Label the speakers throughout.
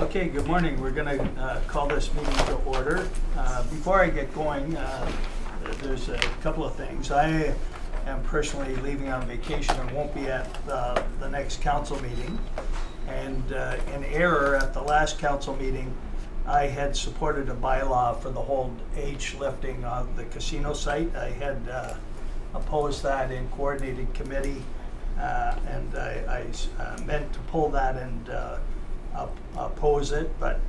Speaker 1: Okay, good morning. We're going to call this meeting to order. Before I get going, there's a couple of things. I am personally leaving on vacation and won't be at the next council meeting. And in error, at the last council meeting, I had supported a bylaw for the whole age lifting of the casino site. I had opposed that in coordinated committee, and I meant to pull that and oppose it, but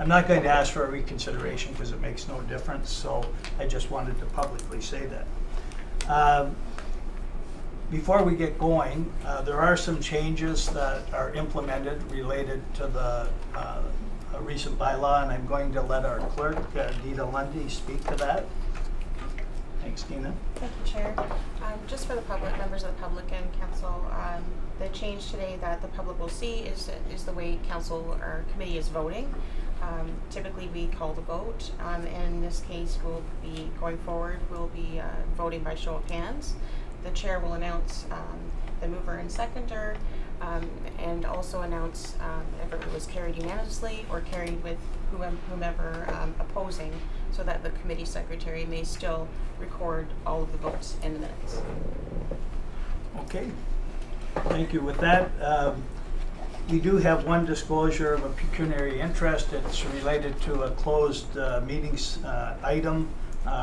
Speaker 1: I'm not going to ask for a reconsideration because it makes no difference, so I just wanted to publicly say that. Before we get going, there are some changes that are implemented related to the recent bylaw, and I'm going to let our clerk, Dita Lundy, speak to that. Thanks, Dina.
Speaker 2: Thank you, Chair. Just for the public, members of the public and council, the change today that the public will see is the way council or committee is voting. Typically we call the vote, and in this case we'll be going forward, we'll be voting by show of hands. The chair will announce the mover and seconder, and also announce if it was carried unanimously or carried with whomever opposing, so that the committee secretary may still record all of the votes in the minutes.
Speaker 1: Okay, thank you. With that, we do have one disclosure of a pecuniary interest. It's related to a closed meetings item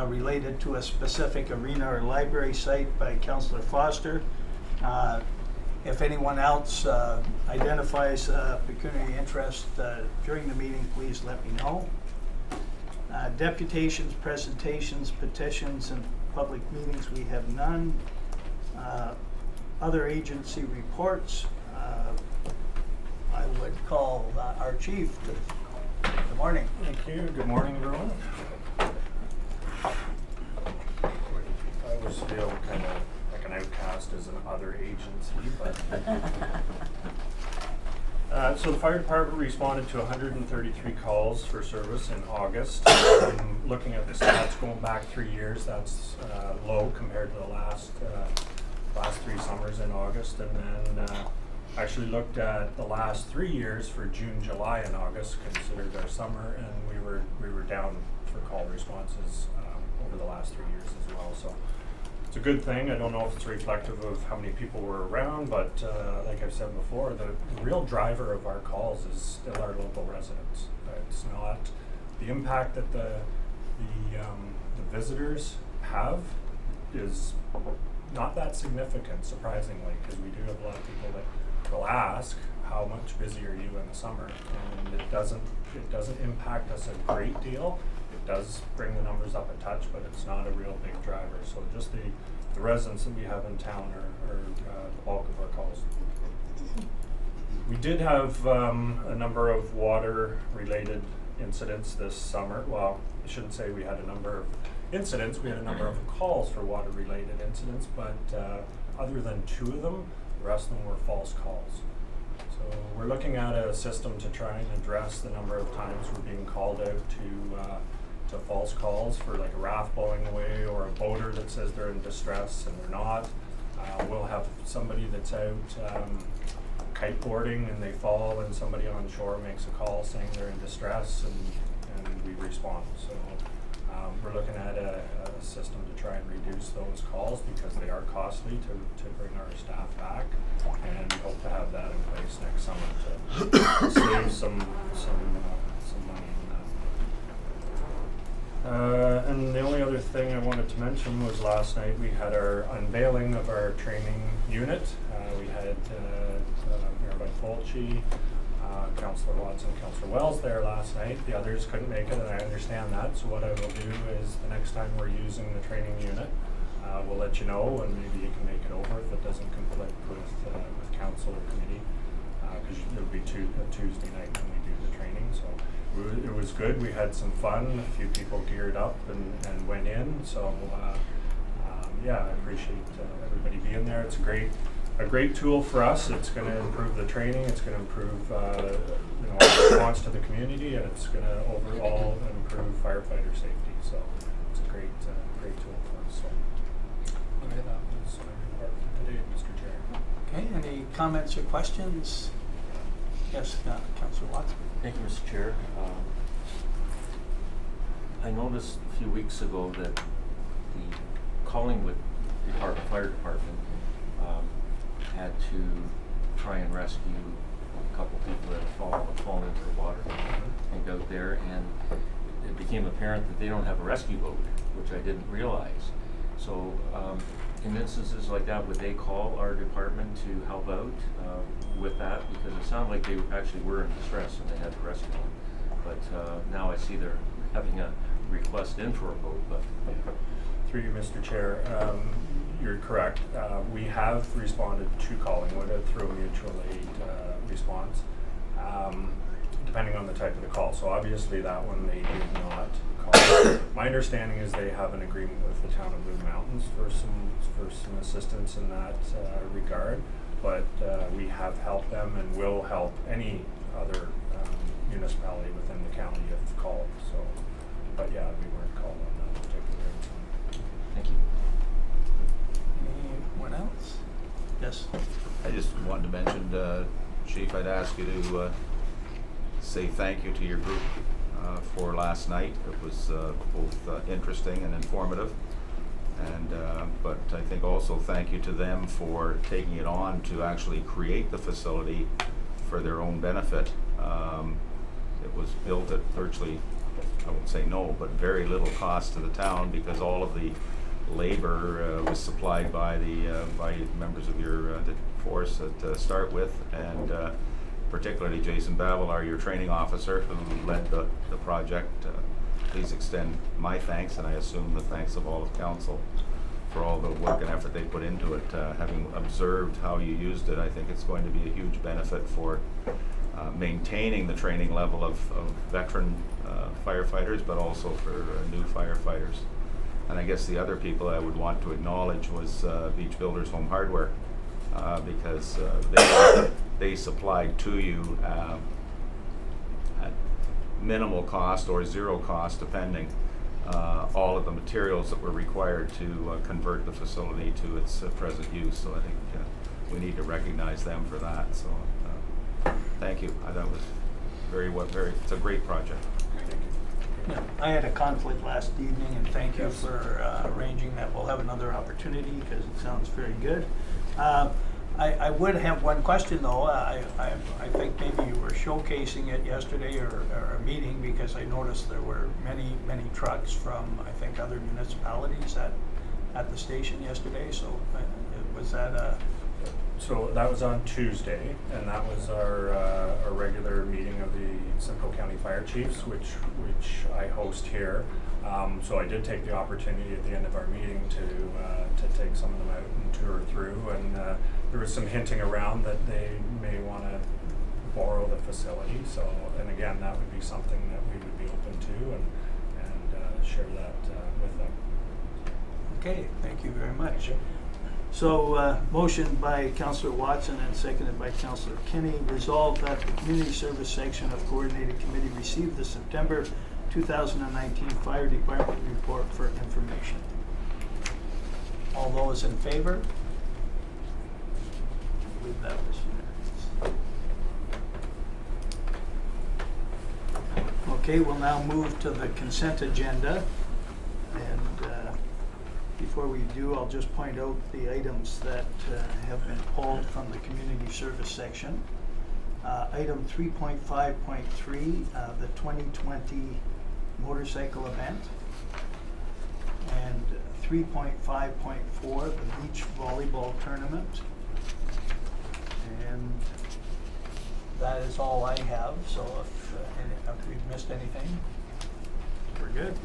Speaker 1: related to a specific arena or library site by Councillor Foster. If anyone else identifies pecuniary interest during the meeting, please let me know. Deputations, presentations, petitions, and public meetings, we have none. Other agency reports, I would call our chief. Good morning.
Speaker 3: Thank you. Good morning, everyone. I always feel kind of like an outcast as an other agency, but so the fire department responded to 133 calls for service in August. Looking at the stats going back 3 years, that's low compared to the last 3 summers in August, and then actually looked at the last 3 years for June, July, and August, considered our summer, and we were down for call responses over the last 3 years as well. So it's a good thing. I don't know if it's reflective of how many people were around, but like I've said before, the real driver of our calls is still our local residents. It's not the impact that the visitors have is not that significant, surprisingly, because we do have a lot of people that will ask, how much busy are you in the summer? And it doesn't impact us a great deal. It does bring the numbers up a touch, but it's not a real big driver. So just the residents that we have in town are the bulk of our calls. We did have a number of water-related incidents this summer. Well, I shouldn't say we had a number of incidents. We had a number of calls for water-related incidents, but other than 2 of them, the rest of them were false calls. So we're looking at a system to try and address the number of times we're being called out to false calls for like a raft blowing away or a boater that says they're in distress and they're not. We'll have somebody that's out kiteboarding and they fall and somebody on shore makes a call saying they're in distress, and we respond. So we're looking at a system to try and reduce those calls because they are costly to bring our staff back, and we hope to have that in place next summer to save some money in that. And the only other thing I wanted to mention was last night we had our unveiling of our training unit. We had Mayor Bud Fulci, Councillor Watson, Councillor Wells there last night. The others couldn't make it, and I understand that. So what I will do is the next time we're using the training unit, we'll let you know, and maybe you can make it over if it doesn't conflict with council or committee, because it'll be a Tuesday night when we do the training. So it was good. We had some fun. A few people geared up and went in. So yeah, I appreciate everybody being there. It's a great tool for us. It's going to improve the training. It's going to improve our response to the community, and it's going to overall improve firefighter safety. So it's a great tool for us. So okay, that was my report for today, Mr. Chair.
Speaker 1: Okay, any comments or questions? Yes, Councillor Watson.
Speaker 4: Thank you, Mr. Chair. I noticed a few weeks ago that the Collingwood Fire Department had to try and rescue a couple people that had fallen into the water, I think, out there, and it became apparent that they don't have a rescue boat, which I didn't realize. So in instances like that, would they call our department to help out with that? Because it sounded like they actually were in distress and they had to rescue them. But now I see they're having a request in for a boat. But
Speaker 3: Through you, Mr. Chair, you're correct. We have responded to Collingwood through a mutual aid response, depending on the type of the call. So obviously that one they did not call. My understanding is they have an agreement with the town of Blue Mountains for some assistance in that regard. But we have helped them and will help any other municipality within the county if called. So, but yeah, we weren't called on that particular incident.
Speaker 4: thank you.
Speaker 1: Anyone else? Yes.
Speaker 5: I just wanted to mention, Chief, I'd ask you to say thank you to your group for last night. It was both interesting and informative. And but I think also thank you to them for taking it on to actually create the facility for their own benefit. It was built at virtually, I won't say no, but very little cost to the town, because all of the labor was supplied by the by members of your the force to start with, and particularly Jason Bavilar, your training officer, who led the project. Please extend my thanks, and I assume the thanks of all of council, for all the work and effort they put into it. Having observed how you used it, I think it's going to be a huge benefit for maintaining the training level of veteran firefighters, but also for new firefighters. And I guess the other people I would want to acknowledge was Beach Builders Home Hardware, because they supplied to you at minimal cost or zero cost, depending, all of the materials that were required to convert the facility to its present use. So I think we need to recognize them for that. So thank you. I thought it was it's a great project.
Speaker 1: Yeah, I had a conflict last evening, and thank you for arranging that. We'll have another opportunity because it sounds very good. I would have one question though. I think maybe you were showcasing it yesterday or a meeting, because I noticed there were many trucks from, I think, other municipalities at the station yesterday. So was that a...
Speaker 3: So that was on Tuesday, and that was our regular meeting of the Simcoe County Fire Chiefs, which I host here. So I did take the opportunity at the end of our meeting to take some of them out and tour through, and there was some hinting around that they may want to borrow the facility. So, and again, that would be something that we would be open to and share that with them.
Speaker 1: Okay, thank you very much. So, motion by Councillor Watson and seconded by Councillor Kenny. Resolved that the Community Service Section of Coordinated Committee receive the September 2019 Fire Department report for information. All those in favor? I believe that was unanimous. Okay, we'll now move to the consent agenda. And before we do, I'll just point out the items that have been pulled from the Community Service section. Item 3.5.3, the 2020 motorcycle event. And 3.5.4, the beach volleyball tournament. And that is all I have, so if we've missed anything, we're good.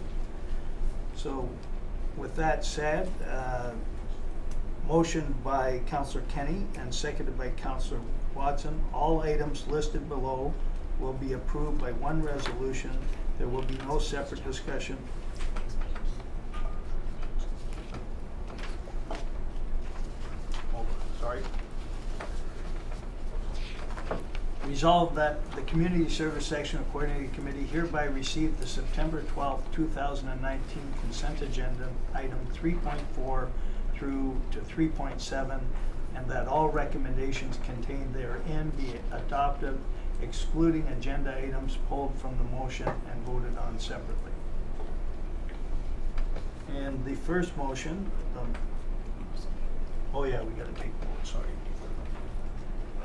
Speaker 1: So with that said, motion by Councillor Kenny and seconded by Councillor Watson. All items listed below will be approved by one resolution. There will be no separate discussion. Sorry. Resolved that the Community Service Section of Coordinating Committee hereby received the September 12th, 2019 consent agenda, item 3.4 through to 3.7, and that all recommendations contained therein be adopted excluding agenda items pulled from the motion and voted on separately. And the first motion, oh yeah, we gotta take vote, sorry.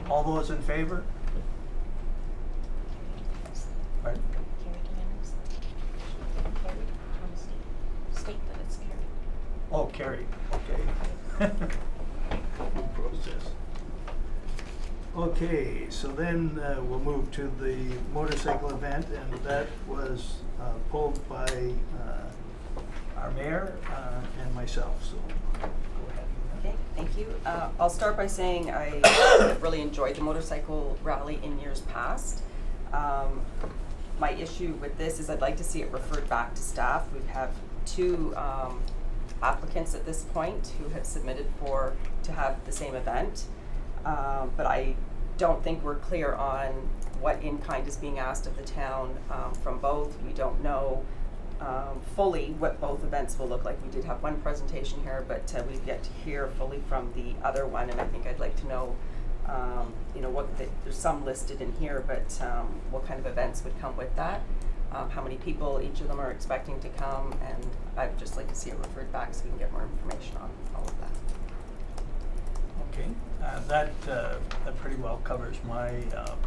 Speaker 1: All those in favor? Pardon?
Speaker 2: Carried unanimously. Carried on the state that it's carried.
Speaker 1: Oh, carried, okay. Process. Okay, so then we'll move to the motorcycle event, and that was pulled by our mayor and myself, so go ahead.
Speaker 6: Okay, thank you. I'll start by saying I have really enjoyed the motorcycle rally in years past. My issue with this is I'd like to see it referred back to staff. We have two applicants at this point who have submitted to have the same event. But I don't think we're clear on what in-kind is being asked of the town from both. We don't know fully what both events will look like. We did have one presentation here, but we've yet to hear fully from the other one, and I think I'd like to know, there's some listed in here, but what kind of events would come with that, how many people each of them are expecting to come, and I'd just like to see it referred back so we can get more information on all of that.
Speaker 1: Okay, that pretty well covers my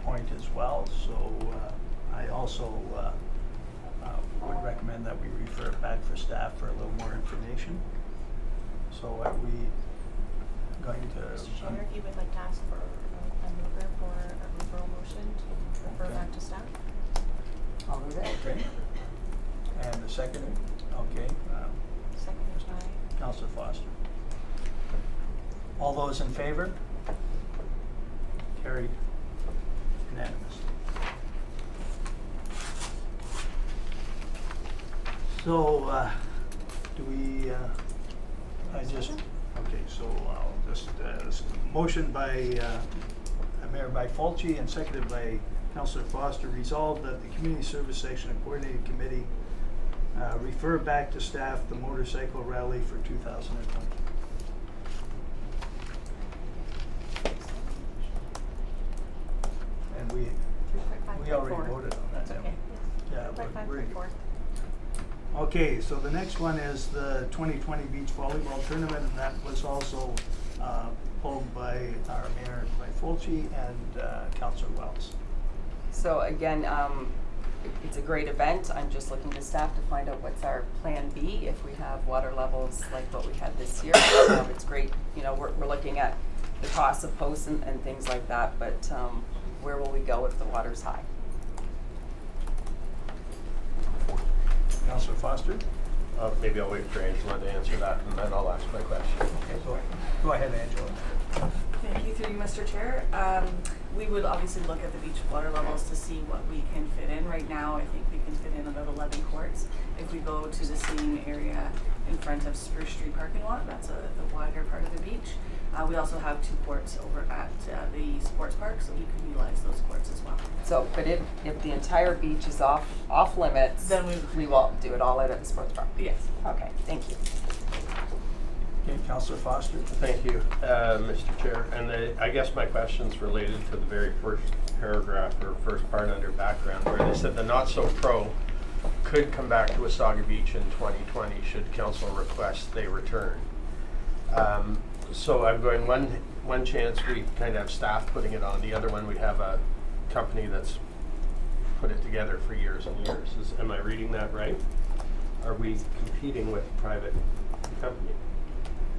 Speaker 1: point as well, so I also would recommend that we refer it back for staff for a little more information. So are we going to?
Speaker 2: Mr. Chair, if you would like to ask for a mover for a referral motion to refer
Speaker 1: Okay.
Speaker 2: back to staff.
Speaker 6: I'll move it.
Speaker 1: Okay, and the second, okay,
Speaker 2: Seconded by
Speaker 1: Councillor Foster. All those in favor? Carried unanimous. So, do we, okay, so I'll just, motion by Mayor by Fulci and seconded by Councillor Foster, resolved that the Community Service Section and Coordinating Committee refer back to staff the motorcycle rally for 2020. And we already
Speaker 2: 3.5.4.
Speaker 1: voted on that,
Speaker 2: That's
Speaker 1: haven't
Speaker 2: okay.
Speaker 1: we? Yeah, we're-
Speaker 2: 3.5.4.
Speaker 1: Okay, so the next one is the 2020 beach volleyball tournament, and that was also pulled by our mayor, by Fulci, and Councillor Wells.
Speaker 6: So again, it's a great event. I'm just looking to staff to find out what's our plan B if we have water levels like what we had this year. It's great, we're looking at the cost of posts and things like that, but where will we go if the water's high?
Speaker 1: Councillor Foster?
Speaker 7: Maybe I'll wait for Angela to answer that, and then I'll ask my question.
Speaker 1: Okay, go ahead, Angela.
Speaker 8: Thank you through you, Mr. Chair. We would obviously look at the beach water levels to see what we can fit in. Right now, I think we can fit in about 11 courts. If we go to the seating area in front of Spruce Street parking lot, that's the wider part of the beach. We also have 2 courts over at the sports park, so we could utilize those courts as well.
Speaker 6: So, but if the entire beach is off limits,
Speaker 8: Then we
Speaker 6: will do it all out at the sports park?
Speaker 8: Yes.
Speaker 6: Okay, thank you.
Speaker 1: Okay, Councillor Foster?
Speaker 7: Thank you, Mr. Chair. And I guess my question's related to the very first paragraph or first part under background, where they said the not-so-pro could come back to Wasaga Beach in 2020 should council request they return. So I'm going, one chance we kind of have staff putting it on, the other one we have a company that's put it together for years and years. Am I reading that right? Are we competing with a private company?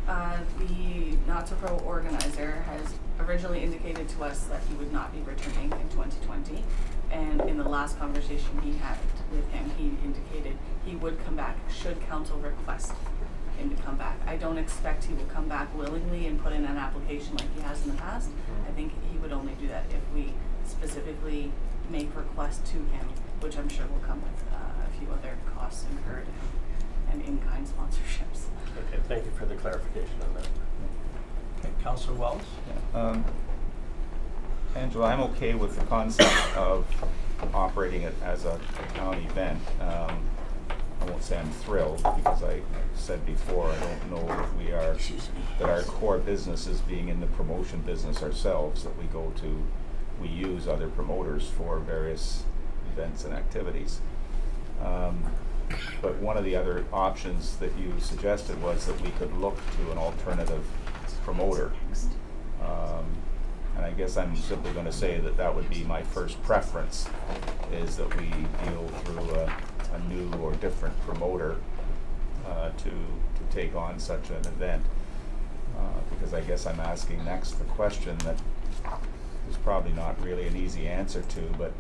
Speaker 8: The Not-So-Pro organizer has originally indicated to us that he would not be returning in 2020. And in the last conversation he had with him, he indicated he would come back should council request him to come back. I don't expect he will come back willingly and put in an application like he has in the past. I think he would only do that if we specifically make request to him, which I'm sure will come with a few other costs incurred and in-kind sponsorships.
Speaker 7: Okay, thank you for the clarification on that.
Speaker 1: Okay, Councillor Wells?
Speaker 5: Angela, I'm okay with the concept of operating it as a town event. I won't say I'm thrilled, because I said before, I don't know if we are, that our core business is being in the promotion business ourselves, that we go to we use other promoters for various events and activities. But one of the other options that you suggested was that we could look to an alternative promoter. And I guess I'm simply going to say that that would be my first preference, is that we deal through a new or different promoter to take on such an event. Because I guess I'm asking next the question that there's probably not really an easy answer to, but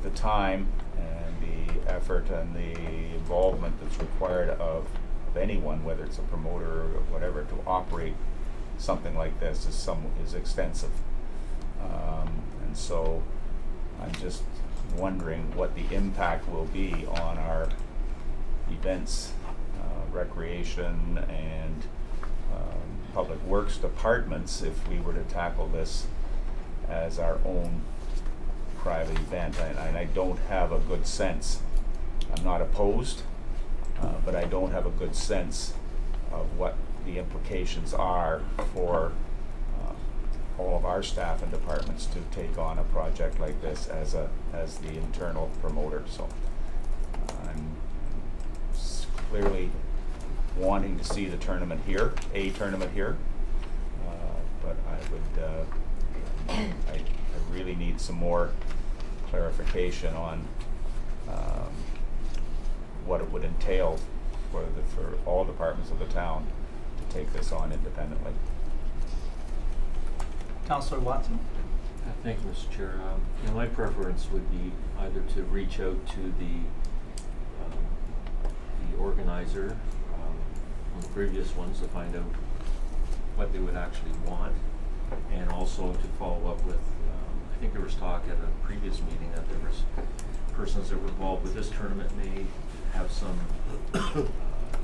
Speaker 5: the time and the effort and the involvement that's required of anyone, whether it's a promoter or whatever, to operate something like this is extensive. And so I'm just wondering what the impact will be on our events, recreation, and public works departments if we were to tackle this as our own private event. And I don't have a good sense. I'm not opposed, but I don't have a good sense of what the implications are for all of our staff and departments to take on a project like this as the internal promoter. So I'm clearly wanting to see the tournament here, but I really need some more clarification on what it would entail for all departments of the town to take this on independently.
Speaker 1: Councillor Watson?
Speaker 4: Thank you, Mr. Chair. My preference would be either to reach out to the organizer on the previous ones to find out what they would actually want, and also to follow up with, I think there was talk at a previous meeting that there was persons that were involved with this tournament may have some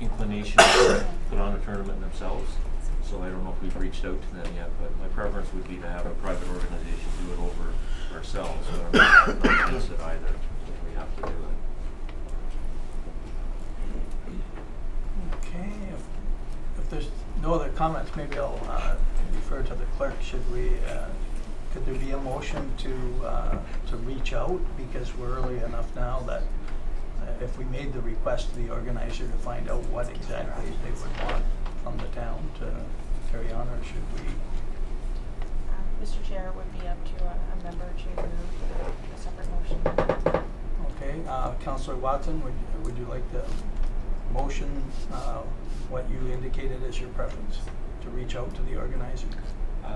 Speaker 4: inclination to put on a tournament themselves. So I don't know if we've reached out to them yet, but my preference would be to have a private organization do it over ourselves. But I'm not against it either. We have to do it.
Speaker 1: Okay, if there's no other comments, maybe I'll refer to the clerk. Could there be a motion to reach out, because we're early enough now that if we made the request to the organizer to find out what exactly they would want from the town to carry on, or should we?
Speaker 2: Mr. Chair, it would be up to a member to move a separate motion.
Speaker 1: Okay, Councillor Watson, would you like to motion what you indicated as your preference, to reach out to the organizer?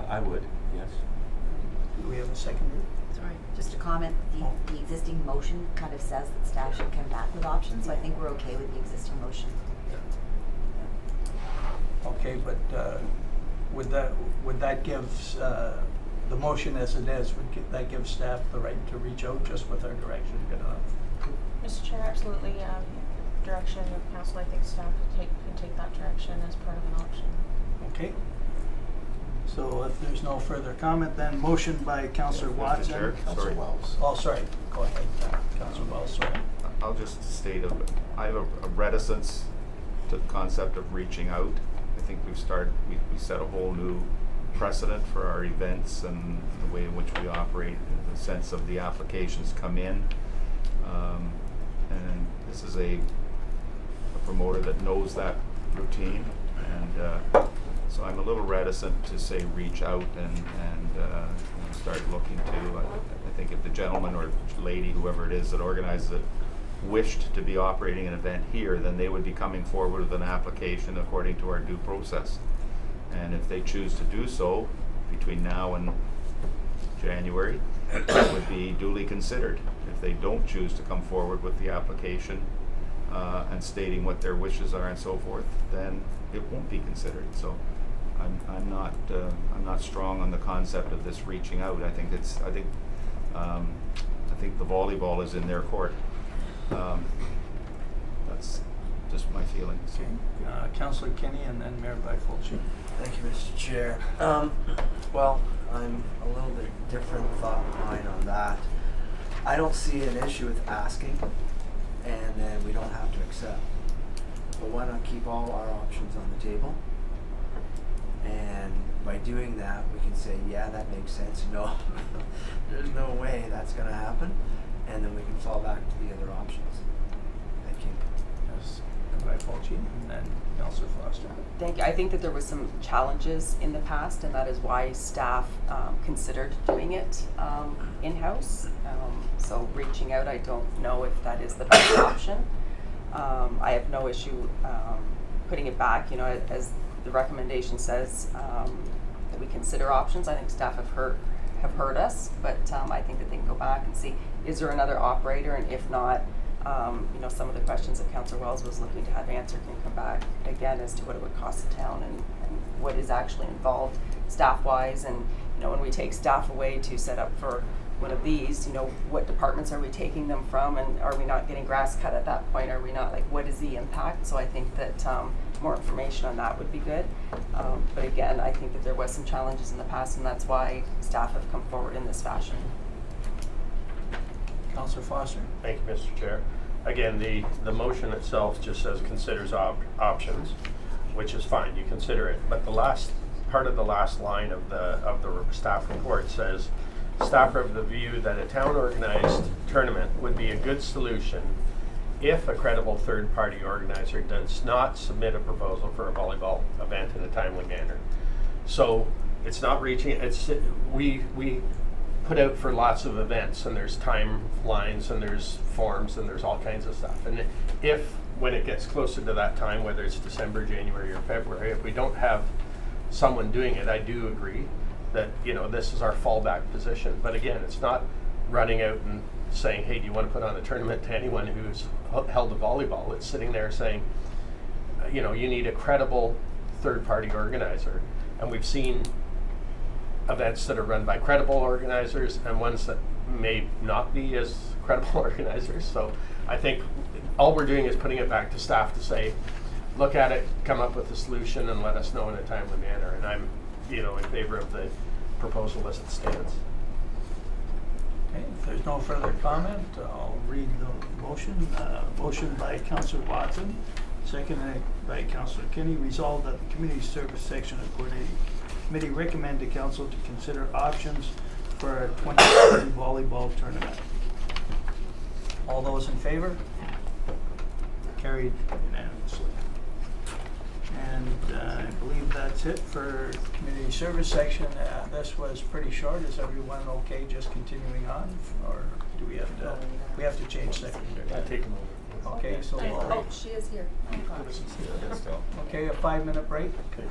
Speaker 4: I would, yes.
Speaker 1: Do we have a seconder?
Speaker 9: Sorry, just a comment. The existing motion kind of says that staff should come back with options, so I think we're okay with the existing motion.
Speaker 1: Okay, but would that give the motion as it is? That give staff the right to reach out just with our direction? Good enough.
Speaker 2: Mr. Chair, absolutely. Direction of council, I think staff can take that direction as part of an option.
Speaker 1: Okay. So if there's no further comment, then motion by Councillor Watson.
Speaker 5: Chair,
Speaker 1: Councillor
Speaker 5: sorry.
Speaker 1: Wells. Oh, sorry. Go ahead, Councillor Wells. Sorry.
Speaker 5: I'll just state I have a reticence to the concept of reaching out. I think we set a whole new precedent for our events and the way in which we operate, in the sense of the applications come in. And this is a promoter that knows that routine, and so I'm a little reticent to say reach out and start looking to. I think if the gentleman or lady, whoever it is that organizes it, wished to be operating an event here, then they would be coming forward with an application according to our due process. And if they choose to do so between now and January, it would be duly considered. If they don't choose to come forward with the application and stating what their wishes are and so forth, then it won't be considered. So I'm not strong on the concept of this reaching out. I think the volleyball is in their court. That's just my feelings.
Speaker 1: Okay. Councillor Kenny, and then Mayor Byfolchi.
Speaker 10: Thank you, Mr. Chair. Well, I'm a little bit different thought of mine on that. I don't see an issue with asking, and then we don't have to accept. But why not keep all our options on the table? And by doing that, we can say, yeah, that makes sense. No, there's no way that's gonna happen. And then we can fall back to the other options. Thank you.
Speaker 1: Yes, by Fulci, and then Councillor Foster.
Speaker 6: Thank you. I think that there was some challenges in the past, and that is why staff considered doing it in-house. So reaching out, I don't know if that is the best option. I have no issue putting it back, you know, as the recommendation says, that we consider options. I think staff have heard us, but I think that they can go back and see, is there another operator, and if not, you know, some of the questions that Councillor Wells was looking to have answered can come back again as to what it would cost the town and what is actually involved staff-wise. And, you know, when we take staff away to set up for one of these, you know, what departments are we taking them from, and are we not getting grass cut at that point? Are we not, like, what is the impact? So I think that more information on that would be good. But again, I think that there was some challenges in the past, and that's why staff have come forward in this fashion.
Speaker 1: Councillor Foster.
Speaker 7: Thank you, Mr. Chair. Again, the motion itself just says considers options, which is fine, you consider it. But the last part of the last line of the staff report says, staff are of the view that a town organized tournament would be a good solution if a credible third-party organizer does not submit a proposal for a volleyball event in a timely manner. So it's not reaching, we put out for lots of events, and there's timelines and there's forms and there's all kinds of stuff. And if, when it gets closer to that time, whether it's December, January, or February, if we don't have someone doing it, I do agree that, you know, this is our fallback position. But again, it's not running out and saying, hey, do you want to put on a tournament to anyone who's held a volleyball? It's sitting there saying, you know, you need a credible third-party organizer. And we've seen events that are run by credible organizers and ones that may not be as credible organizers. So I think all we're doing is putting it back to staff to say, look at it, come up with a solution, and let us know in a timely manner. And I'm, you know, in favor of the proposal as it stands.
Speaker 1: Okay, if there's no further comment, I'll read the motion. Motion by Councillor Watson, seconded by Councillor Kinney. Resolved that the Community Service Section of Coordinating Committee recommend to Council to consider options for a 2020 volleyball tournament. All those in favor? Carried unanimously. And I believe that's it for Community Service Section. This was pretty short. Is everyone okay just continuing on, or do we have to change secretary?
Speaker 7: I take them over.
Speaker 1: Okay, so
Speaker 6: Oh, she is here.
Speaker 1: okay, a 5-minute break.
Speaker 7: Okay.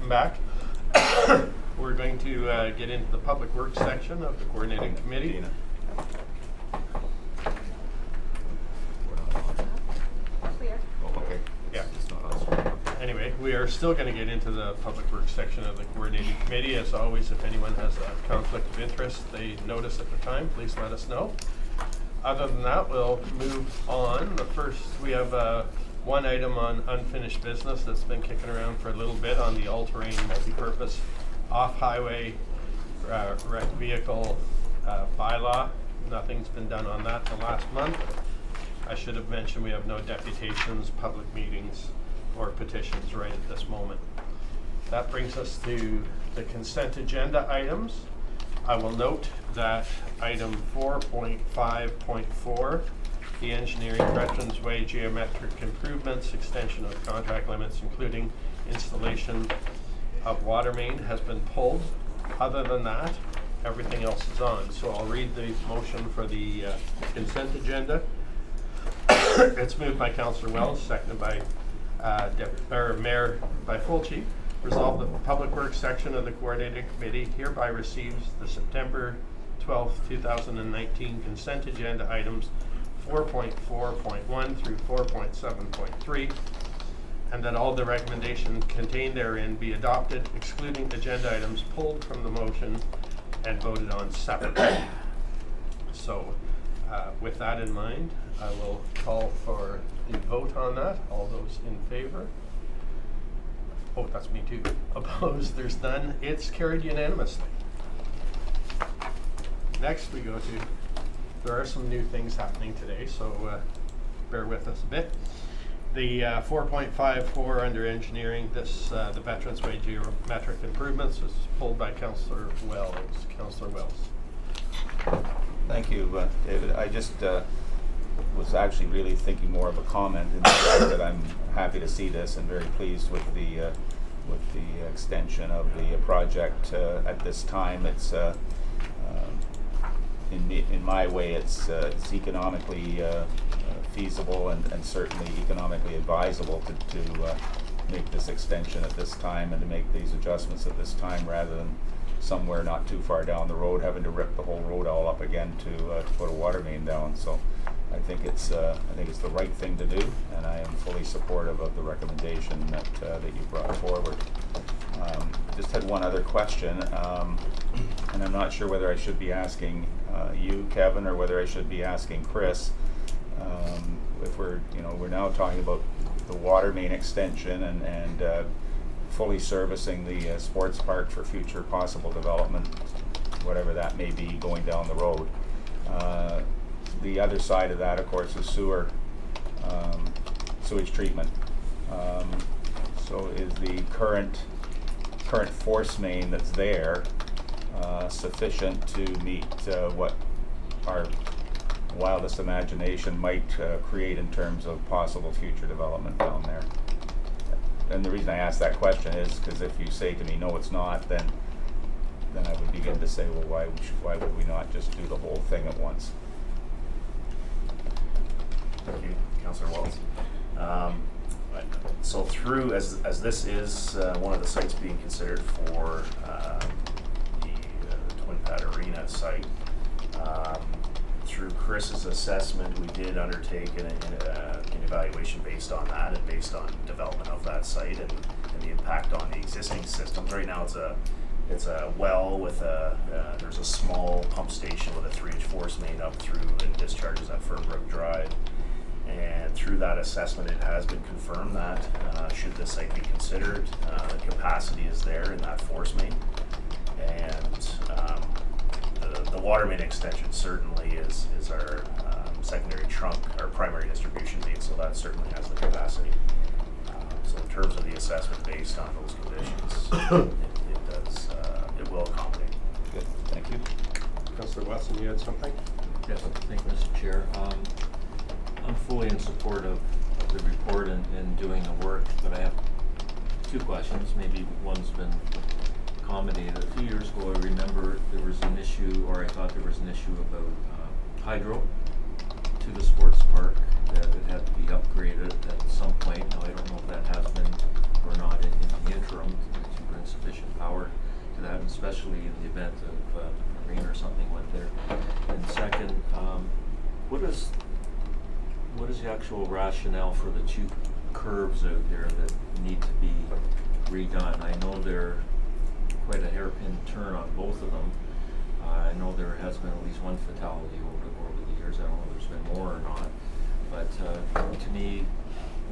Speaker 7: welcome back. We're going to get into the public works section of the coordinating committee.
Speaker 5: Dina.
Speaker 2: Clear.
Speaker 5: Oh, okay.
Speaker 7: Yeah.
Speaker 5: It's not us.
Speaker 7: Anyway, we are still going to get into the public works section of the coordinating committee. As always, if anyone has a conflict of interest they notice at the time, please let us know. Other than that, we'll move on. The first, we have one item on unfinished business that's been kicking around for a little bit on the all-terrain multi-purpose off-highway wrecked vehicle bylaw. Nothing's been done on that in the last month. I should have mentioned we have no deputations, public meetings, or petitions right at this moment. That brings us to the consent agenda items. I will note that item 4.5.4, the engineering Veterans Way geometric improvements, extension of contract limits, including installation of water main, has been pulled. Other than that, everything else is on. So I'll read the motion for the consent agenda. It's moved by Councillor Wells, seconded by Mayor by Fulci. Resolve the Public Works section of the Coordinating Committee hereby receives the September 12th, 2019 consent agenda items 4.4.1 through 4.7.3, and that all the recommendations contained therein be adopted, excluding agenda items pulled from the motion and voted on separately. So, with that in mind, I will call for the vote on that. All those in favor? Oh, that's me too. Opposed? There's none. It's carried unanimously. Next we go to, there are some new things happening today, so bear with us a bit. The 4.54 under engineering, this the Veterans Way geometric improvements was pulled by Councillor Wells. Councillor Wells.
Speaker 5: Thank you, David. I just was actually really thinking more of a comment in the fact that I'm happy to see this and very pleased with the extension of the project at this time. It's in my way, it's economically feasible and certainly economically advisable to make this extension at this time and to make these adjustments at this time rather than somewhere not too far down the road having to rip the whole road all up again to put a water main down. So I think it's the right thing to do, and I am fully supportive of the recommendation that you brought forward. Just had one other question, and I'm not sure whether I should be asking you, Kevin, or whether I should be asking Chris. If we're now talking about the water main extension and fully servicing the sports park for future possible development, whatever that may be going down the road. The other side of that, of course, is sewage treatment. So is the current force main that's there sufficient to meet what our wildest imagination might create in terms of possible future development down there? And the reason I ask that question is because if you say to me, no, it's not, then I would begin to say, well, why would we not just do the whole thing at once?
Speaker 11: Thank you, Councillor Wells. So through, as this is one of the sites being considered for the Twin Pad Arena site, through Chris's assessment, we did undertake an evaluation based on that and based on development of that site and the impact on the existing systems. Right now, it's a well with there's a small pump station with a 3-inch force main up through and discharges at Fernbrook Drive. And through that assessment, it has been confirmed that should this site be considered, the capacity is there in that force main, and the water main extension certainly is our secondary trunk, our primary distribution main, so that certainly has the capacity. So in terms of the assessment based on those conditions, it will accommodate.
Speaker 5: Good, thank you.
Speaker 7: Councillor Wesson, you had something?
Speaker 4: Yes, thank you, Mr. Chair. I'm fully in support of the report and doing the work, but I have two questions. Maybe one's been accommodated. A few years ago, I remember there was an issue, or I thought there was an issue about hydro to the sports park, that it had to be upgraded at some point. Now, I don't know if that has been or not in the interim. The event of rain or something went there. And second, what is the actual rationale for the two curves out there that need to be redone? I know they're quite a hairpin turn on both of them. I know there has been at least one fatality over the years. I don't know if there's been more or not. But to me,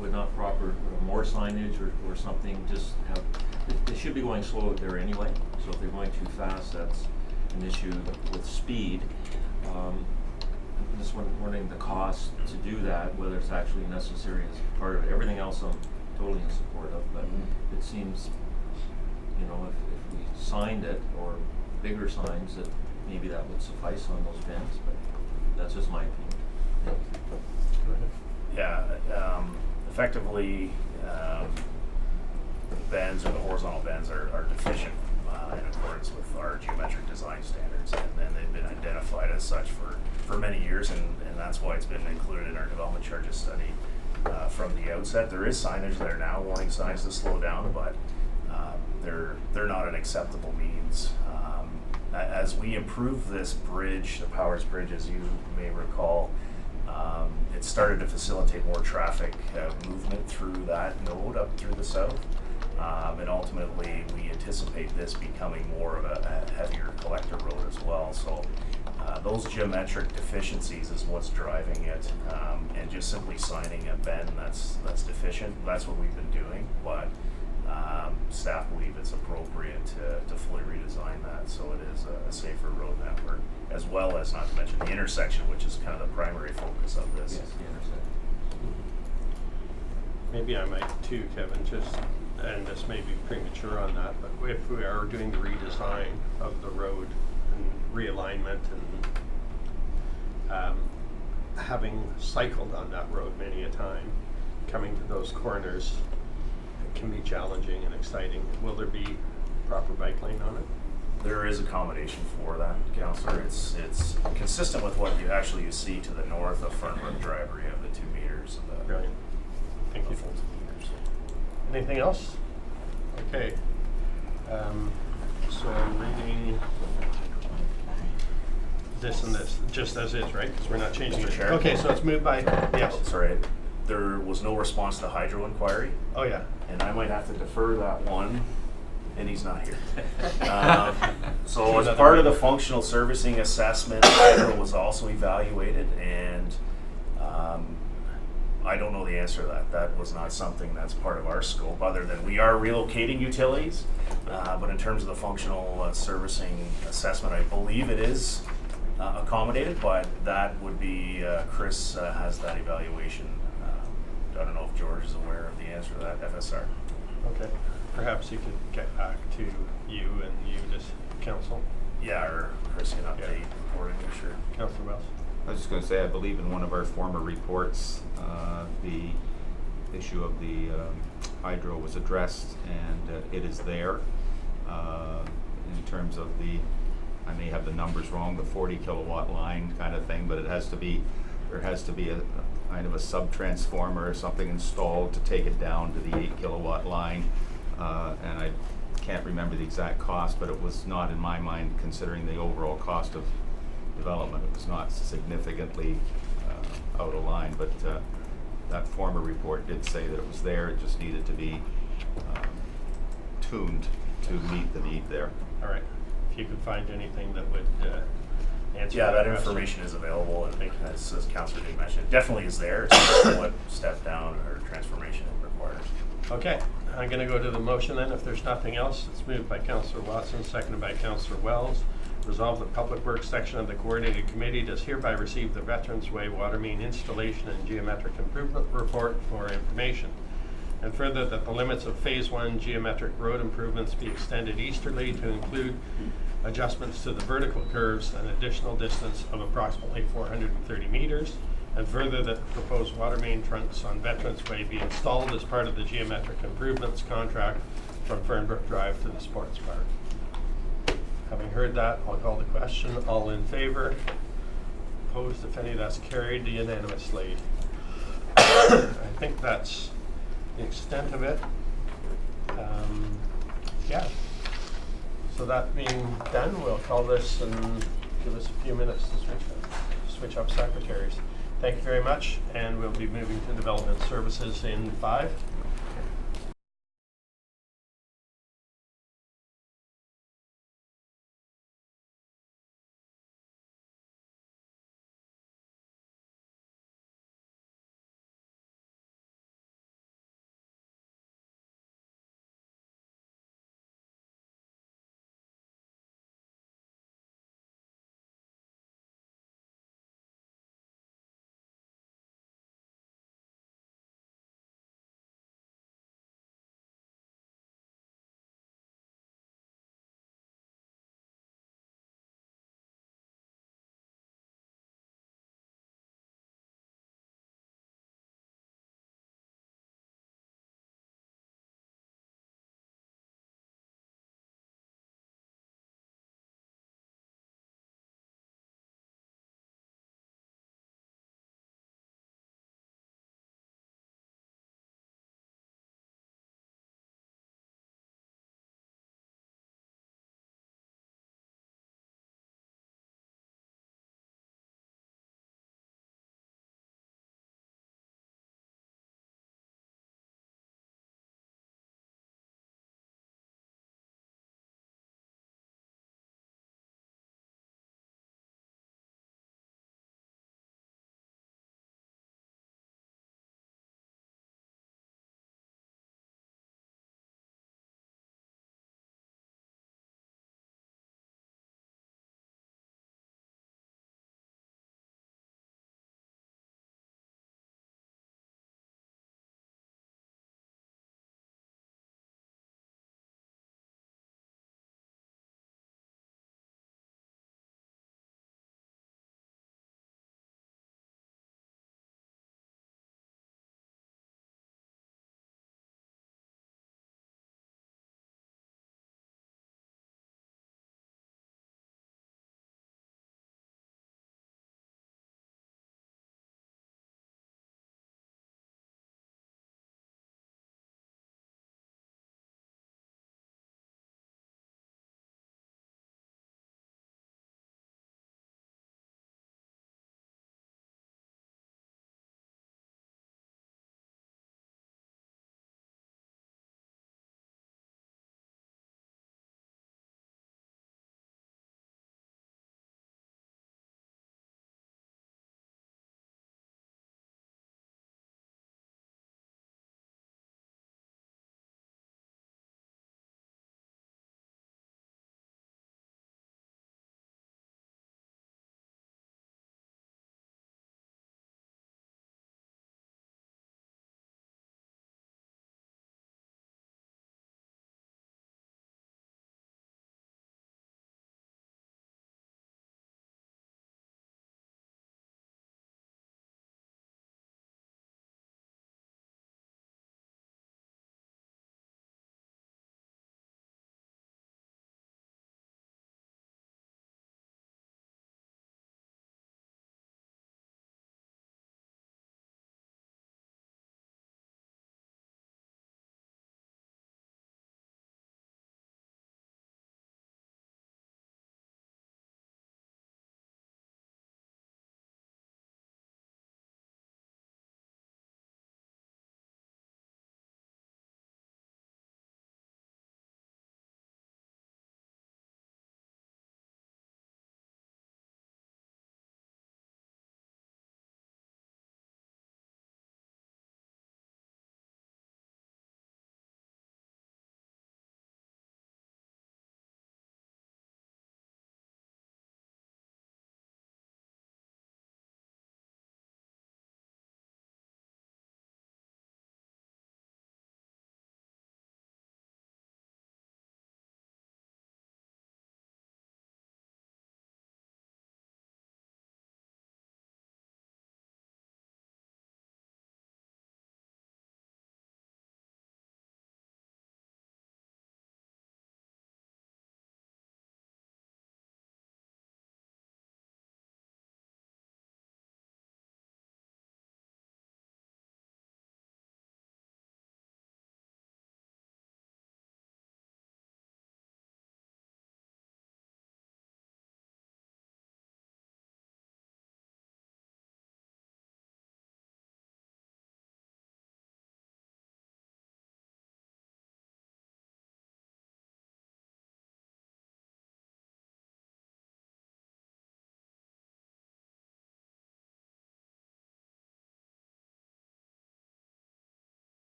Speaker 4: would not proper more signage or something just have, they should be going slow out there anyway. So if they're going too fast, that's an issue with speed. I'm just wondering the cost to do that, whether it's actually necessary as part of it. Everything else I'm totally in support of, but it seems, you know, if we signed it or bigger signs, that maybe that would suffice on those bends, but that's just my opinion.
Speaker 11: Yeah, effectively, bends or the horizontal bends are deficient in accordance with our geometric design standards, and they've been identified as such for many years, and that's why it's been included in our development charges study from the outset. There is signage there now, warning signs to slow down, but they're not an acceptable means. As we improve this bridge, the Powers Bridge, as you may recall, it started to facilitate more traffic movement through that node up through the south. And ultimately, we anticipate this becoming more of a heavier collector road as well. So those geometric deficiencies is what's driving it. And just simply signing a bend that's deficient, that's what we've been doing. But staff believe it's appropriate to fully redesign that so it is a safer road network, as well as, not to mention, the intersection, which is kind of the primary focus of this.
Speaker 4: Yes, the intersection.
Speaker 7: Maybe I might too, Kevin, and this may be premature on that, but if we are doing the redesign of the road and realignment and having cycled on that road many a time, coming to those corners, it can be challenging and exciting. Will there be proper bike lane on it?
Speaker 11: There is accommodation for that, Councillor. It's consistent with what you see to the north of Fernbrook Drive, where you have the 2 meters of the
Speaker 7: Brilliant. Thank you.
Speaker 11: full 2 meters.
Speaker 7: Anything else? Okay. So I'm reading this and this, just as is, right? Because we're not changing
Speaker 11: Mr.
Speaker 7: it.
Speaker 11: Chair?
Speaker 7: Okay, so it's moved by, yes.
Speaker 11: Oh, sorry, there was no response to hydro inquiry,
Speaker 7: Oh, yeah.
Speaker 11: and I might have to defer that one, and he's not here. So as part of the functional servicing assessment, hydro was also evaluated, and I don't know the answer to that. That was not something that's part of our scope, other than we are relocating utilities. But in terms of the functional servicing assessment, I believe it is accommodated, but that would be, Chris has that evaluation. I don't know if George is aware of the answer to that, FSR.
Speaker 7: Okay. Perhaps you could get back to you and you as council.
Speaker 11: Yeah, or Chris can update accordingly, sure.
Speaker 7: Councillor Wells.
Speaker 5: I was just going to say, I believe in one of our former reports, the issue of the hydro was addressed, and it is there. In terms of the, I may have the numbers wrong, the 40 kilowatt line kind of thing, but it has to be, there has to be a kind of a sub-transformer or something installed to take it down to the 8 kilowatt line. And I can't remember the exact cost, but it was not, in my mind, considering the overall cost of development, it was not significantly out of line, but that former report did say that it was there. It just needed to be tuned to meet the need there.
Speaker 7: All right. If you could find anything that would answer
Speaker 11: Yeah, that
Speaker 7: question.
Speaker 11: information is available, and as Councillor did mention, it definitely is there. It's just what step down or transformation it requires.
Speaker 7: Okay. I'm going to go to the motion then. If there's nothing else, it's moved by Councillor Watson, seconded by Councillor Wells. Resolve the Public Works section of the Coordinated Committee does hereby receive the Veterans Way water main installation and geometric improvement report for information. And further, that the limits of Phase 1 geometric road improvements be extended easterly to include adjustments to the vertical curves, an additional distance of approximately 430 meters. And further, that the proposed water main trunks on Veterans Way be installed as part of the geometric improvements contract from Fernbrook Drive to the sports park. Having heard that, I'll call the question. All in favor? Opposed, if any? That's carried unanimously. I think that's the extent of it. Yeah. So that being done, we'll call this and give us a few minutes to switch up secretaries. Thank you very much, and we'll be moving to development services in 5.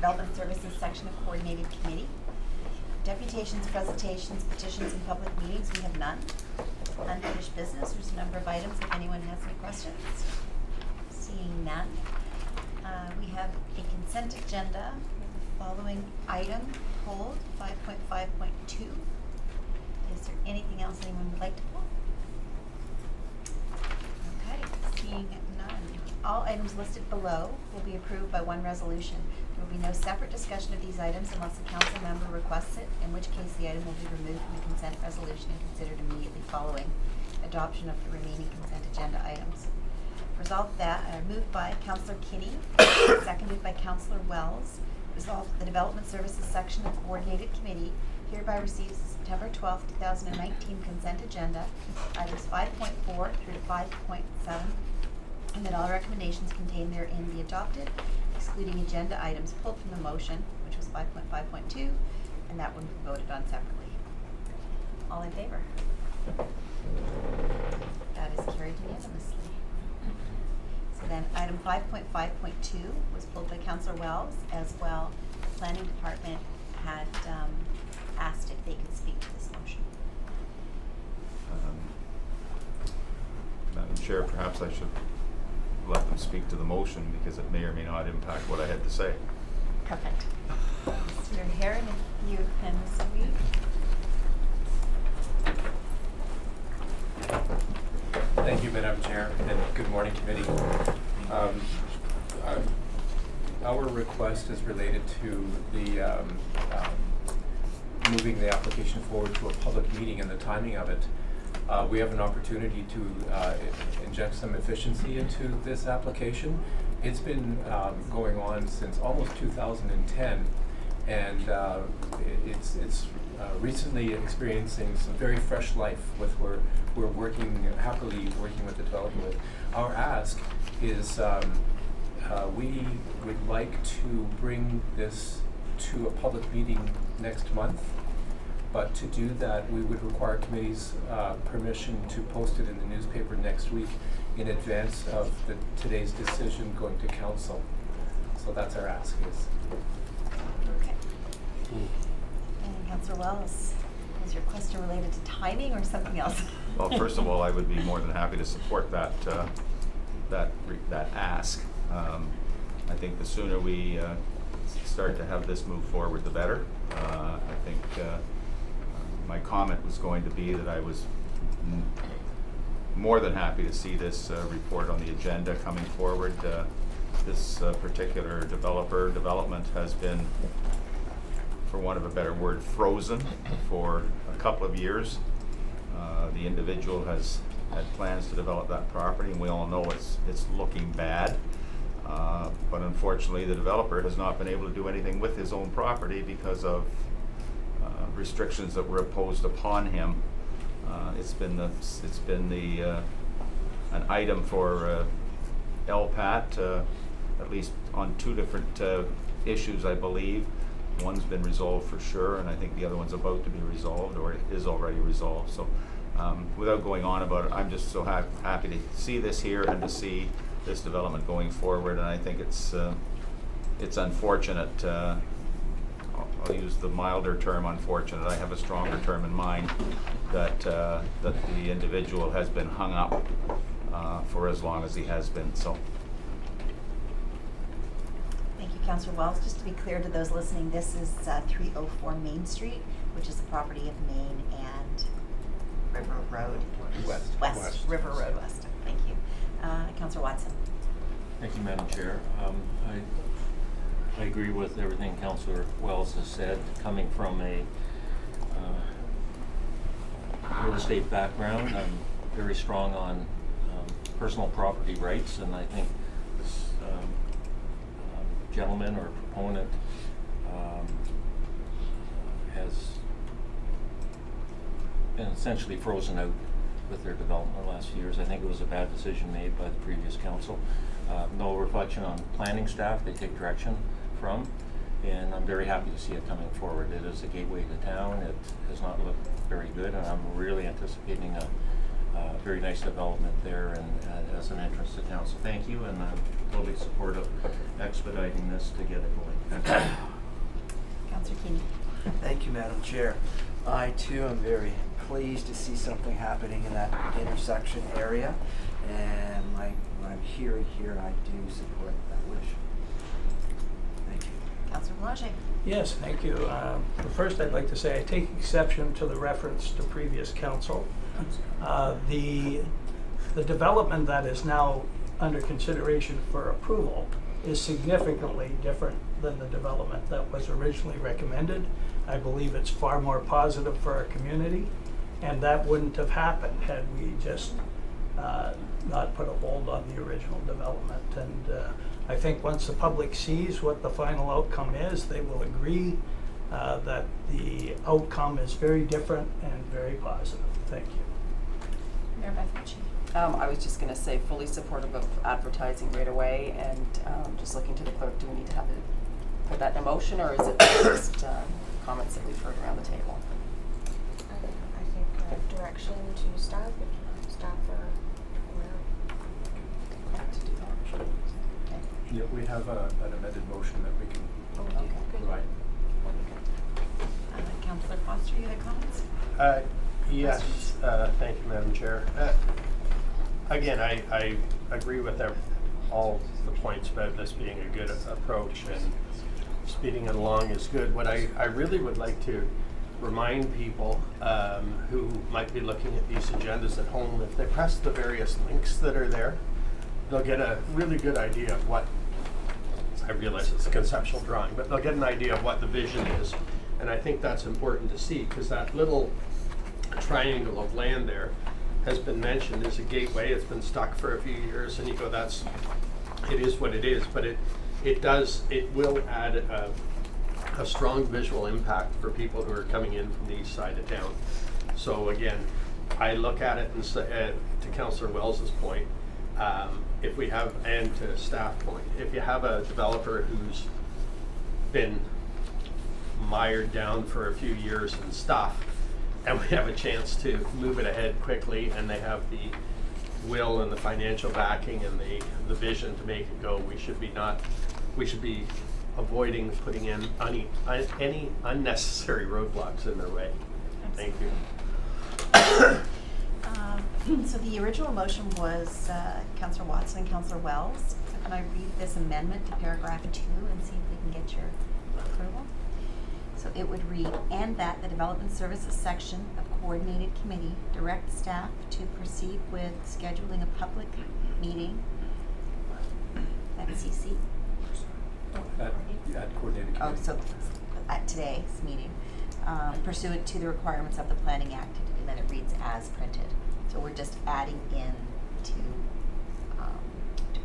Speaker 9: Development Services section of Coordinated Committee. Deputations, presentations, petitions, and public meetings, we have none. Unfinished business, there's a number of items if anyone has any questions. Seeing none. We have a consent agenda with the following item pulled, 5.5.2. Is there anything else anyone would like to pull? Okay, seeing none. All items listed below will be approved by one resolution. There will be no separate discussion of these items unless a council member requests it, in which case the item will be removed from the consent resolution and considered immediately following adoption of the remaining consent agenda items. Resolved that, moved by Councillor Kinney, seconded by Councillor Wells. Resolved that the Development Services section of Coordinated Committee hereby receives the September 12th, 2019 consent agenda, items 5.4 through to 5.7, and that all recommendations contained therein be adopted, excluding agenda items pulled from the motion, which was 5.5.2, and that one be voted on separately. All in favor? That is carried unanimously. So then item 5.5.2 was pulled by Councillor Wells as well. The Planning Department had asked if they could speak to this motion.
Speaker 5: Madam Chair, perhaps I should let them speak to the motion because it may or may not impact what I had to say.
Speaker 9: Perfect. Mr. Heron, if you can speak.
Speaker 12: Thank you, Madam Chair, and good morning, committee. Our request is related to the moving the application forward to a public meeting and the timing of it. We have an opportunity to inject some efficiency into this application. It's been going on since almost 2010, and it's recently experiencing some very fresh life with we're happily working with the development. Our ask is we would like to bring this to a public meeting next month, but to do that we would require committee's permission to post it in the newspaper next week in advance of today's decision going to council. So that's our ask is.
Speaker 9: Okay. And Councillor Wells, was your question related to timing or something else?
Speaker 5: Well, first of all, I would be more than happy to support that ask. I think the sooner we start to have this move forward, the better. I think my comment was going to be that I was more than happy to see this report on the agenda coming forward. This particular development has been, for want of a better word, frozen for a couple of years. The individual has had plans to develop that property, and we all know it's looking bad. But unfortunately, the developer has not been able to do anything with his own property because of restrictions that were imposed upon him. It's been an item for LPAT, at least on two different issues, I believe. One's been resolved for sure, and I think the other one's about to be resolved, or is already resolved. So without going on about it, I'm just so happy to see this here and to see this development going forward. And I think it's unfortunate. I'll use the milder term, unfortunate. I have a stronger term in mind that the individual has been hung up for as long as he has been. So.
Speaker 9: Thank you, Councillor Wells. Just to be clear to those listening, this is 304 Main Street, which is the property of Main and River Road West. River Road West. Thank you. Councillor Watson.
Speaker 4: Thank you, Madam Chair. I agree with everything Councillor Wells has said. Coming from a real estate background, I'm very strong on personal property rights, and I think this gentleman or proponent has been essentially frozen out with their development in the last few years. I think it was a bad decision made by the previous council. No reflection on planning staff, they take direction from, and I'm very happy to see it coming forward. It is a gateway to town. It has not looked very good, and I'm really anticipating very nice development there and as an entrance to town. So thank you, and I'm totally supportive of expediting this to get it going.
Speaker 9: Councillor Keeney.
Speaker 10: Thank you, Madam Chair. I too am very pleased to see something happening in that intersection area, and like what I'm hearing here, I do support that wish. Thank you.
Speaker 9: Councillor Boulanger.
Speaker 1: Yes, thank you. First, I'd like to say I take exception to the reference to previous council. The development that is now under consideration for approval is significantly different than the development that was originally recommended. I believe it's far more positive for our community, and that wouldn't have happened had we just not put a hold on the original development. And I think once the public sees what the final outcome is, they will agree that the outcome is very different and very positive. Thank you.
Speaker 9: Mayor Beth Ritchie.
Speaker 6: I was just gonna say fully supportive of advertising right away, and just looking to the clerk, do we need to have it, put that in a motion, or is it just comments that we've heard around the table?
Speaker 2: I think direction to staff, if staff are aware.
Speaker 6: To do that. Okay.
Speaker 12: Yeah, we have an amended motion that we can
Speaker 2: Oh, we do.
Speaker 6: Okay.
Speaker 2: Good.
Speaker 12: provide.
Speaker 9: Councillor Foster, you had comments?
Speaker 7: Yes, thank you, Madam Chair. Again, I agree with all the points about this being a good approach, and speeding it along is good. What I really would like to remind people who might be looking at these agendas at home, if they press the various links that are there, they'll get a really good idea of what, I realize it's a conceptual drawing, but they'll get an idea of what the vision is. And I think that's important to see, because that little triangle of land there has been mentioned as a gateway. It's been stuck for a few years, and you go, it is what it is, but it will add a strong visual impact for people who are coming in from the east side of town. So again, I look at it and say, to Councillor Wells's point, if we have, and to staff point, if you have a developer who's been mired down for a few years and stuff, and we have a chance to move it ahead quickly, and they have the will and the financial backing and the vision to make it go, we should be avoiding putting in any unnecessary roadblocks in their way. Thank you.
Speaker 9: So the original motion was Councillor Watson and Councillor Wells. So can I read this amendment to paragraph 2 and see if we can get your approval? So it would read, and that the Development Services section of Coordinated Committee direct staff to proceed with scheduling a public meeting at CC.
Speaker 12: At coordinated committee.
Speaker 9: Oh, so at today's meeting, pursuant to the requirements of the Planning Act, and then it reads as printed. So we're just adding in to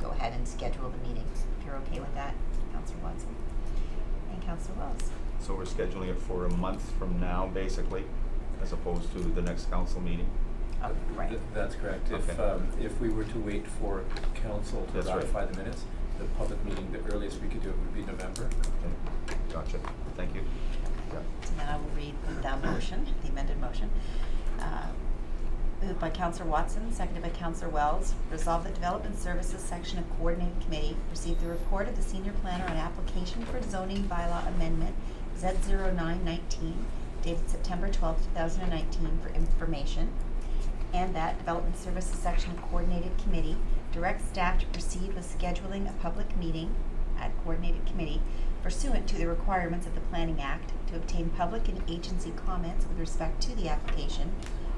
Speaker 9: go ahead and schedule the meeting. If you're okay with that, Councillor Watson and Councillor Wells.
Speaker 5: So we're scheduling it for a month from now, basically, as opposed to the next council meeting?
Speaker 9: Oh, right.
Speaker 12: That's correct.
Speaker 5: Okay.
Speaker 12: If we were to wait for council to
Speaker 5: That's right.
Speaker 12: ratify the minutes, the public meeting, the earliest we could do it would be November.
Speaker 5: Okay. Gotcha. Thank you. Yeah.
Speaker 9: So then I will read the motion, the amended motion. Moved by Councillor Watson, seconded by Councillor Wells. Resolve the Development Services section of Coordinated Committee received the report of the Senior Planner on application for zoning bylaw amendment Z0919 dated September 12, 2019 for information, and that Development Services section of Coordinated Committee directs staff to proceed with scheduling a public meeting at Coordinated Committee pursuant to the requirements of the Planning Act to obtain public and agency comments with respect to the application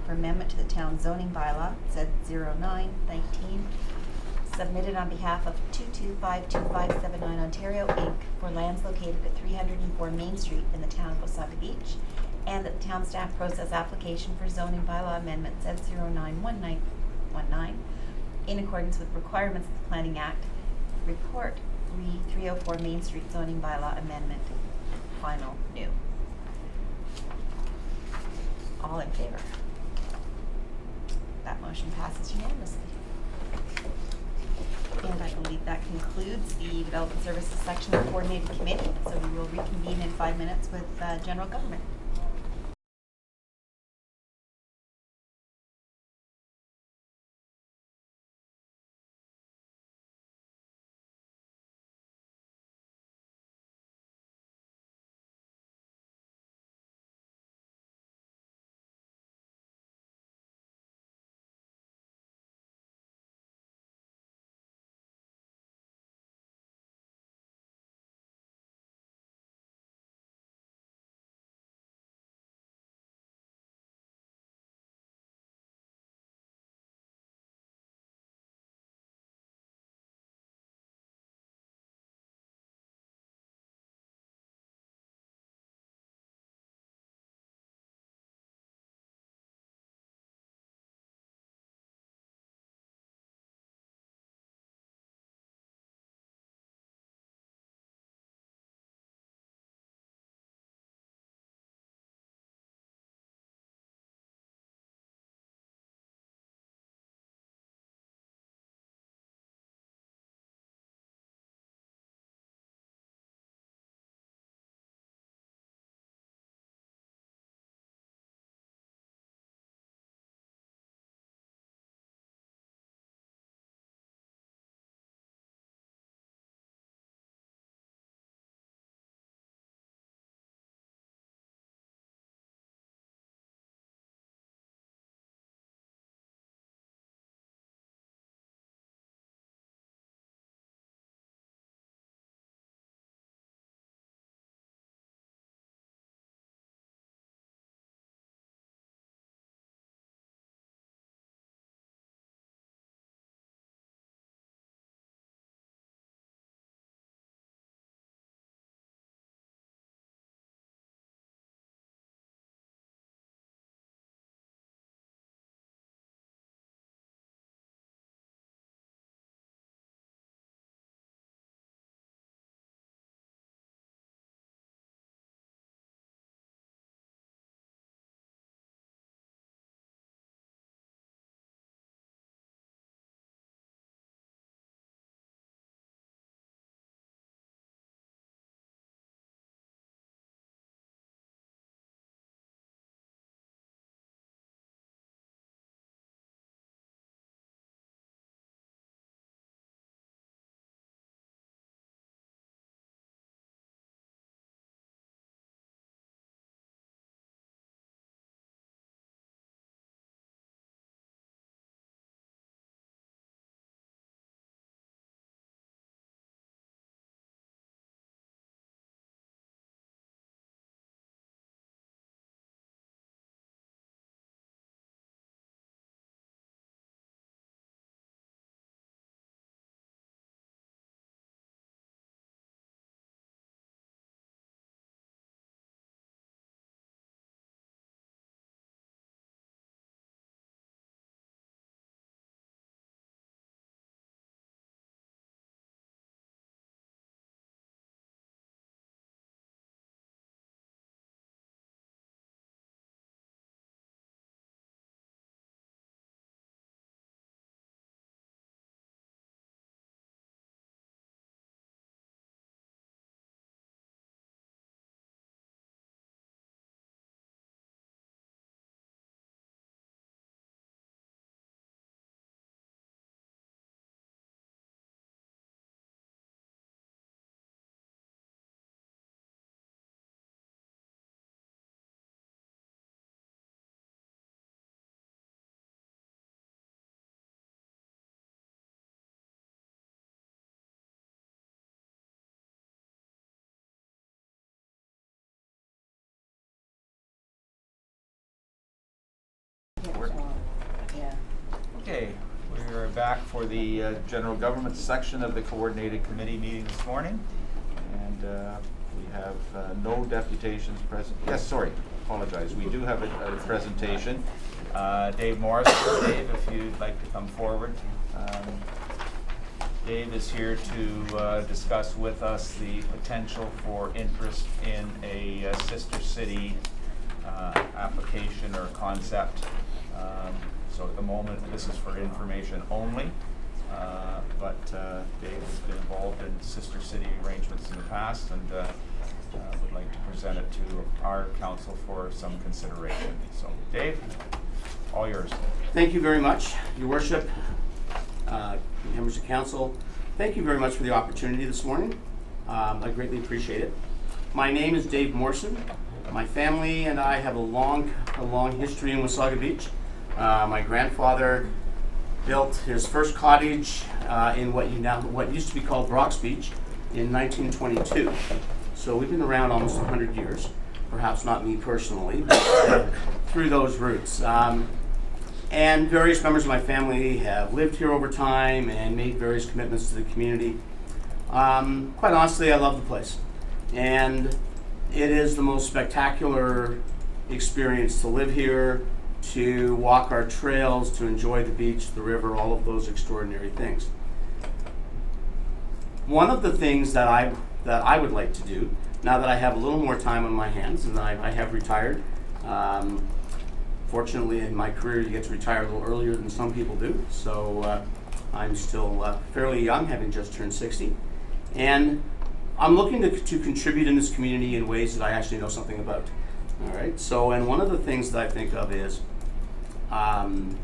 Speaker 9: for amendment to the town zoning bylaw Z0919 submitted on behalf of 2252579 Ontario Inc. for lands located at 304 Main Street in the town of Wasaga Beach, and that the town staff process application for zoning bylaw amendment Z0919 in accordance with requirements of the Planning Act. Report 304 Main Street zoning bylaw amendment, final new. All in favor? That motion passes unanimously. And I believe that concludes the Development Services section of Coordinated Committee. So we will reconvene in 5 minutes with General Government.
Speaker 5: Okay, we are back for the general government section of the coordinated committee meeting this morning. And we have no deputations present. Yes, sorry, apologize. We do have a presentation. Dave Morris, Dave, if you'd like to come forward. Dave is here to discuss with us the potential for interest in a sister city application or concept. So at the moment, this is for information only, but Dave has been involved in sister city arrangements in the past and would like to present it to our council for some consideration. So Dave, all yours.
Speaker 13: Thank you very much, Your Worship, members of council. Thank you very much for the opportunity this morning. I greatly appreciate it. My name is Dave Morrison. My family and I have a long history in Wasaga Beach. My grandfather built his first cottage in what used to be called Brock's Beach in 1922. So we've been around almost 100 years. Perhaps not me personally, but through those roots. And various members of my family have lived here over time and made various commitments to the community. Quite honestly, I love the place. And it is the most spectacular experience to live here, to walk our trails, to enjoy the beach, the river, all of those extraordinary things. One of the things that I would like to do, now that I have a little more time on my hands and I have retired, fortunately in my career you get to retire a little earlier than some people do, so I'm still fairly young, having just turned 60. And I'm looking to contribute in this community in ways that I actually know something about. All right, so, and one of the things that I think of is, and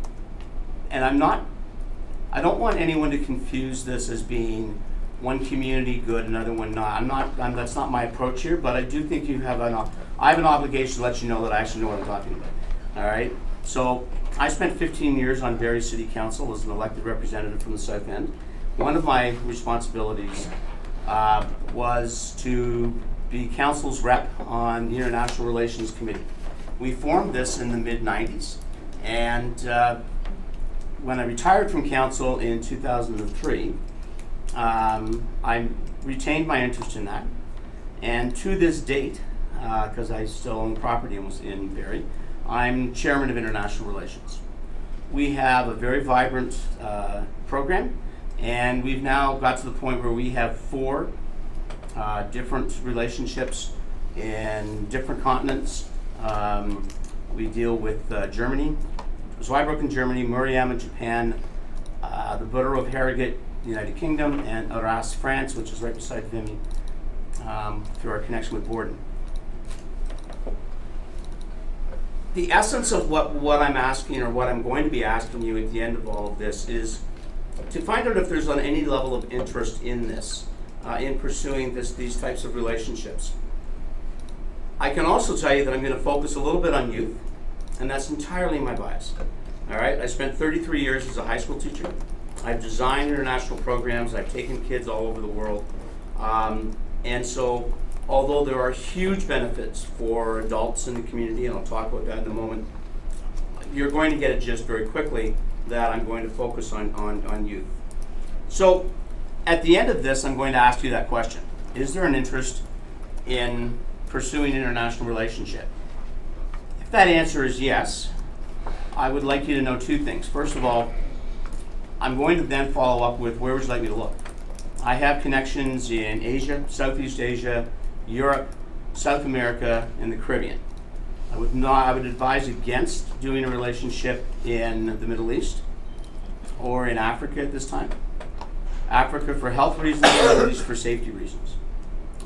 Speaker 13: I don't want anyone to confuse this as being one community good, another one not. That's not my approach here, but I do think I have an obligation to let you know that I actually know what I'm talking about. All right, so I spent 15 years on Barrie City Council as an elected representative from the South End. One of my responsibilities was to be council's rep on the International Relations Committee. We formed this in the mid-90s, and when I retired from council in 2003, I retained my interest in that, and to this date, because I still own property in Barrie, I'm chairman of international relations. We have a very vibrant program, and we've now got to the point where we have 4 different relationships in different continents. We deal with Germany, Zweibrücken, Germany, Murayama, Japan, the borough of Harrogate, the United Kingdom, and Arras, France, which is right beside Vimy, through our connection with Borden. The essence of what I'm asking, or what I'm going to be asking you at the end of all of this, is to find out if there's any level of interest in this, in pursuing these types of relationships. I can also tell you that I'm going to focus a little bit on youth, and that's entirely my bias. All right, I spent 33 years as a high school teacher. I've designed international programs. I've taken kids all over the world. And so, although there are huge benefits for adults in the community, and I'll talk about that in a moment, you're going to get a gist very quickly that I'm going to focus on youth. So, at the end of this, I'm going to ask you that question. Is there an interest in pursuing an international relationship? If that answer is yes, I would like you to know 2 things. First of all, I'm going to then follow up with where would you like me to look? I have connections in Asia, Southeast Asia, Europe, South America, and the Caribbean. I would advise against doing a relationship in the Middle East or in Africa at this time. Africa for health reasons, and the Middle East for safety reasons.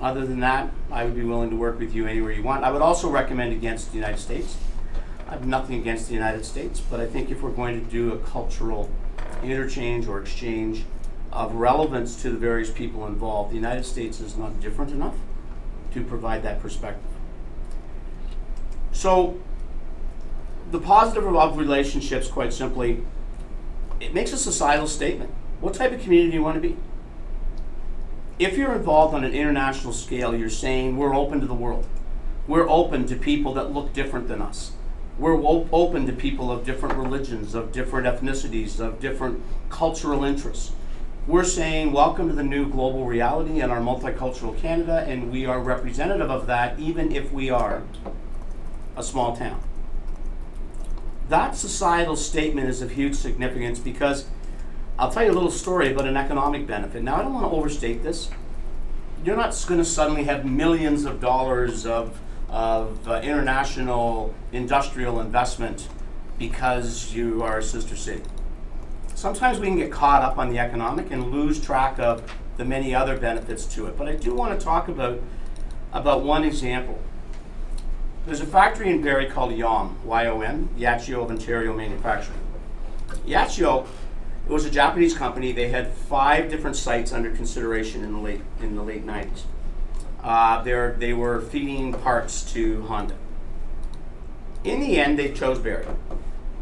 Speaker 13: Other than that, I would be willing to work with you anywhere you want. I would also recommend against the United States. I have nothing against the United States, but I think if we're going to do a cultural interchange or exchange of relevance to the various people involved, the United States is not different enough to provide that perspective. So, the positive of relationships, quite simply, it makes a societal statement. What type of community do you want to be? If you're involved on an international scale, you're saying we're open to the world. We're open to people that look different than us. We're open to people of different religions, of different ethnicities, of different cultural interests. We're saying welcome to the new global reality in our multicultural Canada, and we are representative of that even if we are a small town. That societal statement is of huge significance because I'll tell you a little story about an economic benefit. Now, I don't want to overstate this. You're not going to suddenly have millions of dollars of international industrial investment because you are a sister city. Sometimes we can get caught up on the economic and lose track of the many other benefits to it. But I do want to talk about one example. There's a factory in Barrie called YOM, Y-O-N, Yachiyo of Ontario Manufacturing. Yachiyo, it was a Japanese company. They had 5 different sites under consideration in the late 90s. They were feeding parts to Honda. In the end, they chose Barrie.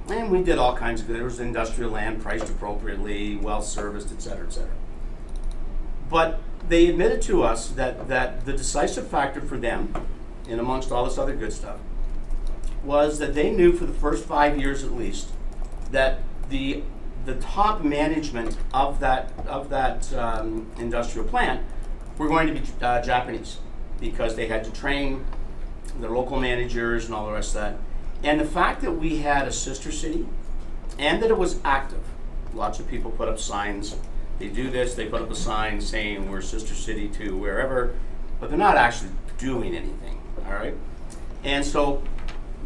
Speaker 13: And we did all kinds of good. There was industrial land priced appropriately, well serviced, et cetera, et cetera. But they admitted to us that the decisive factor for them, and amongst all this other good stuff, was that they knew for the first 5 years at least that the top management of that industrial plant were going to be Japanese, because they had to train the local managers and all the rest of that. And the fact that we had a sister city and that it was active, lots of people put up signs. They do this, they put up a sign saying we're sister city to wherever, but they're not actually doing anything, all right? And so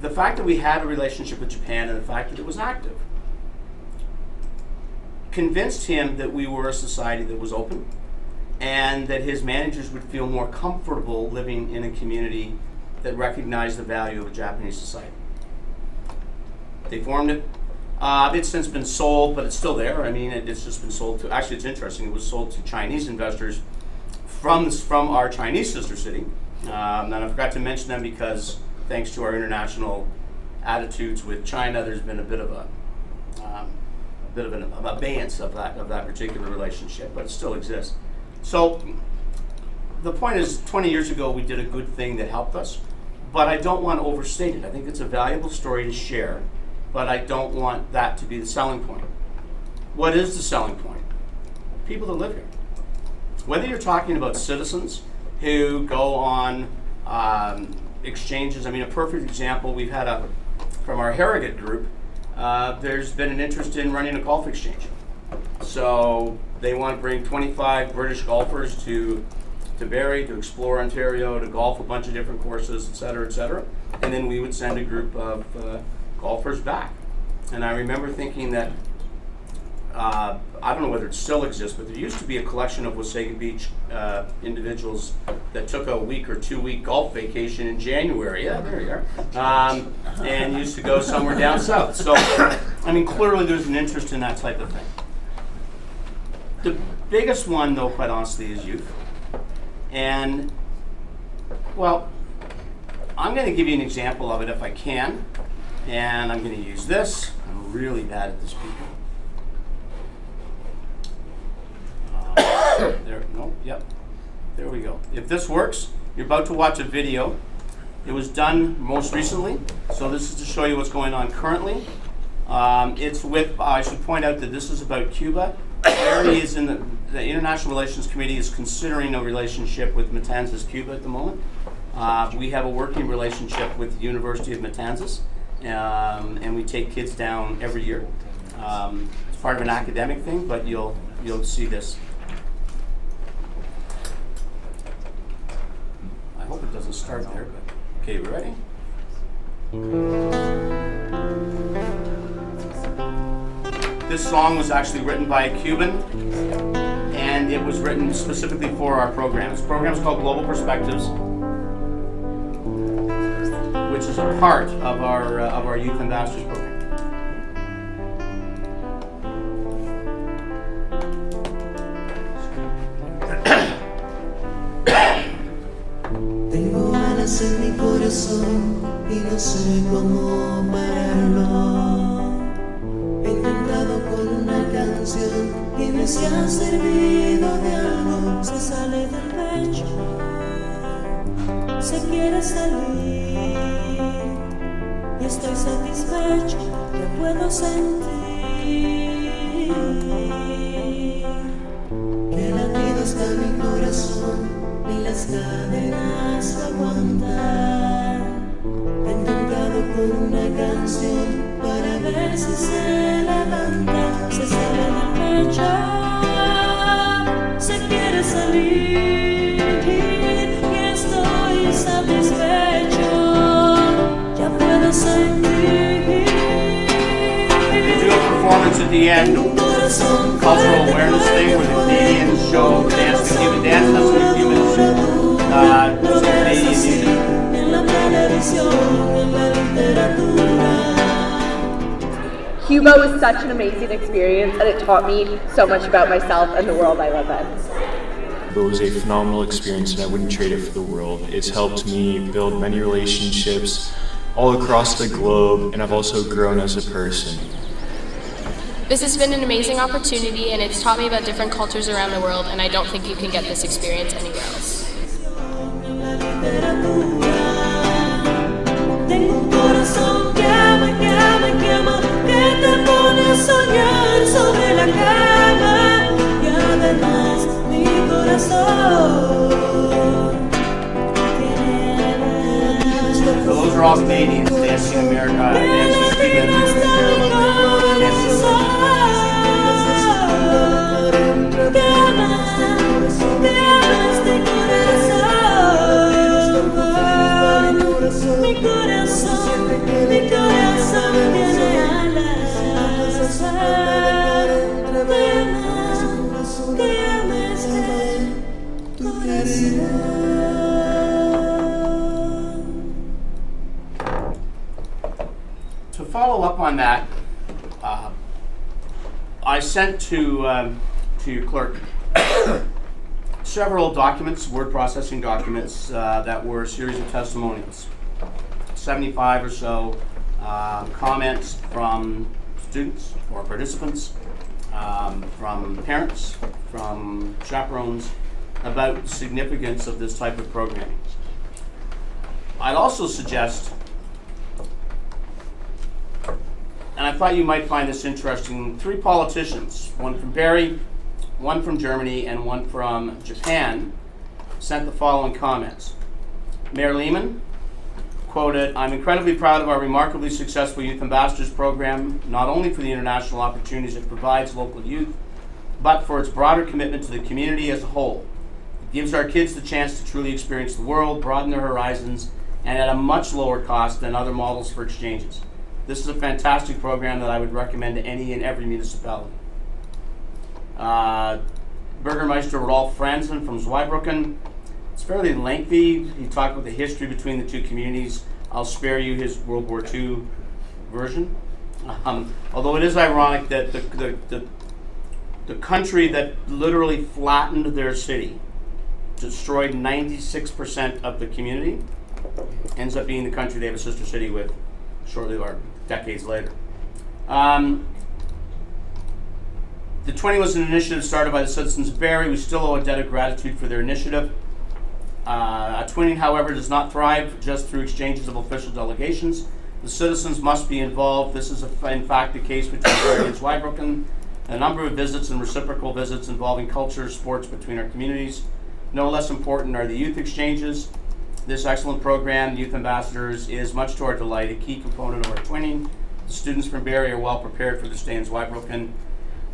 Speaker 13: the fact that we had a relationship with Japan and the fact that it was active convinced him that we were a society that was open and that his managers would feel more comfortable living in a community that recognized the value of a Japanese society. They formed it. It's since been sold, but it's still there. I mean, it's just been sold to, actually it's interesting, it was sold to Chinese investors from our Chinese sister city. And I forgot to mention them because thanks to our international attitudes with China, there's been a bit of an abeyance of that particular relationship, but it still exists. So the point is, 20 years ago we did a good thing that helped us, but I don't want to overstate it. I think it's a valuable story to share, but I don't want that to be the selling point. What is the selling point? People that live here. Whether you're talking about citizens who go on exchanges, I mean, a perfect example, we've had from our Harrogate group, there's been an interest in running a golf exchange. So they want to bring 25 British golfers to Barrie to explore Ontario, to golf a bunch of different courses, et cetera, and then we would send a group of golfers back. And I remember thinking that, I don't know whether it still exists, but there used to be a collection of Wasaga Beach individuals that took a week or 2 week golf vacation in January. Yeah, there you are. And used to go somewhere down south. So, I mean, clearly there's an interest in that type of thing. The biggest one, though, quite honestly, is youth. And, well, I'm going to give you an example of it if I can. And I'm going to use this. I'm really bad at this, people. There we go. If this works, you're about to watch a video. It was done most recently, so this is to show you what's going on currently. It's with, I should point out that this is about Cuba. Barrie is in the International Relations Committee is considering a relationship with Matanzas, Cuba at the moment. We have a working relationship with the University of Matanzas, and we take kids down every year. It's part of an academic thing, but you'll see this. I hope it doesn't start there, but okay, we ready? This song was actually written by a Cuban, and it was written specifically for our program. This program is called Global Perspectives, which is a part of our Youth Ambassadors program.
Speaker 14: Tengo alas en mi corazón y no sé cómo pararlo. He intentado con una canción y me se ha servido de algo. Se sale del pecho, se quiere salir y estoy segura puedo sentir que el latido está en mi corazón y las cadenas aguantan. Entonado con una canción para ver si se levanta, se sale del pecho, se quiere salir y estoy satisfecho, ya puedo sentir.
Speaker 13: We do a performance at the end, cultural awareness thing where the Canadians show dance to Cuban dance lessons in Cuban some Canadian music.
Speaker 14: En la televisión, en la literatura.
Speaker 15: Cuba was such an amazing experience, and it taught me so much about myself and the world I live in.
Speaker 16: It was a phenomenal experience, and I wouldn't trade it for the world. It's helped me build many relationships all across the globe, and I've also grown as a person.
Speaker 17: This has been an amazing opportunity, and it's taught me about different cultures around the world, and I don't think you can get this experience anywhere else.
Speaker 14: Tengo un corazón que ama, que ama, que ama, que te pone a soñar sobre la cama. Y además mi corazón
Speaker 13: So those are all Canadians dancing America, dancing Cuban music.
Speaker 14: Mi corazón tiene alas. Te amas tu
Speaker 13: To follow up on that, I sent to your clerk several documents, word processing documents, that were a series of testimonials. 75 or so comments from students or participants, from parents, from chaperones about the significance of this type of programming. I'd also suggest, and I thought you might find this interesting, 3 politicians, one from Barrie, one from Germany, and one from Japan, sent the following comments. Mayor Lehman quoted, "I'm incredibly proud of our remarkably successful Youth Ambassadors program, not only for the international opportunities it provides local youth, but for its broader commitment to the community as a whole. It gives our kids the chance to truly experience the world, broaden their horizons, and at a much lower cost than other models for exchanges. This is a fantastic program that I would recommend to any and every municipality." Bürgermeister Rolf Franzen from Zweibrücken. It's fairly lengthy. He talked about the history between the two communities. I'll spare you his World War II version. Although it is ironic that the country that literally flattened their city, destroyed 96% of the community, ends up being the country they have a sister city with shortly or decades later. The twinning was an initiative started by the citizens of Barrie. We still owe a debt of gratitude for their initiative. A twinning, however, does not thrive just through exchanges of official delegations. The citizens must be involved. This is in fact the case between Barrie and Zweibrücken. A number of visits and reciprocal visits involving culture, sports between our communities. No less important are the youth exchanges. This excellent program, Youth Ambassadors, is much to our delight a key component of our twinning. The students from Barrie are well prepared for the stay in Zweibrücken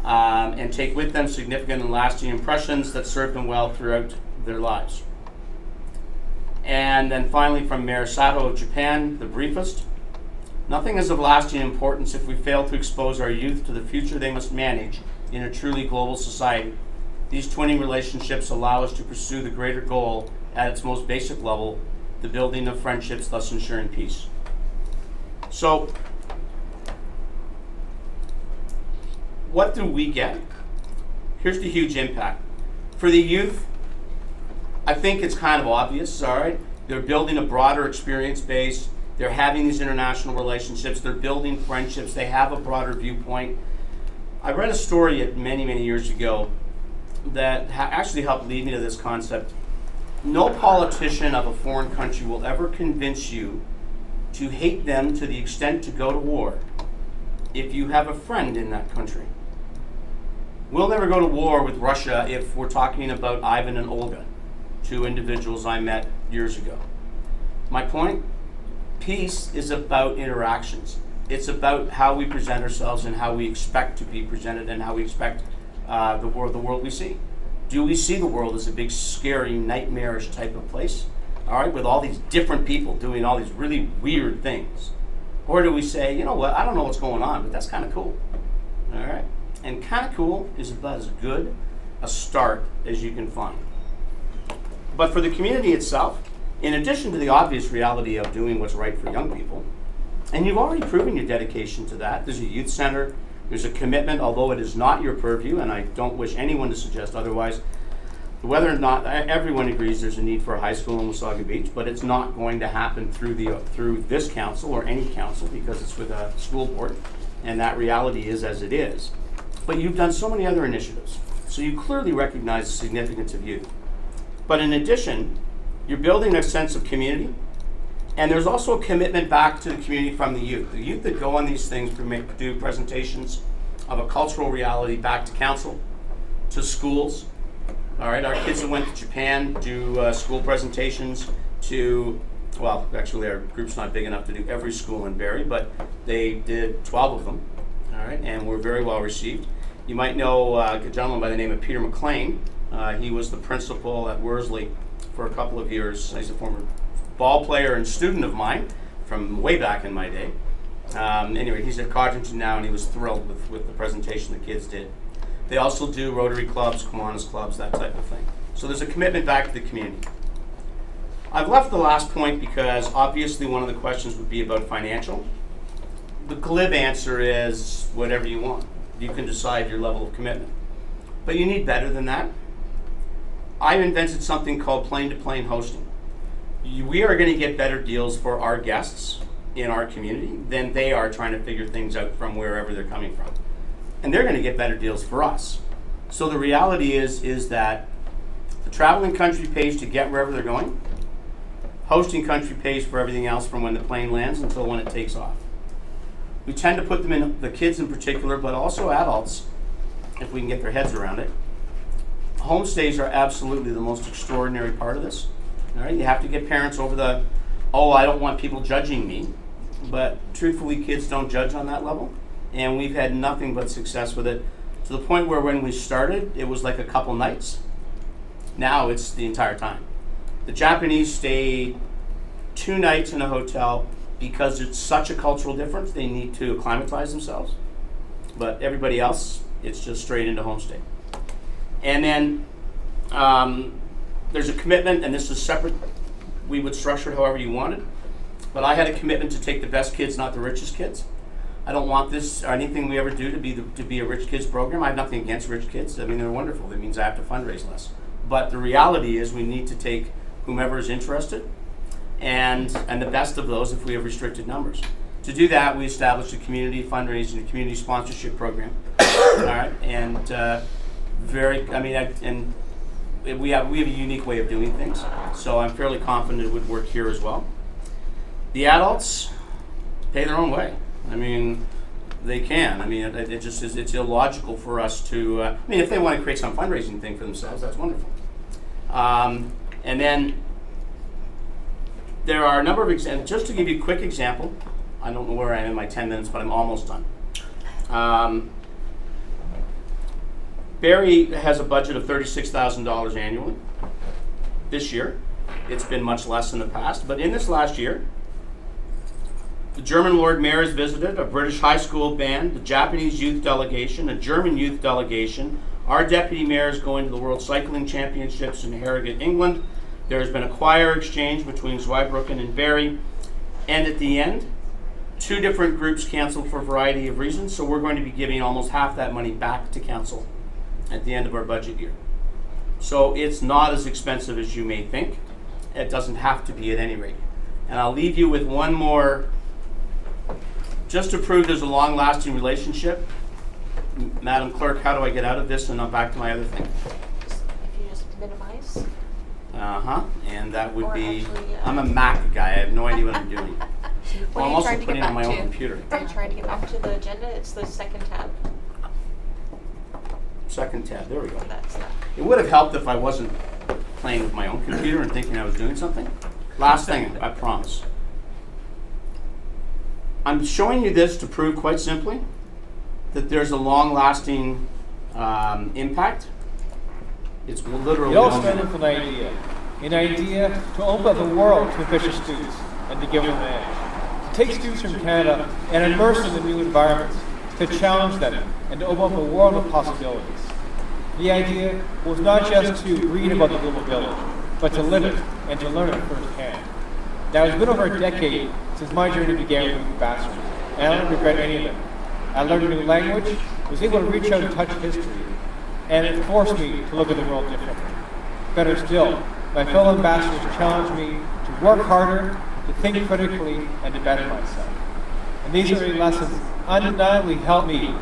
Speaker 13: and take with them significant and lasting impressions that serve them well throughout their lives. And then finally from Mayor Sato of Japan, the briefest. Nothing is of lasting importance if we fail to expose our youth to the future they must manage in a truly global society. These twinning relationships allow us to pursue the greater goal at its most basic level, the building of friendships, thus ensuring peace. So, what do we get? Here's the huge impact. For the youth, I think it's kind of obvious, all right? They're building a broader experience base. They're having these international relationships. They're building friendships. They have a broader viewpoint. I read a story many, many years ago that actually helped lead me to this concept. No politician of a foreign country will ever convince you to hate them to the extent to go to war if you have a friend in that country. We'll never go to war with Russia if we're talking about Ivan and Olga, two individuals I met years ago. My point? Peace is about interactions. It's about how we present ourselves and how we expect to be presented and how we expect the world we see. Do we see the world as a big, scary, nightmarish type of place? All right, with all these different people doing all these really weird things? Or do we say, you know what, I don't know what's going on, but that's kind of cool. All right? And kind of cool is about as good a start as you can find. But for the community itself, in addition to the obvious reality of doing what's right for young people, and you've already proven your dedication to that, there's a youth center, there's a commitment, although it is not your purview, and I don't wish anyone to suggest otherwise, whether or not everyone agrees there's a need for a high school in Wasaga Beach, but it's not going to happen through this council or any council because it's with a school board, and that reality is as it is. But you've done so many other initiatives, so you clearly recognize the significance of youth. But in addition, you're building a sense of community, and there's also a commitment back to the community from the youth. The youth that go on these things do presentations of a cultural reality back to council, to schools. All right, our kids that went to Japan do school presentations to, well, actually our group's not big enough to do every school in Barrie, but they did 12 of them, all right, and were very well received. You might know a gentleman by the name of Peter McLean. He was the principal at Worsley for a couple of years. He's a former ball player and student of mine from way back in my day. Anyway, he's at Codrington now, and he was thrilled with the presentation the kids did. They also do Rotary clubs, Kiwanis clubs, that type of thing. So there's a commitment back to the community. I've left the last point because obviously one of the questions would be about financial. The glib answer is whatever you want. You can decide your level of commitment. But you need better than that. I've invented something called plane-to-plane hosting. We are going to get better deals for our guests in our community than they are trying to figure things out from wherever they're coming from. And they're going to get better deals for us. So the reality is that the traveling country pays to get wherever they're going. Hosting country pays for everything else from when the plane lands until when it takes off. We tend to put them in, the kids in particular, but also adults, if we can get their heads around it. Homestays are absolutely the most extraordinary part of this. All right, you have to get parents over the, oh, I don't want people judging me. But truthfully, kids don't judge on that level. And we've had nothing but success with it, to the point where when we started, it was like a couple nights. Now it's the entire time. The Japanese stay 2 nights in a hotel because it's such a cultural difference. They need to acclimatize themselves. But everybody else, it's just straight into homestay. And then there's a commitment, and this is separate. We would structure it however you wanted. But I had a commitment to take the best kids, not the richest kids. I don't want this or anything we ever do to be a rich kids program. I have nothing against rich kids. I mean, they're wonderful. That means I have to fundraise less. But the reality is we need to take whomever is interested and the best of those if we have restricted numbers. To do that, we established a community fundraising, a community sponsorship program. All right, and we have a unique way of doing things. So I'm fairly confident it would work here as well. The adults pay their own way. I mean, they can. I mean, it just is. It's illogical for us to. I mean, if they want to create some fundraising thing for themselves, that's wonderful. And then there are a number of examples. Just to give you a quick example, I don't know where I am in my 10 minutes, but I'm almost done. Barrie has a budget of $36,000 annually. This year, it's been much less in the past, but in this last year, the German Lord Mayor has visited, a British high school band, the Japanese youth delegation, a German youth delegation. Our deputy mayor is going to the World Cycling Championships in Harrogate, England. There has been a choir exchange between Zweibrücken and Barrie. And at the end, 2 different groups canceled for a variety of reasons, so we're going to be giving almost half that money back to council at the end of our budget year. So it's not as expensive as you may think. It doesn't have to be at any rate. And I'll leave you with one more, just to prove there's a long-lasting relationship. Madam Clerk, how do I get out of this and not back to my other thing?
Speaker 2: If you just minimize.
Speaker 13: And that would
Speaker 2: Or
Speaker 13: be,
Speaker 2: actually,
Speaker 13: I'm a Mac guy, I have no idea what I'm doing.
Speaker 2: What
Speaker 13: Well,
Speaker 2: are
Speaker 13: I'm
Speaker 2: you
Speaker 13: also
Speaker 2: trying to
Speaker 13: putting
Speaker 2: get
Speaker 13: it on my
Speaker 2: back
Speaker 13: own
Speaker 2: to?
Speaker 13: computer.
Speaker 2: Are you trying to get back to the agenda? It's the second tab.
Speaker 13: Second tab, there we go.
Speaker 2: That's that.
Speaker 13: It would have helped if I wasn't playing with my own computer and thinking I was doing something. Last thing, I promise. I'm showing you this to prove quite simply that there's a long-lasting impact. It's literally.
Speaker 18: It all started with an idea to open up the world to ambitious students and to give them an edge. To take students from Canada and immerse them in new environments, to challenge them and to open up a world of possibilities. The idea was not just to read about the global village, but to live it and to learn it firsthand. Now, it's been over a decade since my journey began with Ambassadors, and I don't regret any of it. I learned a new language, was able to reach out and touch history, and it forced me to look at the world differently. Better still, my fellow ambassadors challenged me to work harder, to think critically, and to better myself. And these early lessons undeniably helped me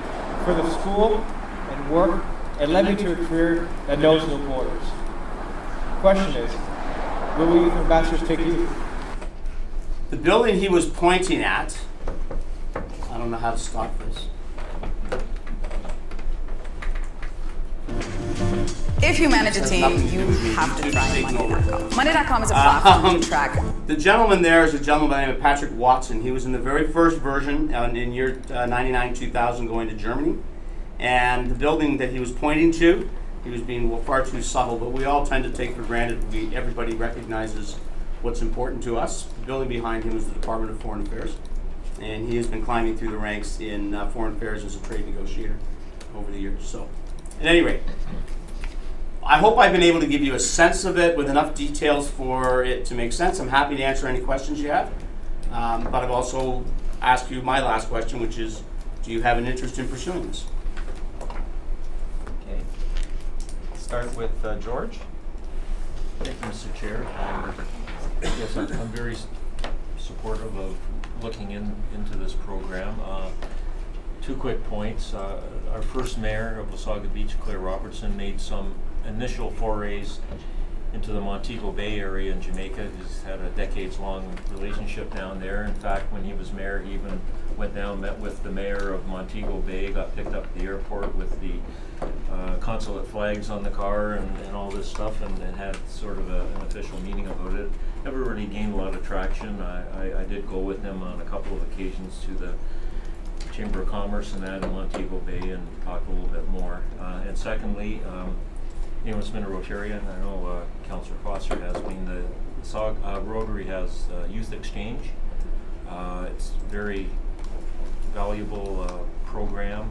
Speaker 18: further school and work and led me to a career that knows no borders. The question is, where will youth ambassadors take you?
Speaker 13: The building he was pointing at, I don't know how to stop this.
Speaker 19: If you manage a team, you have to try Monday.com. Monday.com is a platform to track.
Speaker 13: The gentleman there is a gentleman by the name of Patrick Watson. He was in the very first version in year 99-2000 going to Germany. And the building that he was pointing to, he was being far too subtle, but we all tend to take for granted. Everybody recognizes what's important to us. The building behind him is the Department of Foreign Affairs. And he has been climbing through the ranks in foreign affairs as a trade negotiator over the years. So, at any rate, I hope I've been able to give you a sense of it with enough details for it to make sense. I'm happy to answer any questions you have. But I've also asked you my last question, which is, do you have an interest in pursuing this?
Speaker 5: Okay. Start with George.
Speaker 4: Thank you, Mr. Chair. Yes, I'm very supportive of looking into this program. 2 quick points. Our first mayor of Wasaga Beach, Claire Robertson, made some initial forays into the Montego Bay area in Jamaica. He's had a decades-long relationship down there. In fact, when he was mayor, he even went down, met with the mayor of Montego Bay, got picked up at the airport with the consulate flags on the car and all this stuff, and had sort of an official meeting about it. Never really gained a lot of traction. I did go with him on a couple of occasions to the Chamber of Commerce and that in Montego Bay and talk a little bit more. And secondly, anyone's been a Rotarian, I know Councillor Foster has been. The Rotary has youth exchange. It's a very valuable program.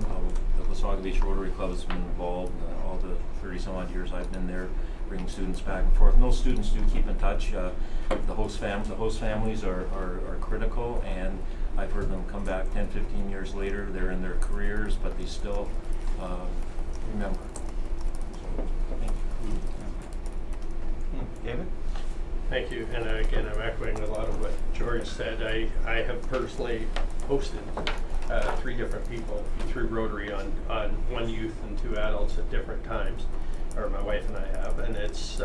Speaker 4: The Wasaga Beach Rotary Club has been involved all the 30-some odd years I've been there, bringing students back and forth. And those students do keep in touch. The host families are critical, and I've heard them come back 10, 15 years later. They're in their careers, but they still remember. So, thank you.
Speaker 5: David?
Speaker 7: Thank you. And again, I'm echoing a lot of what George said. I have personally hosted 3 different people through Rotary on 1 youth and 2 adults at different times, or my wife and I have. And it's,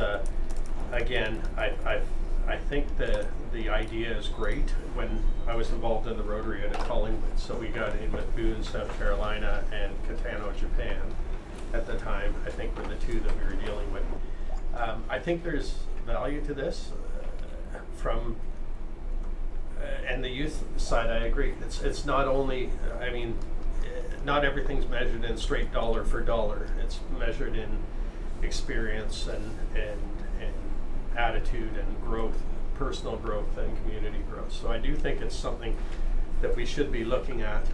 Speaker 7: again, I think the idea is great. When I was involved in the Rotary at Collingwood, so we got in with Boone, South Carolina, and Katano, Japan at the time, I think were the 2 that we were dealing with. I think there's value to this from, and the youth side, I agree. It's not only, I mean, not everything's measured in straight dollar for dollar. It's measured in experience and attitude and growth, personal growth and community growth. So I do think it's something that we should be looking at.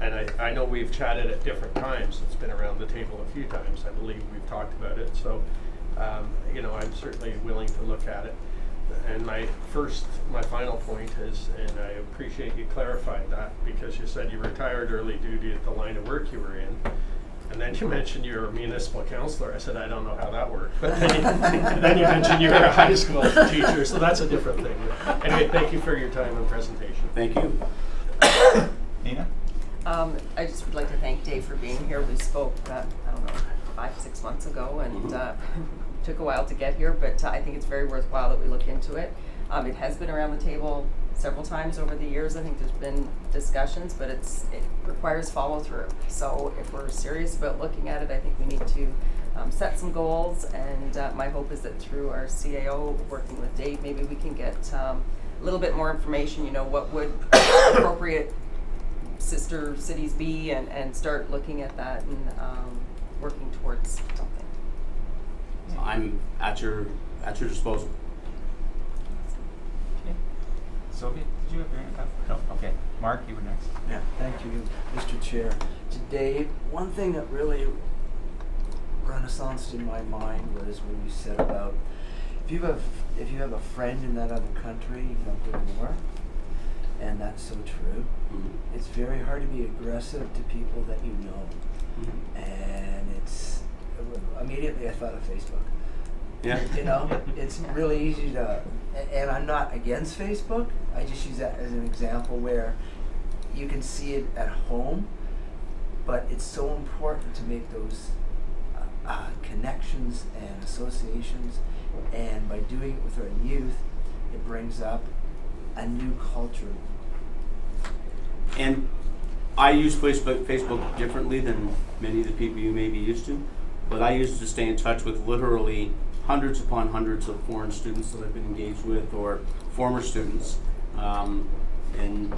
Speaker 7: And I know we've chatted at different times. It's been around the table a few times. I believe we've talked about it. So, you know, I'm certainly willing to look at it. And my final point is, and I appreciate you clarifying that, because you said you retired early due to the line of work you were in. And then you mentioned you're a municipal councillor. I said, I don't know how that worked. But then you mentioned you were a high school teacher, so that's a different thing. Anyway, thank you for your time and presentation.
Speaker 13: Thank you.
Speaker 5: Nina?
Speaker 6: I just would like to thank Dave for being here. We spoke, I don't know, 5-6 months ago, and took a while to get here, but I think it's very worthwhile that we look into it. It has been around the table several times over the years. I think there's been discussions, but it requires follow through. So if we're serious about looking at it, I think we need to set some goals, and my hope is that through our CAO, working with Dave, maybe we can get a little bit more information, you know, what would appropriate sister cities be, and start looking at that and working towards something.
Speaker 13: I'm at your disposal.
Speaker 5: Okay. Sylvia, did you have your hand up? No. Okay. Mark, you were next.
Speaker 10: Yeah, thank you, Mr. Chair. Today, one thing that really renaissanced in my mind was when you said about if you have a friend in that other country, you don't go north, and that's so true.
Speaker 13: Mm-hmm.
Speaker 10: It's very hard to be aggressive to people that you know,
Speaker 13: Mm-hmm.
Speaker 10: and it's immediately I thought of Facebook.
Speaker 13: Yeah.
Speaker 10: You know, it's really easy to, and I'm not against Facebook. I just use that as an example where you can see it at home, but it's so important to make those connections and associations, and by doing it with our youth, it brings up a new culture.
Speaker 13: And I use Facebook differently than many of the people you may be used to, but I use it to stay in touch with literally hundreds upon hundreds of foreign students that I've been engaged with, or former students, and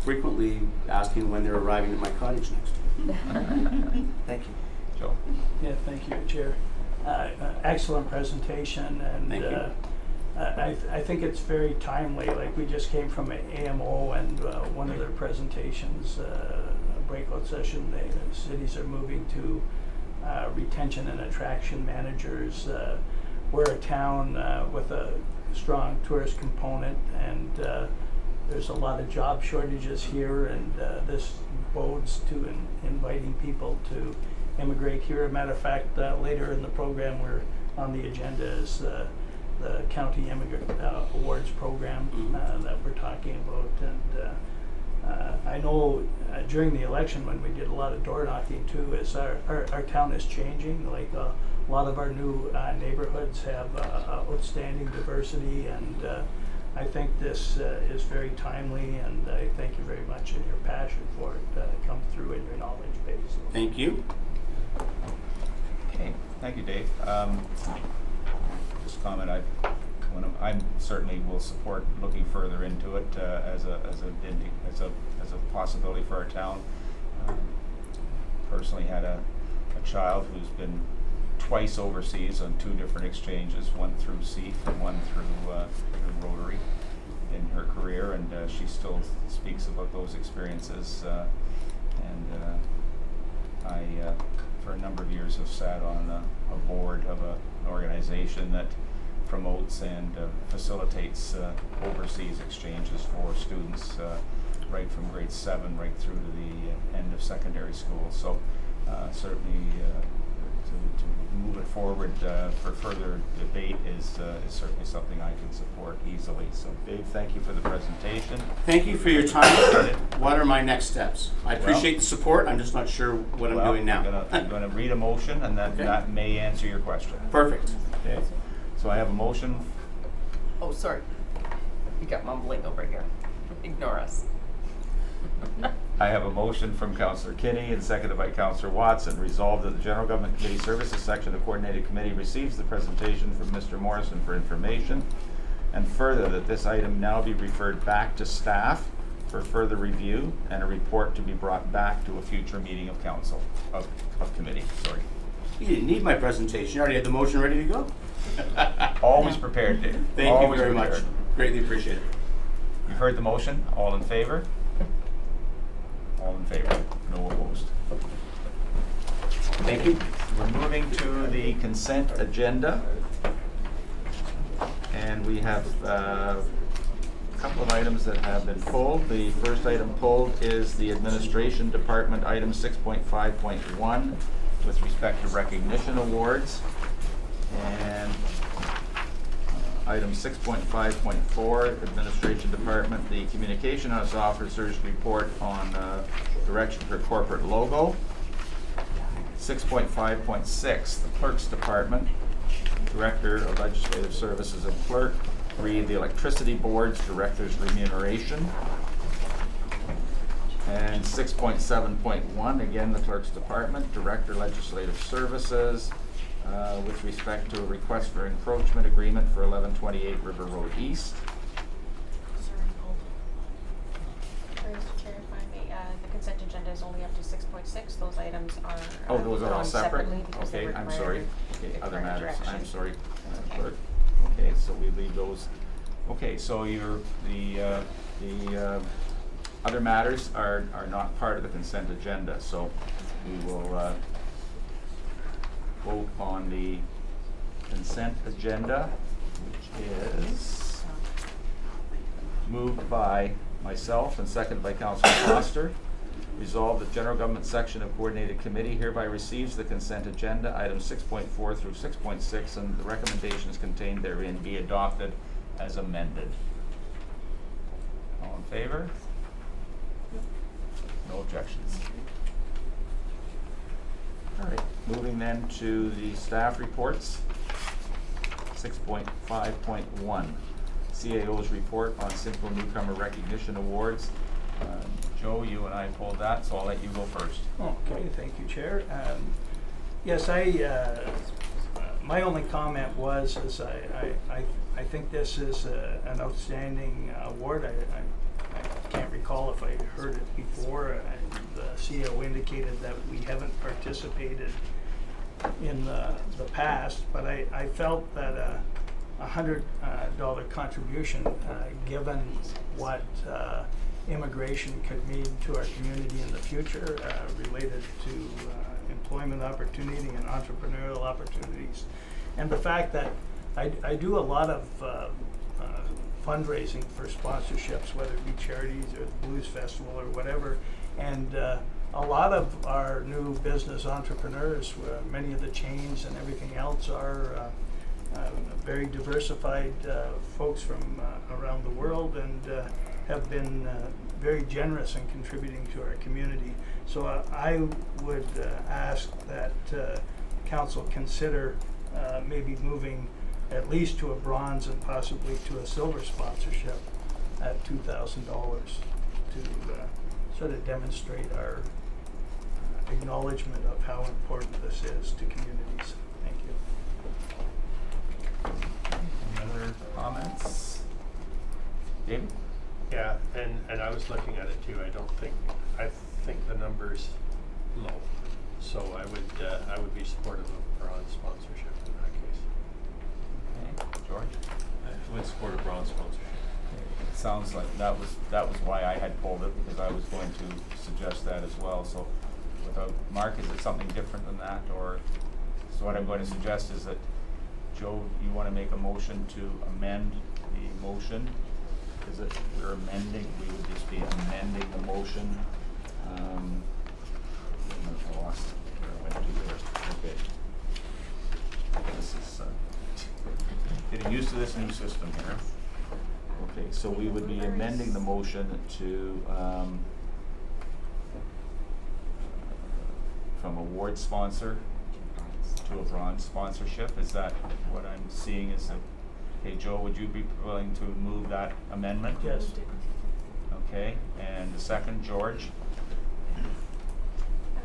Speaker 13: frequently asking when they're arriving at my cottage next.
Speaker 10: Thank you.
Speaker 5: Joe.
Speaker 1: Yeah, thank you, Chair. Excellent presentation, and
Speaker 13: Thank you.
Speaker 1: I think it's very timely. Like, we just came from an AMO, and one of their presentations, a breakout session, the cities are moving to retention and attraction managers. We're a town with a strong tourist component, and there's a lot of job shortages here, and this bodes to inviting people to immigrate here. As a matter of fact, later in the program, we're on the agenda is the County Immigrant Awards program that we're talking about. And I know during the election when we did a lot of door knocking too, is our town is changing. Like a lot of our new neighborhoods have outstanding diversity, and I think this is very timely, and I thank you very much, and your passion for it come through in your knowledge base.
Speaker 13: Thank you.
Speaker 5: Okay, thank you, Dave. Just comment, I certainly will support looking further into it as a possibility for our town. Personally had a child who's been twice overseas on 2 different exchanges, one through CEIF and one through Rotary in her career, and she still speaks about those experiences. I, for a number of years, have sat on a board of an organization that promotes and facilitates overseas exchanges for students right from grade 7 right through to the end of secondary school. So certainly to move it forward for further debate is certainly something I can support easily. So Dave, thank you for the presentation.
Speaker 13: Thank you for your time. What are my next steps? I appreciate the support. I'm just not sure what I'm doing now.
Speaker 5: I'm going to read a motion, and then that may answer your question.
Speaker 13: Perfect.
Speaker 5: Okay. So I have a motion.
Speaker 6: Oh, sorry. You got mumbling over here. Ignore us.
Speaker 5: I have a motion from Councillor Kinney and seconded by Councillor Watson. Resolved that the General Government Committee Services section of the Coordinated Committee receives the presentation from Mr. Morrison for information, and further that this item now be referred back to staff for further review and a report to be brought back to a future meeting of council, of committee, sorry.
Speaker 13: You didn't need my presentation. You already had the motion ready to go.
Speaker 5: Always prepared, Dave.
Speaker 13: Thank you very much. Greatly appreciate it.
Speaker 5: You've heard the motion. All in favor? All in favor. No opposed.
Speaker 13: Thank you.
Speaker 5: We're moving to the consent agenda. And we have a couple of items that have been pulled. The first item pulled is the Administration Department item 6.5.1 with respect to recognition awards. And item 6.5.4, Administration Department, the Communication Officer's report on direction for corporate logo. 6.5.6, the Clerk's Department, Director of Legislative Services and Clerk, 3, the Electricity Board's Director's Remuneration. And 6.7.1, again, the Clerk's Department, Director Legislative Services, with respect to a request for encroachment agreement for 1128 River Road East.
Speaker 2: Sorry, Mr. Chair, if I may, the consent agenda is only up to 6.6. Those items are
Speaker 5: Oh, those
Speaker 2: put
Speaker 5: are all
Speaker 2: on
Speaker 5: separate?
Speaker 2: separately because they
Speaker 5: Okay, I'm
Speaker 2: require
Speaker 5: sorry. Okay, other
Speaker 2: different
Speaker 5: matters, I'm
Speaker 2: direction.
Speaker 5: sorry,
Speaker 2: Okay.
Speaker 5: Clerk. Okay, so we leave those. Okay, so the other matters are not part of the consent agenda, so we will vote on the consent agenda, which is moved by myself and seconded by Councilor Foster. Resolved that General Government Section of Coordinated Committee hereby receives the consent agenda, items 6.4 through 6.6, and the recommendations contained therein be adopted as amended. All in favor? No objections. All right, moving then to the staff reports. 6.5.1, CAO's report on Simcoe Newcomer Recognition Awards. Joe, you and I pulled that, so I'll let you go first.
Speaker 1: Okay, thank you, Chair. Yes, my only comment was I think this is an outstanding award. I can't recall if I heard it before. The CEO indicated that we haven't participated in the past, but I felt that a $100 contribution, given what immigration could mean to our community in the future, related to employment opportunity and entrepreneurial opportunities, and the fact that I do a lot of fundraising for sponsorships, whether it be charities or the Blues Festival or whatever, and a lot of our new business entrepreneurs, many of the chains and everything else, are very diversified folks from around the world, and have been very generous in contributing to our community. So I would ask that Council consider maybe moving at least to a bronze and possibly to a silver sponsorship at $2,000 to sort of demonstrate our acknowledgement of how important this is to communities. Thank you.
Speaker 5: Any other comments? David?
Speaker 7: Yeah, and I was looking at it too. I think the number's low, so I would be supportive of bronze sponsorship in that case.
Speaker 5: Okay, George?
Speaker 4: I would support a bronze sponsorship.
Speaker 5: It sounds like that was why I had pulled it, because I was going to suggest that as well. So, without Mark, is it something different than that, or? So what I'm going to suggest is that, Joe, you want to make a motion to amend the motion? Is it we're amending? We would just be amending the motion. I lost where I went to there. Okay. This is getting used to this new system here. Okay, so we would be amending the motion to from award sponsor to a bronze sponsorship. Is that what I'm seeing? Is that okay? Joe, would you be willing to move that amendment?
Speaker 1: Yes.
Speaker 5: Okay, and the second, George?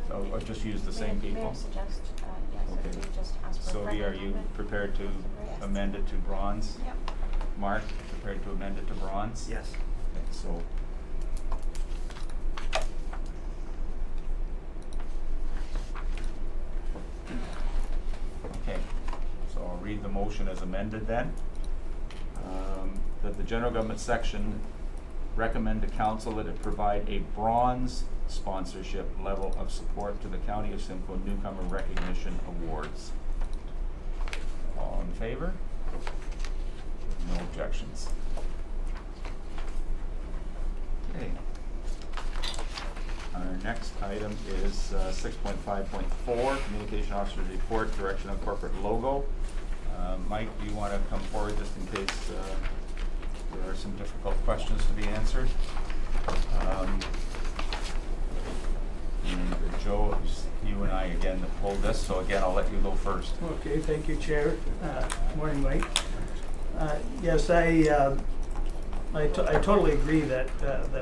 Speaker 5: Or just use the same people?
Speaker 2: May I suggest, yes, if
Speaker 5: Okay.
Speaker 2: we just ask for a
Speaker 5: So
Speaker 2: friendly
Speaker 5: are you
Speaker 2: amendment?
Speaker 5: prepared to
Speaker 2: Yes.
Speaker 5: amend it to bronze?
Speaker 2: Yep.
Speaker 5: Mark, prepared to amend it to bronze?
Speaker 10: Yes.
Speaker 5: Okay, so. Okay, so I'll read the motion as amended then. That the general government section recommend to council that it provide a bronze sponsorship level of support to the County of Simcoe Newcomer Recognition Awards. All in favor? No objections. Okay. Our next item is 6.5.4, Communication Officer's Report, Direction of Corporate Logo. Mike, do you want to come forward just in case there are some difficult questions to be answered? And Joe, you and I again pulled this, so again I'll let you go first.
Speaker 1: Okay, thank you, Chair. Morning, Mike. Yes, I totally agree that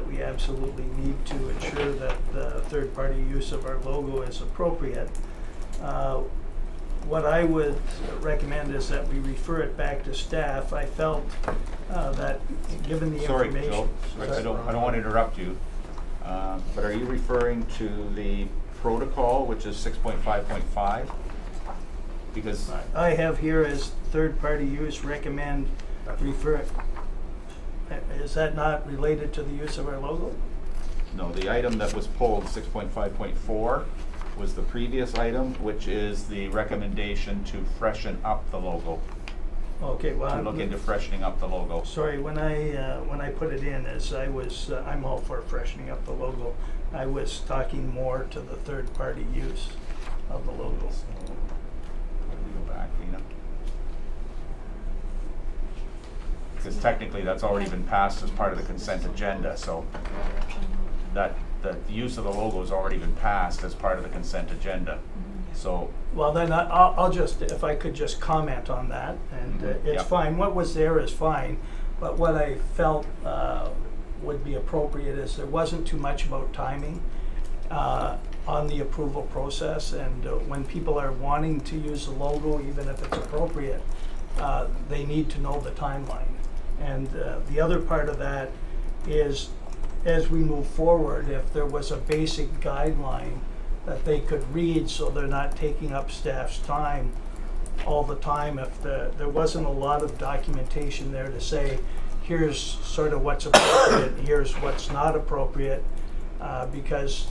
Speaker 1: we absolutely need to ensure that the third-party use of our logo is appropriate. What I would recommend is that we refer it back to staff. I felt that given the
Speaker 5: Sorry,
Speaker 1: information.
Speaker 5: Joe, I don't want to interrupt you, but are you referring to the protocol, which is 6.5.5? Because
Speaker 1: I have here as third-party use recommend refer. Is that not related to the use of our logo?
Speaker 5: no, the item that was pulled, 6.5.4, was the previous item, which is the recommendation to freshen up the logo.
Speaker 1: Okay, well,
Speaker 5: To look into freshening up the logo.
Speaker 1: sorry, when I put it in, as I was, I'm all for freshening up the logo. I was talking more to the third-party use of the logo.
Speaker 5: So, how do we go back, Lena? Because technically that's already been passed as part of the consent agenda, so that the use of the logo has already been passed as part of the consent agenda. So
Speaker 1: Well, then I'll just, if I could just comment on that, and it's
Speaker 5: Yep.
Speaker 1: fine. What was there is fine, but what I felt would be appropriate is there wasn't too much about timing on the approval process, and when people are wanting to use the logo, even if it's appropriate, they need to know the timeline. And the other part of that is, as we move forward, if there was a basic guideline that they could read so they're not taking up staff's time all the time, if there wasn't a lot of documentation there to say, here's sort of what's appropriate, here's what's not appropriate, because,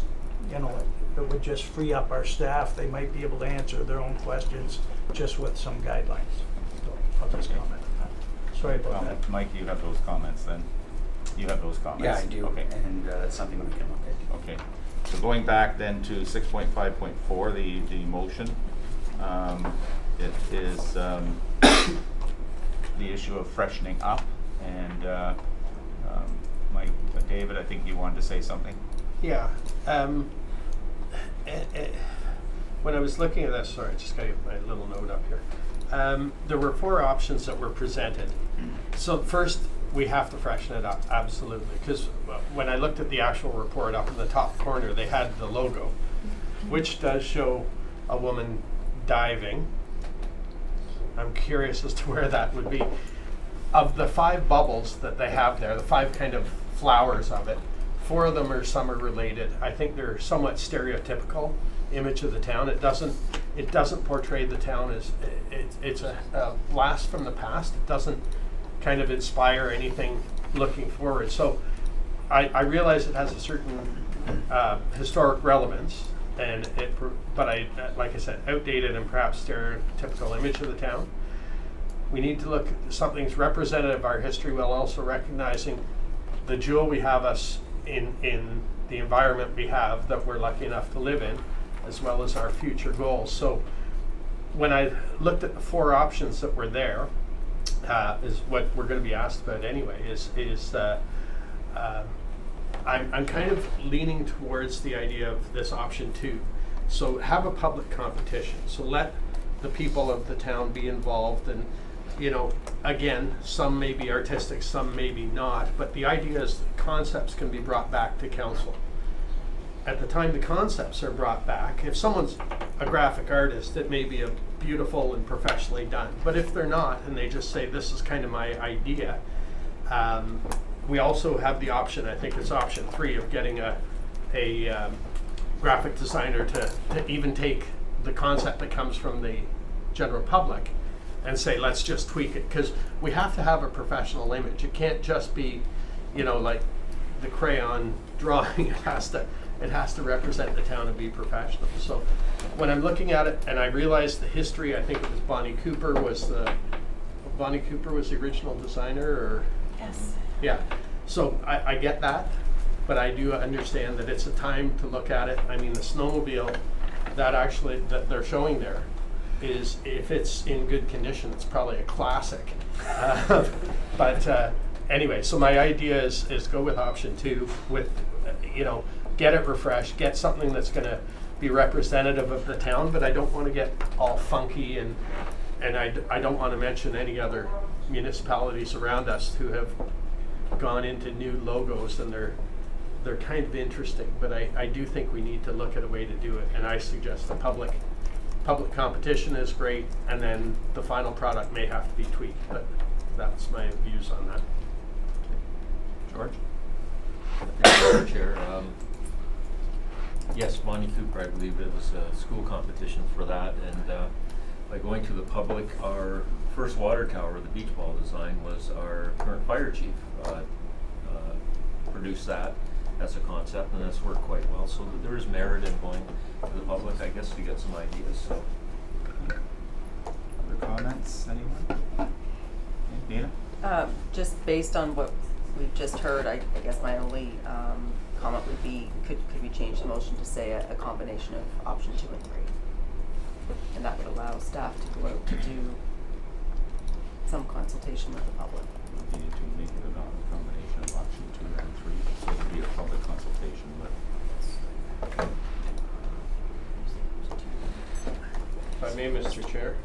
Speaker 1: you know, it would just free up our staff. They might be able to answer their own questions just with some guidelines. So I'll just comment on that. Sorry about
Speaker 5: well,
Speaker 1: that.
Speaker 5: Mike, you have those comments then? You have those comments?
Speaker 10: Yeah, I do,
Speaker 5: Okay.
Speaker 10: and that's something we can look at.
Speaker 5: Okay, so going back then to 6.5.4, the motion, it is the issue of freshening up, and Mike, David, I think you wanted to say something.
Speaker 7: Yeah. When I was looking at this, sorry, I just got my little note up here. There were 4 options that were presented. So first, we have to freshen it up, absolutely. Because when I looked at the actual report up in the top corner, they had the logo, which does show a woman diving. I'm curious as to where that would be. Of the 5 bubbles that they have there, the 5 kind of flowers of it, 4 of them are summer related. I think they're somewhat stereotypical image of the town. It doesn't portray the town as it's a blast from the past. It doesn't kind of inspire anything looking forward. So I realize it has a certain historic relevance, and but like I said, outdated and perhaps stereotypical image of the town. We need to look at something's representative of our history while also recognizing the jewel we have us in the environment we have that we're lucky enough to live in, as well as our future goals. So when I looked at the 4 options that were there, is what we're going to be asked about anyway, I'm kind of leaning towards the idea of this option 2. So have a public competition. So let the people of the town be involved, and you know, again, some may be artistic, some maybe not, but the idea is that concepts can be brought back to council. At the time the concepts are brought back, if someone's a graphic artist, it may be a beautiful and professionally done. But if they're not, and they just say, this is kind of my idea, we also have the option, I think it's option 3, of getting a graphic designer to even take the concept that comes from the general public and say, let's just tweak it. Because we have to have a professional image. It can't just be, you know, like the crayon drawing. It has to represent the town and be professional. So when I'm looking at it, and I realize the history, I think it was Bonnie Cooper was the original designer, or?
Speaker 9: Yes.
Speaker 7: Yeah, so I get that, but I do understand that it's a time to look at it. I mean, the snowmobile that they're showing there is, if it's in good condition, it's probably a classic. But anyway, so my idea is go with option 2, with, you know, get it refreshed, get something that's going to be representative of the town, but I don't want to get all funky and And I don't want to mention any other municipalities around us who have gone into new logos, and they're kind of interesting, but I do think we need to look at a way to do it, and I suggest the public competition is great, and then the final product may have to be tweaked, but that's my views on that.
Speaker 5: George?
Speaker 4: Mr. Chair, yes, Monty Cooper, I believe it was a school competition for that, and by going to the public, our first water tower, the beach ball design, was our current fire chief produced that as a concept, and that's worked quite well. So there is merit in going to the public, I guess, to get some ideas. So,
Speaker 5: Other comments, anyone? Okay, Dina?
Speaker 6: Just based on what we've just heard, I guess my only comment would be, could we change the motion to say a combination of option 2 and 3? And that would allow staff to go out to do some consultation with the public.
Speaker 5: We need to make it a combination of option 2 and 3, so it would be a public consultation, but
Speaker 7: If I may, Mr. Chair.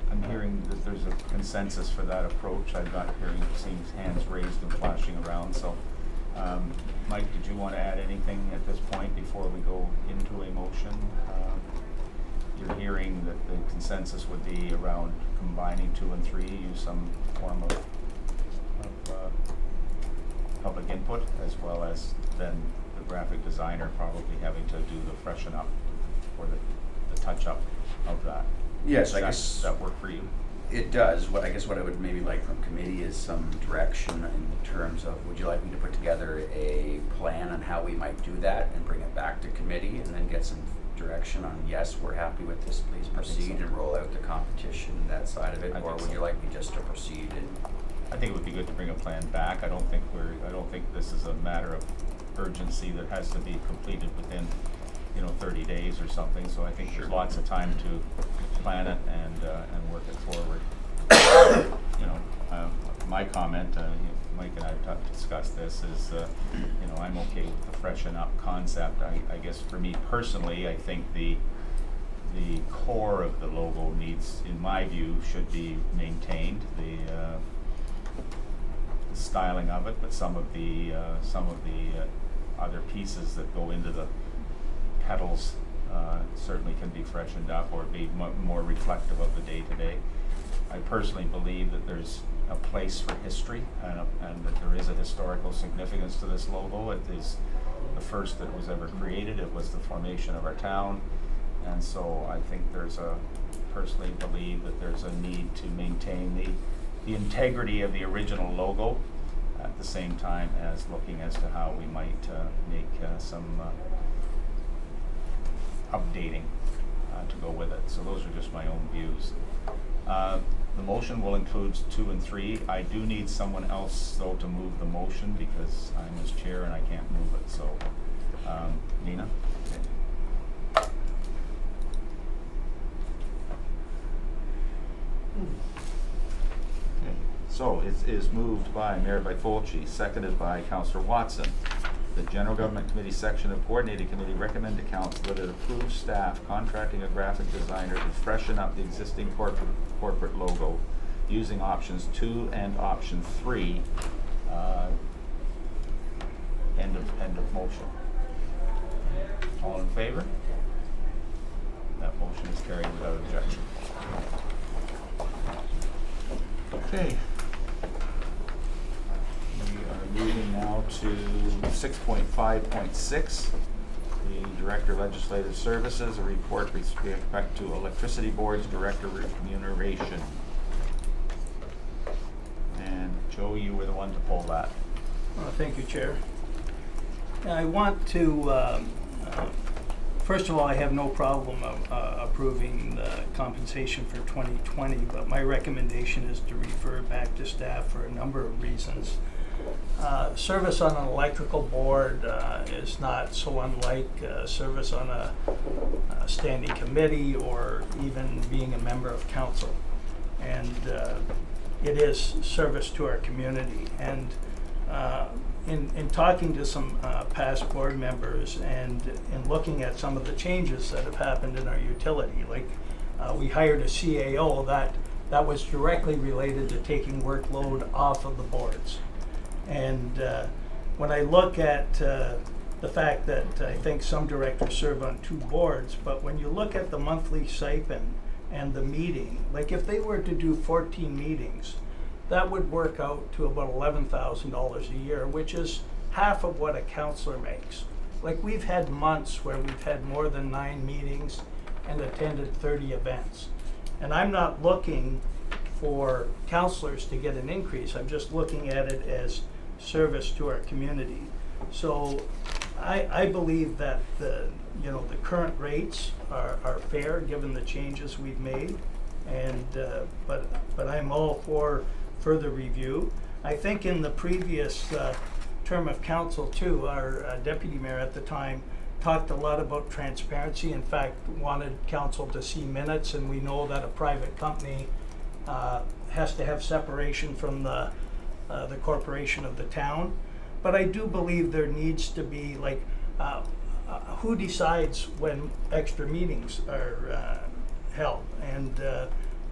Speaker 5: I'm hearing that there's a consensus for that approach. I'm not seeing hands raised and flashing around. So, Mike, did you want to add anything at this point before we go into a motion? You're hearing that the consensus would be around combining 2 and 3, use some form of public input, as well as then the graphic designer probably having to do the freshen up or the touch up of that.
Speaker 20: Yes, I
Speaker 5: guess.
Speaker 20: guess
Speaker 5: That work for you?
Speaker 20: it does. What I guess what I would maybe like from committee is some direction in terms of, would you like me to put together a plan on how we might do that and bring it back to committee and then get some direction on, yes, we're happy with this, please proceed and roll out the competition, that side of it, or would you like me just to proceed and?
Speaker 5: I think it would be good to bring a plan back. I don't think this is a matter of urgency that has to be completed within, 30 days or something. So I think there's lots of time to plan it and work it forward. My comment, Mike and I have discussed this, is I'm okay with the freshen up concept. I guess for me personally, I think the core of the logo needs, in my view, should be maintained. The styling of it, but some of the other pieces that go into the petals certainly can be freshened up or be more reflective of the day-to-day. I personally believe that there's a place for history and that there is a historical significance to this logo. It is the first that was ever created. It was the formation of our town, and so I think personally believe that there's a need to maintain the integrity of the original logo at the same time as looking as to how we might make some updating to go with it. So those are just my own views. The motion will include 2 and 3. I do need someone else though to move the motion because I'm as chair and I can't move it. So Nina? Okay. So it is moved by Mayor Fulci, seconded by Councillor Watson. The General Government Committee section of Coordinating Committee recommend to Council that it approve staff contracting a graphic designer to freshen up the existing corporate logo using options 2 and option 3. End of motion. All in favor? That motion is carried without objection. Okay. We are moving now to 6.5.6, the Director of Legislative Services, a report with respect to Electricity Board's Director remuneration. And Joe, you were the one to pull that.
Speaker 1: Thank you, Chair. I want to, first of all, I have no problem approving the compensation for 2020, but my recommendation is to refer back to staff for a number of reasons. service on an electrical board is not so unlike service on a standing committee or even being a member of council. And it is service to our community. And in talking to some past board members and in looking at some of the changes that have happened in our utility, like we hired a CAO that was directly related to taking workload off of the boards. And when I look at the fact that I think some directors serve on 2 boards, but when you look at the monthly stipend and the meeting, like if they were to do 14 meetings, that would work out to about $11,000 a year, which is half of what a counselor makes. Like we've had months where we've had more than 9 meetings and attended 30 events. And I'm not looking for counselors to get an increase. I'm just looking at it as service to our community. So I believe that the current rates are fair given the changes we've made, and but I'm all for further review. I think in the previous term of council too, our deputy mayor at the time talked a lot about transparency. In fact, wanted council to see minutes, and we know that a private company has to have separation from the corporation of the town. But I do believe there needs to be like who decides when extra meetings are held, and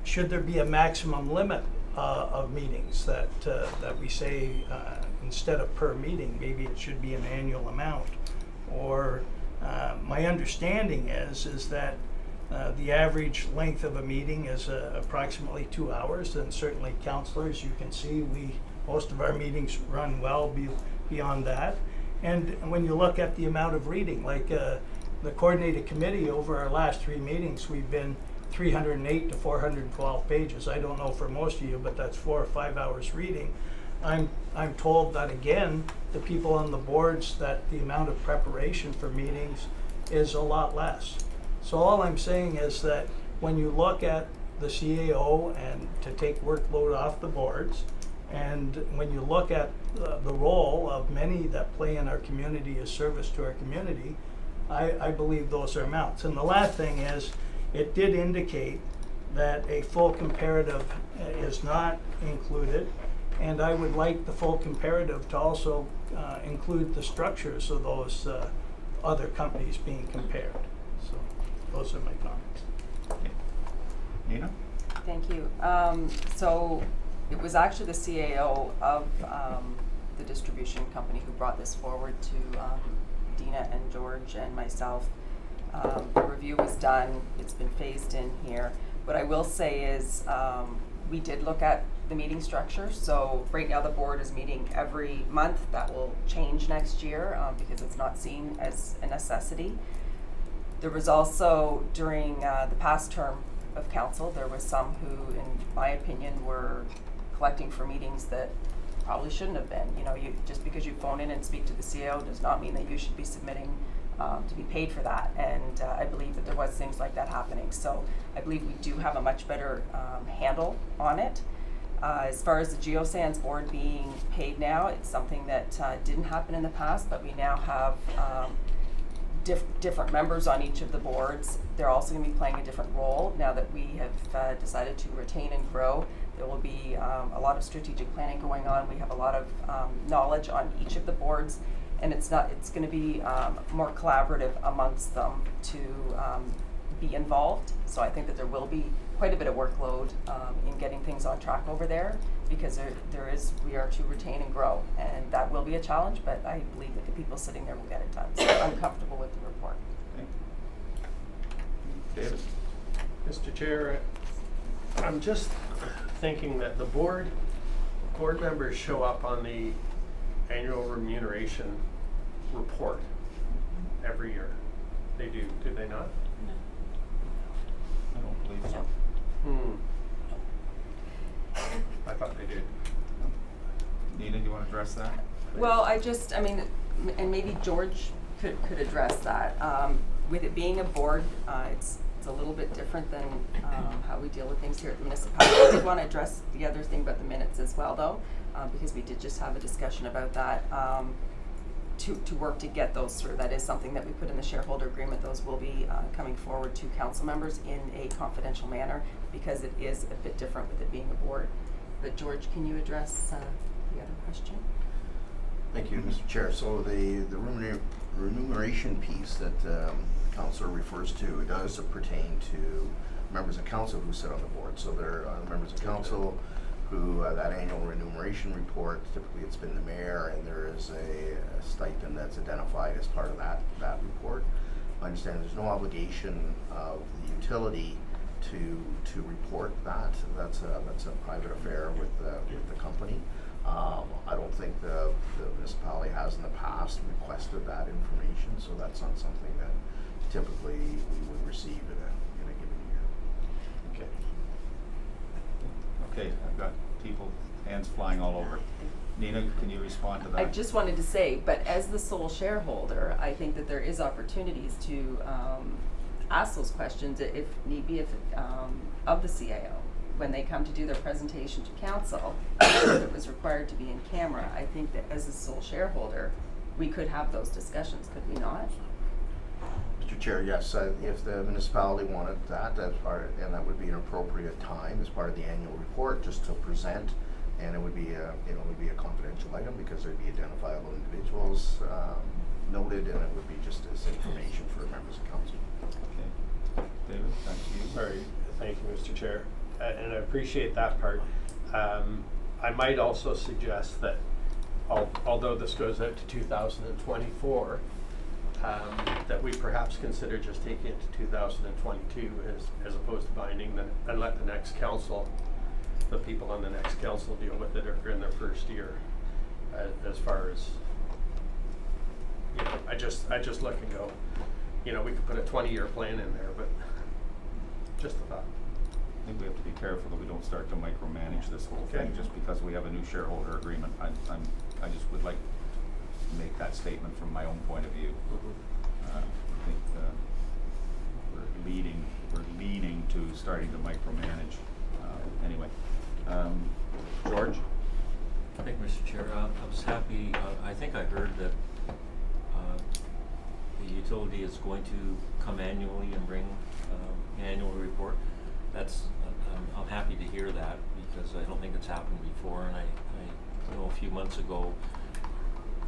Speaker 1: should there be a maximum limit of meetings that we say instead of per meeting, maybe it should be an annual amount. Or my understanding is that the average length of a meeting is approximately 2 hours, and certainly councillors, you can see most of our meetings run well beyond that. And when you look at the amount of reading, like the coordinated committee over our last 3 meetings, we've been 308 to 412 pages. I don't know for most of you, but that's 4 or 5 hours reading. I'm told that again, the people on the boards, that the amount of preparation for meetings is a lot less. So all I'm saying is that when you look at the CAO and to take workload off the boards, and when you look at the role of many that play in our community as service to our community, I believe those are amounts. And the last thing is, it did indicate that a full comparative is not included, and I would like the full comparative to also include the structures of those other companies being compared. So those are my comments.
Speaker 5: Okay. Nina?
Speaker 6: Thank you. So it was actually the CAO of the distribution company who brought this forward to Dina and George and myself. The review was done. It's been phased in here. What I will say is we did look at the meeting structure. So right now the board is meeting every month. That will change next year because it's not seen as a necessity. There was also, during the past term of council, there was some who, in my opinion, were collecting for meetings that probably shouldn't have been. You know, just because you phone in and speak to the CAO does not mean that you should be submitting to be paid for that. And I believe that there was things like that happening. So I believe we do have a much better handle on it. As far as the Geosands board being paid now, it's something that didn't happen in the past, but we now have different members on each of the boards. They're also going to be playing a different role now that we have decided to retain and grow. There will be a lot of strategic planning going on. We have a lot of knowledge on each of the boards, and it's going to be more collaborative amongst them to be involved. So I think that there will be quite a bit of workload in getting things on track over there, because we are to retain and grow, and that will be a challenge, but I believe that the people sitting there will get it done. So I'm comfortable with the report.
Speaker 5: Okay. David?
Speaker 7: Mr. Chair, I'm just thinking that the board members show up on the annual remuneration report every year. They do they not?
Speaker 5: No. I don't believe so.
Speaker 7: I thought they did.
Speaker 5: Nina, do you want to address that?
Speaker 6: Well, I mean, and maybe George could address that. With it being a board, it's a little bit different than how we deal with things here at the municipality. I did want to address the other thing about the minutes as well, though. because we did just have a discussion about that, to work to get those through. That is something that we put in the shareholder agreement. Those will be coming forward to council members in a confidential manner, because it is a bit different with it being a board. But George, can you address the other question?
Speaker 21: Thank you, Mr. Chair. So the remuneration piece that the councillor refers to, it does pertain to members of council who sit on the board. So there are members of council who, that annual remuneration report, typically it's been the mayor, and there is a stipend that's identified as part of that report. I understand there's no obligation of the utility to report that. That's a private affair with the company. I don't think the municipality has in the past requested that information, so that's not something that typically we would receive in a given year.
Speaker 5: Okay, I've got people, hands flying all over. Nina, can you respond to that?
Speaker 6: I just wanted to say, but as the sole shareholder, I think that there is opportunities to ask those questions, if need be, of the CIO. When they come to do their presentation to council, if it was required to be in camera, I think that as a sole shareholder, we could have those discussions, could we not?
Speaker 21: Mr. Chair, yes, if the municipality wanted that, and that would be an appropriate time as part of the annual report, just to present, and it would be a confidential item because there'd be identifiable individuals noted, and it would be just as information for members of council.
Speaker 5: Okay, David, thank you.
Speaker 7: Sorry, thank you, Mr. Chair, and I appreciate that part. I might also suggest that, although this goes out to 2024. That we perhaps consider just taking it to 2022 as opposed to binding them, and let the next council, the people on the next council deal with it in their first year. As far as, you know, I just look and go, you know, we could put a 20-year plan in there, but just a thought.
Speaker 5: I think we have to be careful that we don't start to micromanage this whole thing just because we have a new shareholder agreement. I just would like to make that statement from my own point of view. I think we're leaning to starting to micromanage. Anyway, George?
Speaker 4: Thank you, Mr. Chair. I was happy, I think I heard that the utility is going to come annually and bring an annual report. I'm happy to hear that because I don't think it's happened before, and I know a few months ago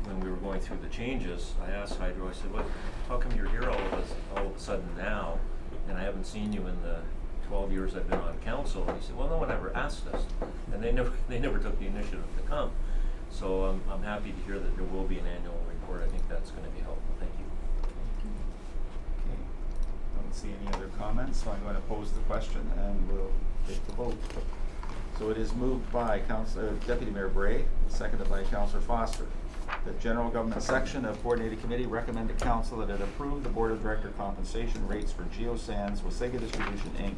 Speaker 4: when we were going through the changes, I asked Hydro, I said, how come you're here all of a sudden now, and I haven't seen you in the 12 years I've been on council? And he said, well, no one ever asked us, and they never took the initiative to come. So I'm happy to hear that there will be an annual report. I think that's going to be helpful. Thank you.
Speaker 5: Okay. I don't see any other comments, so I'm going to pose the question and we'll take the vote. So it is moved by Deputy Mayor Bray, seconded by Councillor Foster. The General Government Section of Coordinated Committee recommend to Council that it approve the Board of Director compensation rates for Geosands, Wasaga Distribution Inc.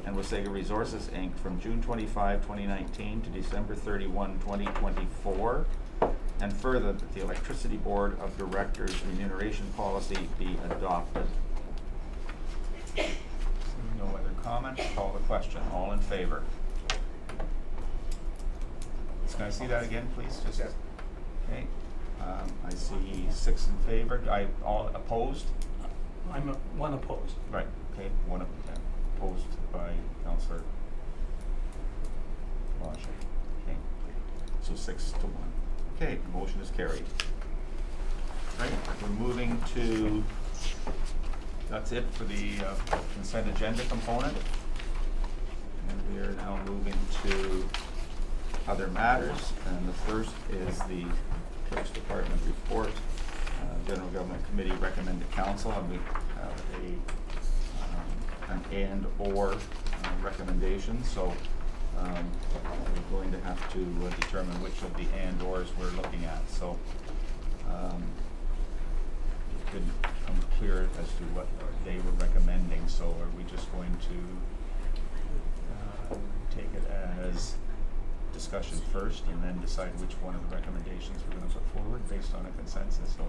Speaker 5: and Wasaga Resources Inc. from June 25, 2019 to December 31, 2024, and further that the Electricity Board of Directors remuneration policy be adopted. No other comments? Call the question. All in favor? Can I see that again, please? Just okay. I see 6 in favor. All opposed?
Speaker 1: I'm one opposed.
Speaker 5: Right. Okay. One opposed by Councillor Bosch. Okay. So 6 to 1. Okay. The motion is carried. Right. We're moving to. That's it for the consent agenda component, and we are now moving to other matters, and the first is the Clerk's Department report. General Government Committee recommend to Council, and we have an and/or recommendation. So we're going to have to determine which of the and/ors we're looking at. So it couldn't become clear as to what they were recommending. So are we just going to take it as discussion first and then decide which one of the recommendations we're going to put forward based on a consensus? Or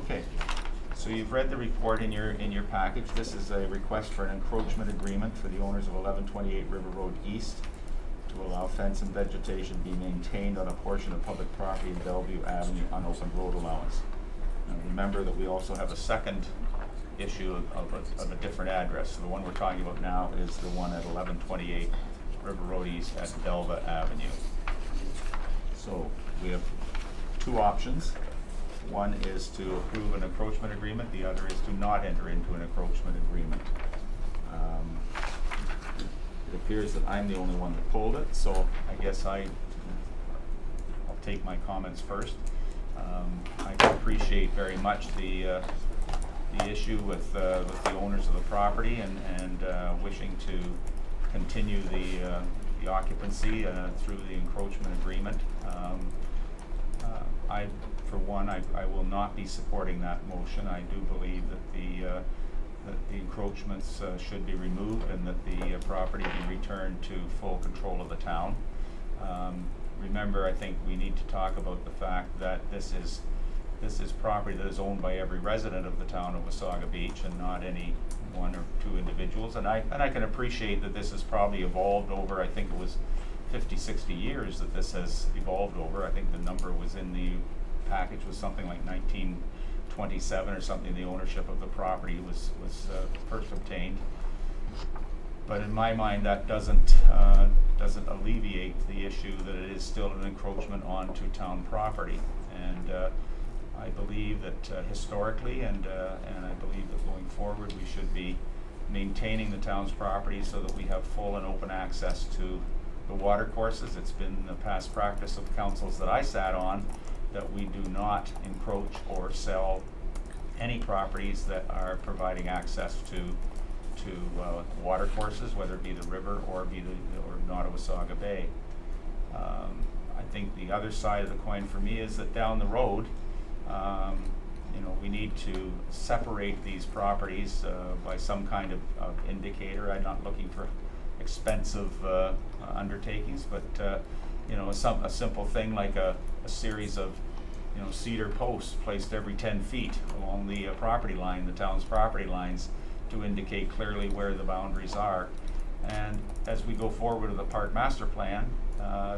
Speaker 5: okay. So you've read the report in your package. This is a request for an encroachment agreement for the owners of 1128 River Road East to to allow fence and vegetation be maintained on a portion of public property in Bellevue Avenue unopened road allowance. And remember that we also have a second issue of a different address. So the one we're talking about now is the one at 1128 River Road East at Delva Avenue. So we have two options. One is to approve an encroachment agreement, the other is to not enter into an encroachment agreement. It appears that I'm the only one that pulled it, so I guess I'll take my comments first. I appreciate very much the issue with the owners of the property and wishing to continue the occupancy through the encroachment agreement. For one, I will not be supporting that motion. I do believe that the encroachments should be removed and that the property be returned to full control of the town. Remember, I think we need to talk about the fact that this is property that is owned by every resident of the town of Wasaga Beach and not any one or two individuals. And I can appreciate that this has probably evolved over, I think it was 50, 60 years that this has evolved over. I think the number was in the package was something like 1927 or something. The ownership of the property was first obtained. But in my mind, that doesn't alleviate the issue that it is still an encroachment onto town property. And I believe that historically and I believe that going forward we should be maintaining the town's property so that we have full and open access to the water courses. It's been the past practice of councils that I sat on that we do not encroach or sell any properties that are providing access to water courses, whether it be the river or Nottawasaga Bay. I think the other side of the coin for me is that down the road, we need to separate these properties by some kind of indicator. I'm not looking for expensive undertakings, but a simple thing like a series of cedar posts placed every 10 feet along the property line, the town's property lines, to indicate clearly where the boundaries are. And as we go forward with the park master plan,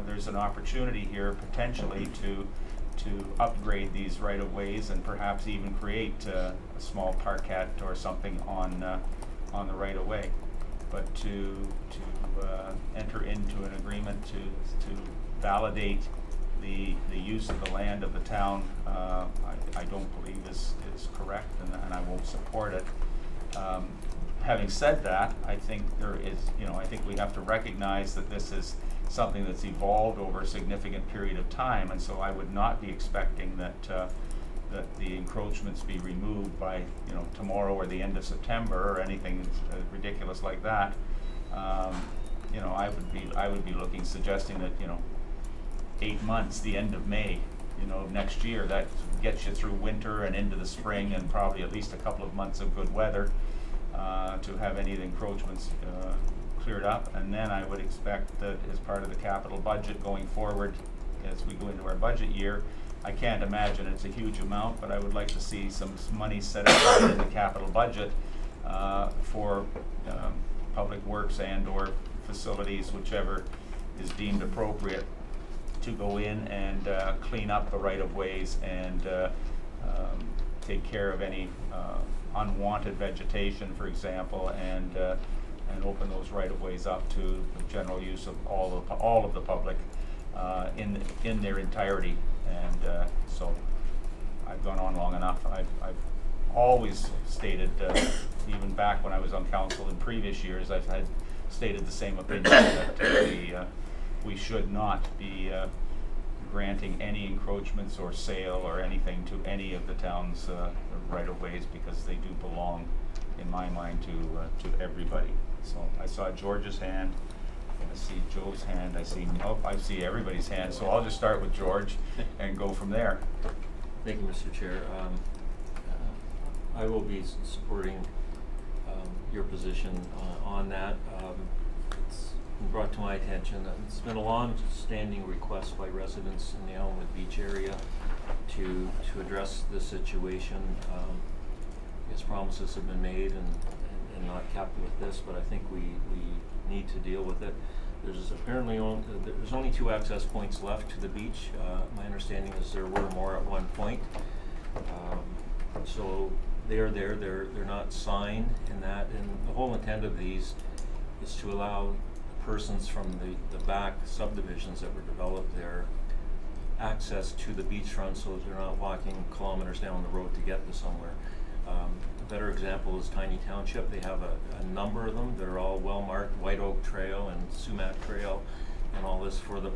Speaker 5: there's an opportunity here potentially to upgrade these right-of-ways and perhaps even create a small parkette or something on the right-of-way. But to enter into an agreement to validate the use of the land of the town, I don't believe is correct, and I won't support it. Having said that, I think I think we have to recognize that this is something that's evolved over a significant period of time, and so I would not be expecting that the encroachments be removed by tomorrow or the end of September or anything ridiculous like that. I would be suggesting that 8 months, the end of May, next year. That gets you through winter and into the spring and probably at least a couple of months of good weather to have any of the encroachments cleared up. And then I would expect that as part of the capital budget going forward, as we go into our budget year, I can't imagine it's a huge amount, but I would like to see some money set aside in the capital budget for public works and or facilities, whichever is deemed appropriate, to go in and clean up the right-of-ways and take care of any unwanted vegetation, for example, and open those right-of-ways up to the general use of all of the public in their entirety. And so I've gone on long enough. I've always stated, even back when I was on council in previous years, I've had stated the same opinion that we should not be granting any encroachments or sale or anything to any of the town's right-of-ways, because they do belong, in my mind, to everybody. So I saw George's hand, I see Joe's hand, I see everybody's hand. So I'll just start with George and go from there.
Speaker 4: Thank you, Mr. Chair. I will be supporting your position on that. It's been brought to my attention that it's been a long-standing request by residents in the Elmwood Beach area to address this situation. I guess promises have been made and not kept with this, but I think we need to deal with it. There's apparently there's only 2 access points left to the beach. My understanding is there were more at one point. So they're there. They're not signed in that. And the whole intent of these is to allow persons from the back subdivisions that were developed there access to the beachfront, so that they're not walking kilometers down the road to get to somewhere. A better example is Tiny Township. They have a number of them. They're all well marked: White Oak Trail and Sumac Trail, and all this for the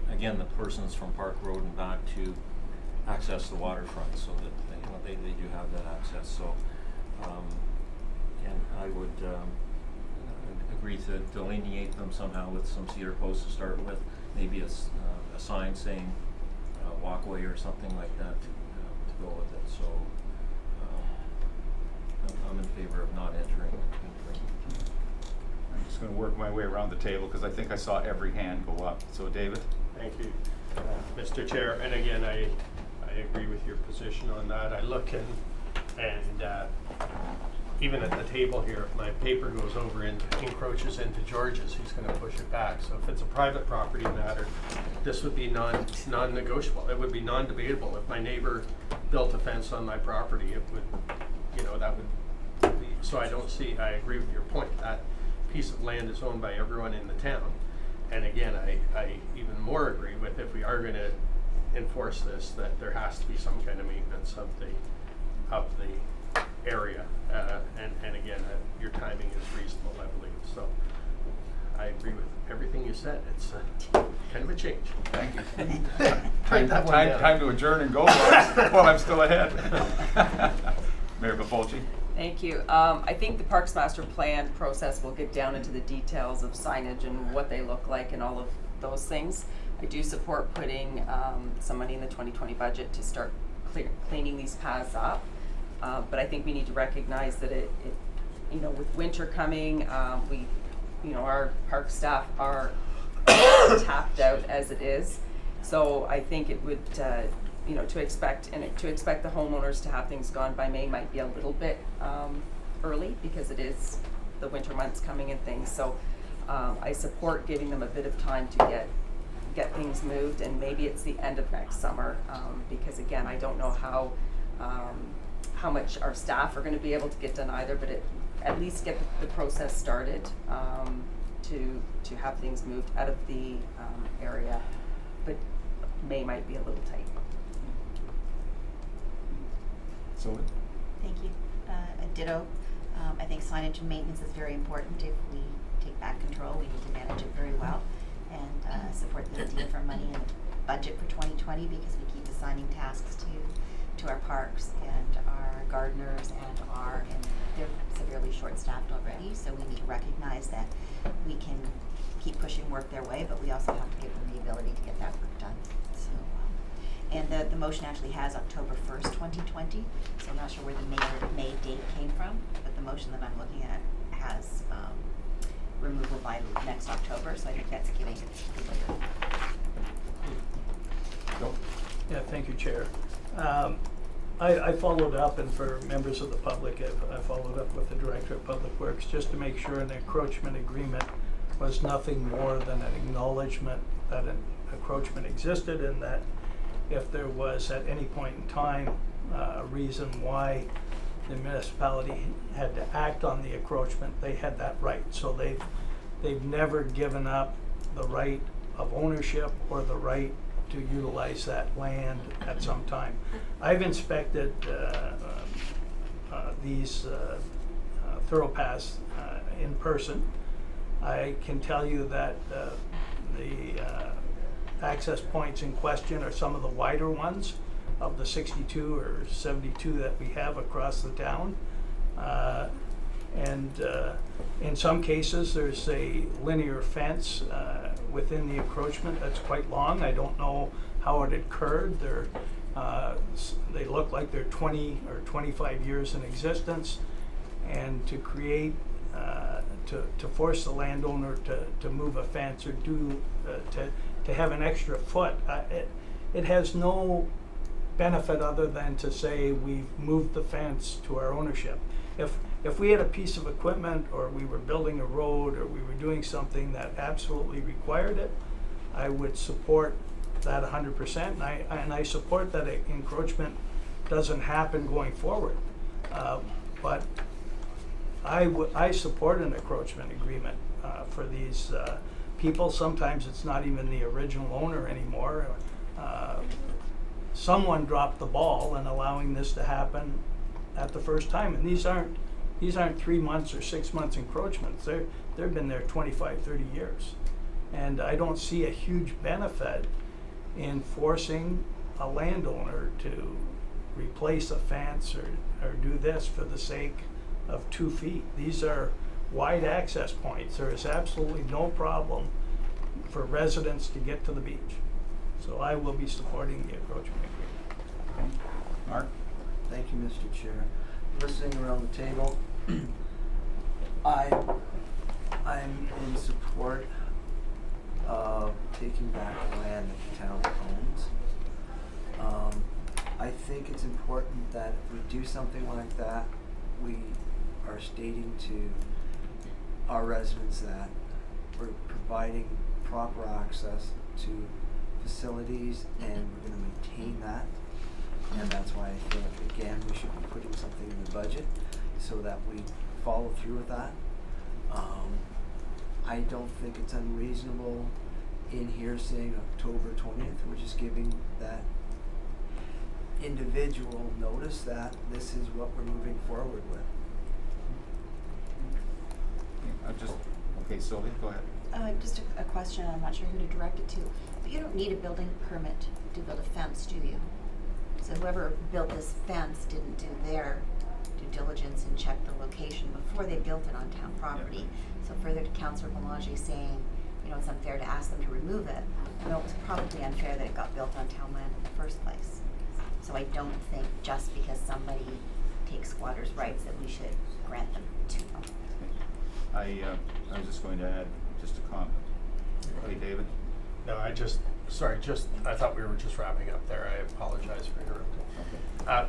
Speaker 4: persons from Park Road and back to access the waterfront, so that they do have that access. So, and I would agree to delineate them somehow with some cedar posts to start with, maybe a sign saying walkway or something like that to go with it. So I'm in favor of not entering.
Speaker 5: I'm just going to work my way around the table because I think I saw every hand go up. So David?
Speaker 7: Thank you, Mr. Chair. And again, I agree with your position on that. I look and even at the table here, if my paper goes over and encroaches into George's, he's going to push it back. So if it's a private property matter, this would be non-negotiable. It would be non-debatable. If my neighbor built a fence on my property, it would, that would be. So I agree with your point. That piece of land is owned by everyone in the town. And again, I even more agree with, if we are going to enforce this, that there has to be some kind of maintenance of the area, and again, your timing is reasonable, I believe. So I agree with everything you said. It's kind of a change.
Speaker 5: Thank you. Time to adjourn and go while I'm still ahead. Mayor Baffolchi.
Speaker 6: Thank you. I think the Parks Master Plan process will get down into the details of signage and what they look like and all of those things. I do support putting some money in the 2020 budget to start cleaning these paths up. But I think we need to recognize that with winter coming, our park staff are tapped out as it is. So I think it would, to expect the homeowners to have things gone by May might be a little bit early, because it is the winter months coming and things. So I support giving them a bit of time to get things moved, and maybe it's the end of next summer, because again, I don't know how much our staff are going to be able to get done either, but at least get the process started to have things moved out of the area. But May might be a little tight.
Speaker 5: So,
Speaker 9: thank you. Ditto. I think signage and maintenance is very important. If we take back control, we need to manage it very well, and support the idea for money in the budget for 2020, because we keep assigning tasks to our parks and our gardeners and they're severely short-staffed already, so we need to recognize that we can keep pushing work their way, but we also have to give them the ability to get that work done. So, and the motion actually has October 1st, 2020, so I'm not sure where the May date came from, but the motion that I'm looking at has removal by next October, so I think that's giving it.
Speaker 1: Yeah, thank you, Chair. I followed up, and for members of the public, I followed up with the Director of Public Works just to make sure an encroachment agreement was nothing more than an acknowledgement that an encroachment existed, and that if there was at any point in time a reason why the municipality had to act on the encroachment, they had that right. So they've never given up the right of ownership or the right to utilize that land at some time. I've inspected these thoroughpaths in person. I can tell you that the access points in question are some of the wider ones of the 62 or 72 that we have across the town. And in some cases, there's a linear fence within the encroachment that's quite long. I don't know how it occurred. They look like they're 20 or 25 years in existence, and to create, to force the landowner to move a fence or to have an extra foot, it has no benefit other than to say we've moved the fence to our ownership. If we had a piece of equipment, or we were building a road, or we were doing something that absolutely required it, I would support that 100%, and I support that encroachment doesn't happen going forward. But I support an encroachment agreement for these people. Sometimes it's not even the original owner anymore. Someone dropped the ball in allowing this to happen at the first time, and these aren't 3 months or 6 months encroachments. They've been there 25, 30 years, and I don't see a huge benefit in forcing a landowner to replace a fence or do this for the sake of 2 feet. These are wide access points. There is absolutely no problem for residents to get to the beach. So I will be supporting the encroachment agreement.
Speaker 5: Mark?
Speaker 10: Thank you, Mr. Chair. Listening around the table, I'm in support of taking back land that the town owns. I think it's important that if we do something like that, we are stating to our residents that we're providing proper access to facilities, and we're going to maintain that. And that's why I think, again, we should be putting something in the budget so that we follow through with that. I don't think it's unreasonable in here saying October 20th. We're just giving that individual notice that this is what we're moving forward with.
Speaker 5: Okay, Sylvia, go ahead.
Speaker 9: Just a question, I'm not sure who to direct it to. But you don't need a building permit to build a fence, do you? So whoever built this fence didn't do their due diligence and check the location before they built it on town property. Yeah. So further to Councillor Belanger saying, you know, it's unfair to ask them to remove it. I know it was probably unfair that it got built on town land in the first place. So I don't think just because somebody takes squatters' rights that we should grant them to them.
Speaker 5: I was just going to add just a comment. Okay, David?
Speaker 7: No, I thought we were just wrapping up there. I apologize for interrupting.
Speaker 5: Okay.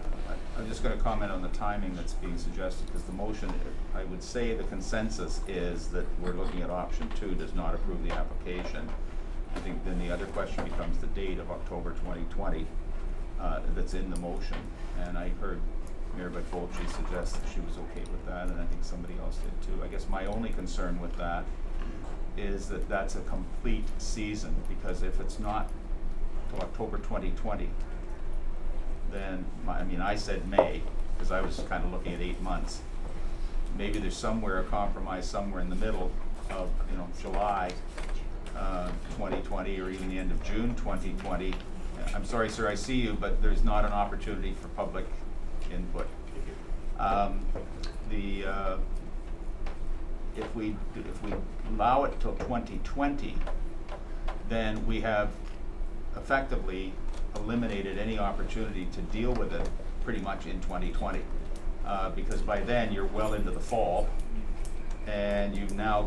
Speaker 5: I'm just going to comment on the timing that's being suggested, because the motion, I would say the consensus is that we're looking at option 2, does not approve the application. I think then the other question becomes the date of October 2020 that's in the motion. And I heard Mayor Butfolchi suggest that she was okay with that, and I think somebody else did too. I guess my only concern with that is that that's a complete season, because if it's not till October 2020, then, I said May, because I was kind of looking at 8 months. Maybe there's somewhere a compromise somewhere in the middle of, July 2020, or even the end of June 2020. I'm sorry, sir, I see you, but there's not an opportunity for public input. If we allow it till 2020, then we have effectively eliminated any opportunity to deal with it pretty much in 2020, because by then you're well into the fall, and you've now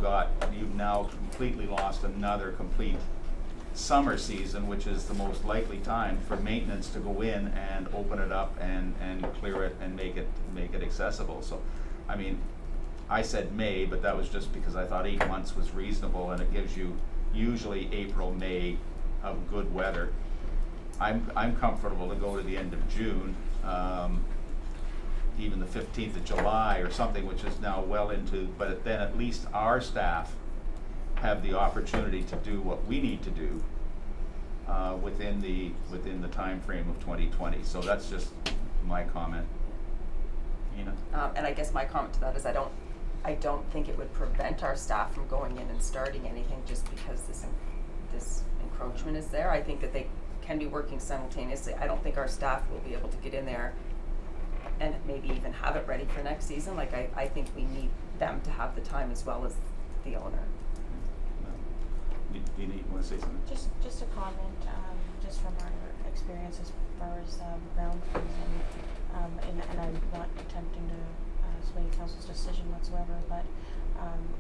Speaker 5: completely lost another complete summer season, which is the most likely time for maintenance to go in and open it up and clear it and make it accessible. So, I said May, but that was just because I thought 8 months was reasonable, and it gives you usually April, May of good weather. I'm comfortable to go to the end of June, even the 15th of July or something, which is now well into, but then at least our staff have the opportunity to do what we need to do within the time frame of 2020. So that's just my comment. Ina?
Speaker 6: And I guess my comment to that is I don't think it would prevent our staff from going in and starting anything just because this encroachment is there. I think that they can be working simultaneously. I don't think our staff will be able to get in there and maybe even have it ready for next season. Like I think we need them to have the time as well as the owner.
Speaker 5: Ina, you want to say something?
Speaker 2: Just a comment, just from our experience as far as ground freezing, and I'm not attempting to sway council's decision whatsoever, but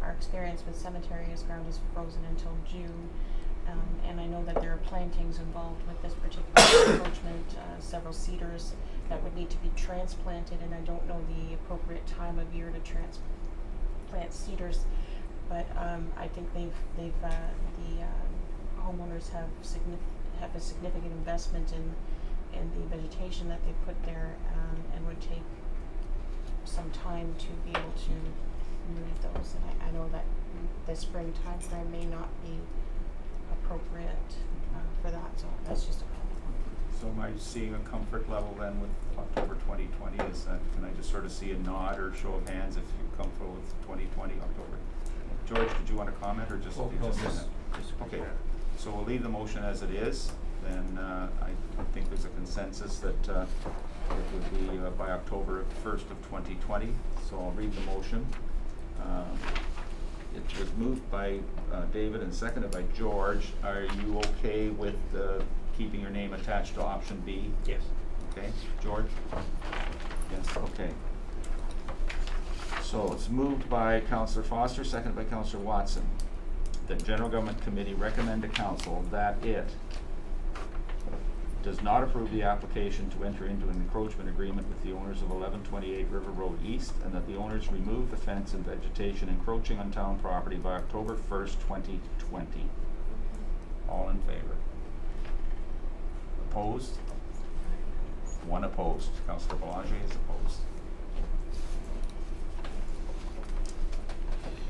Speaker 2: our experience with cemetery is ground is frozen until June, And I know that there are plantings involved with this particular encroachment, several cedars that would need to be transplanted, and I don't know the appropriate time of year to transplant cedars. But I think the homeowners have a significant investment in the vegetation that they put there, and would take some time to be able to move those. And I know that the spring time frame may not be appropriate for that, so that's just a comment.
Speaker 5: So am I seeing a comfort level then with October 2020? Is that, can I just sort of see a nod or show of hands if you're comfortable with 2020 October? George, did you want to comment or just? Okay, so we'll leave the motion as it is. Then I think there's a consensus that it would be by October 1st of 2020. So I'll read the motion. It was moved by David and seconded by George. Are you okay with keeping your name attached to option B?
Speaker 7: Yes.
Speaker 5: Okay, George? Yes, okay. So it's moved by Councillor Foster, seconded by Councillor Watson. The General Government Committee recommend to Council that it does not approve the application to enter into an encroachment agreement with the owners of 1128 River Road East, and that the owners remove the fence and vegetation encroaching on town property by October 1st, 2020. All in favor? Opposed? One opposed. Councillor Belanger is opposed.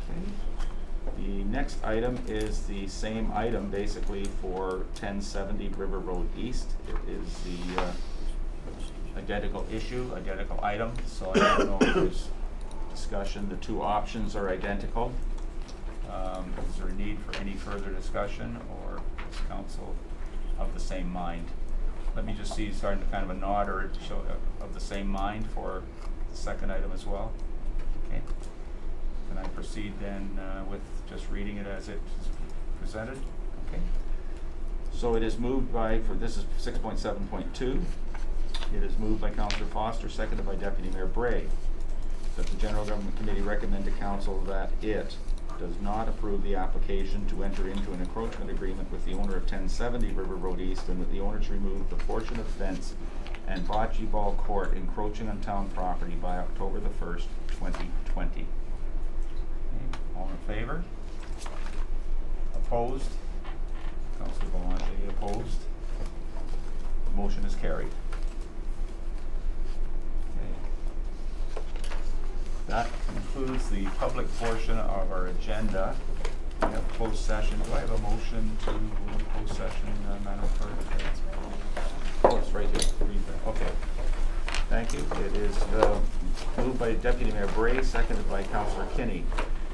Speaker 5: Okay. The next item is the same item basically for 1070 River Road East. It is the identical issue, identical item, so I don't know if there's discussion. The two options are identical. Is there a need for any further discussion, or is council of the same mind? Let me just see, starting to kind of a nod or to show of the same mind for the second item as well. Okay. Can I proceed then with just reading it as it is presented? Okay. So it is moved by, for this is 6.7.2, it is moved by Councillor Foster, seconded by Deputy Mayor Bray, that the General Government Committee recommend to Council that it does not approve the application to enter into an encroachment agreement with the owner of 1070 River Road East, and that the owners remove the portion of fence and bocce ball court encroaching on town property by October the 1st, 2020. Okay. All in favor? Opposed? Councillor Belanger opposed. The motion is carried. That concludes the public portion of our agenda. We have closed session. Do I have a motion to move closed session, Madam Clerk? Oh, it's right here. Read that. Okay. Thank you. It is moved by Deputy Mayor Bray, seconded by Councillor Kinney.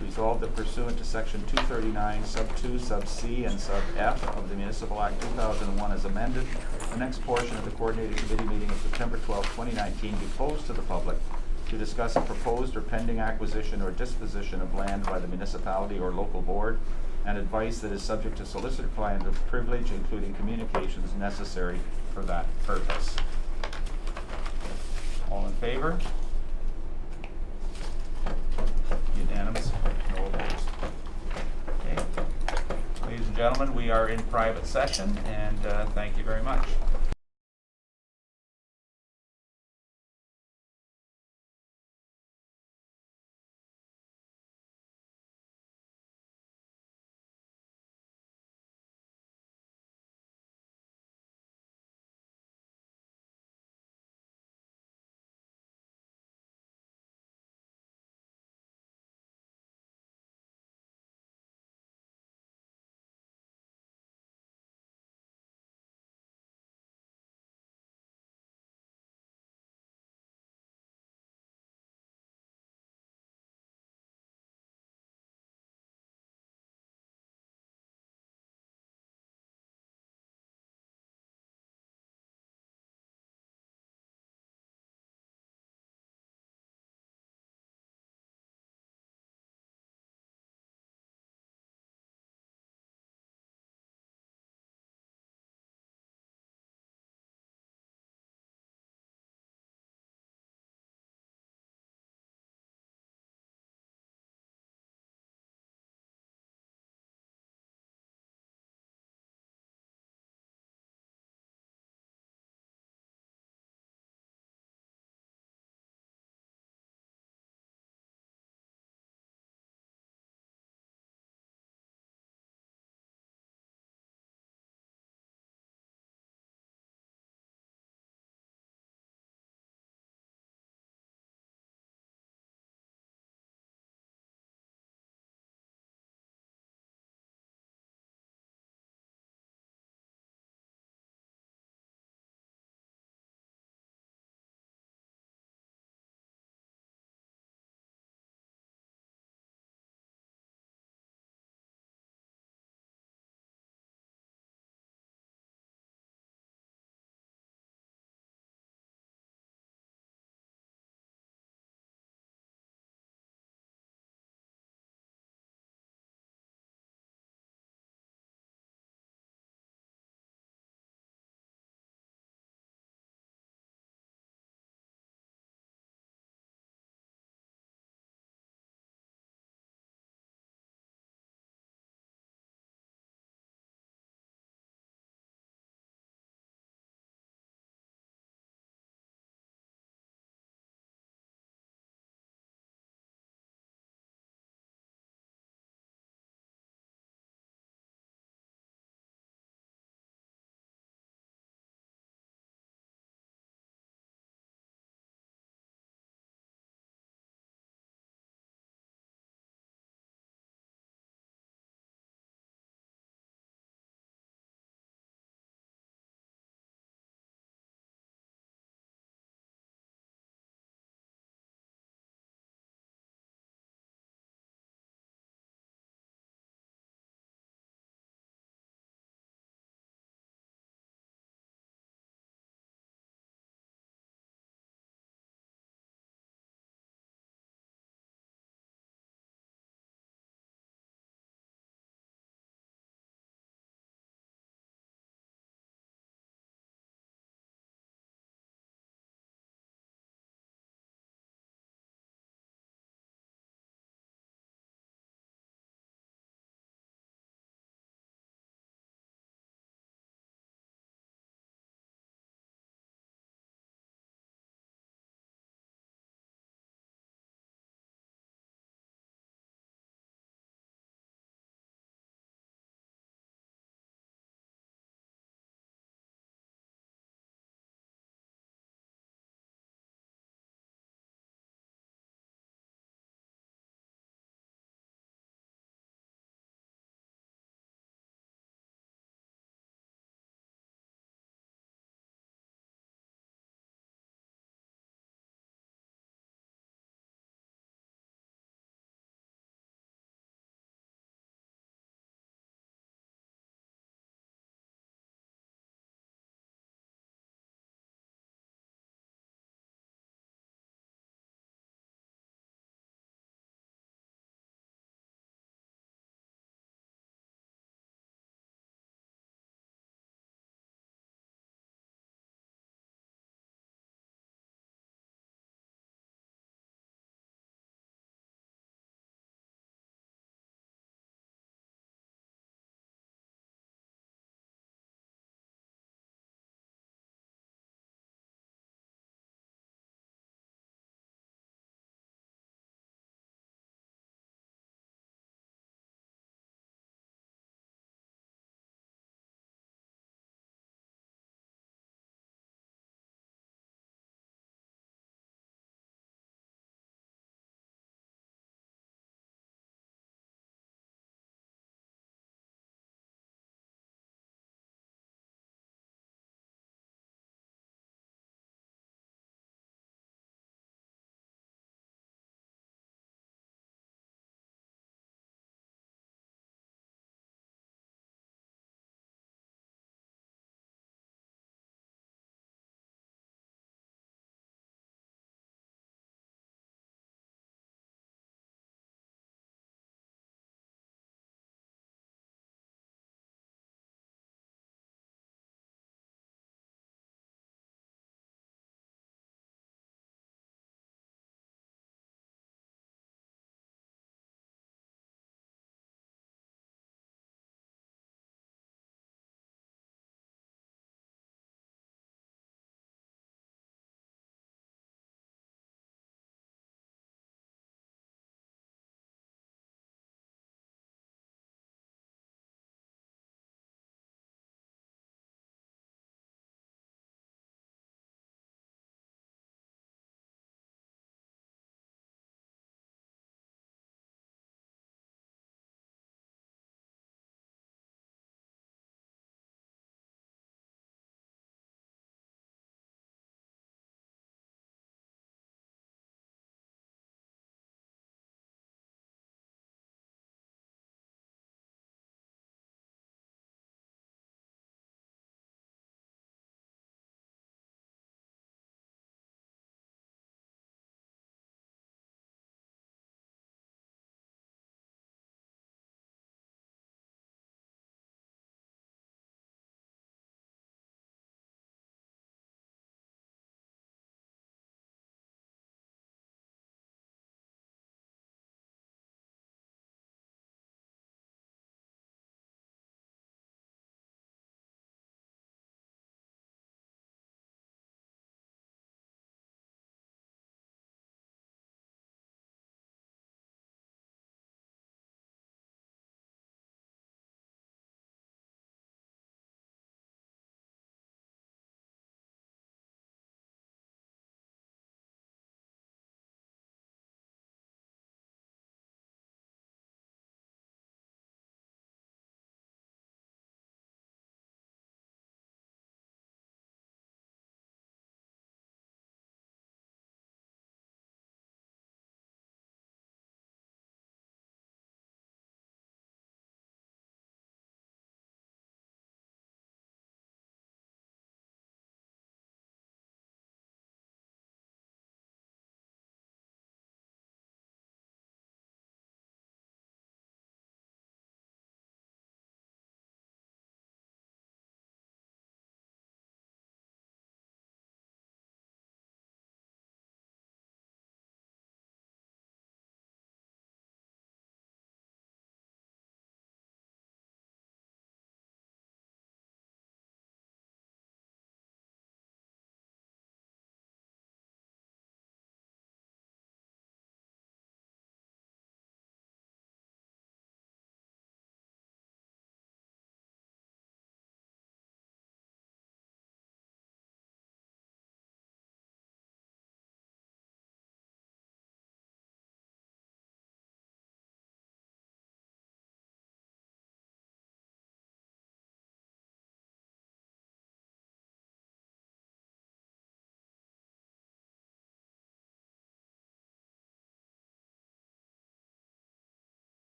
Speaker 5: Resolved that pursuant to Section 239, Sub 2, Sub C, and Sub F of the Municipal Act 2001 as amended, the next portion of the Coordinated Committee meeting of September 12, 2019 be closed to the public to discuss a proposed or pending acquisition or disposition of land by the municipality or local board, and advice that is subject to solicitor-client privilege, including communications necessary for that purpose. All in favor? Unanimous? No opposed? Okay. Ladies and gentlemen, we are in private session, and thank you very much.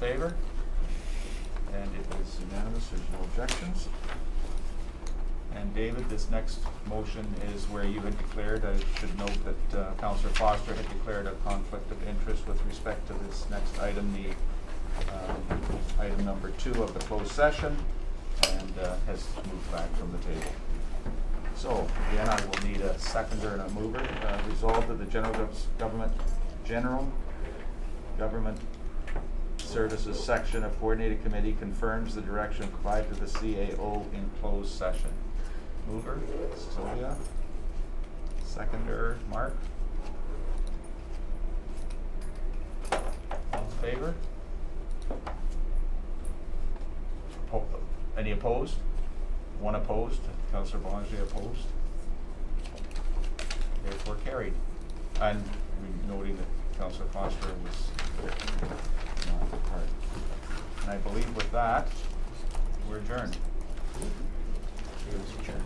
Speaker 5: favor? And it is unanimous, there's no objections. And David, this next motion is where you had declared, I should note that Councillor Foster had declared a conflict of interest with respect to this next item, the item number 2 of the closed session, and has moved back from the table. So, again, I will need a seconder and a mover. Resolved that the General Government Services section of Coordinated Committee confirms the direction provided to the CAO in closed session. Mover, Sylvia. Seconder, Mark. All in favor? Any opposed? One opposed. Councillor Boulanger opposed. Therefore carried. And noting that Councillor Foster was not part. And I believe with that, we're adjourned.
Speaker 10: Mr. Chair.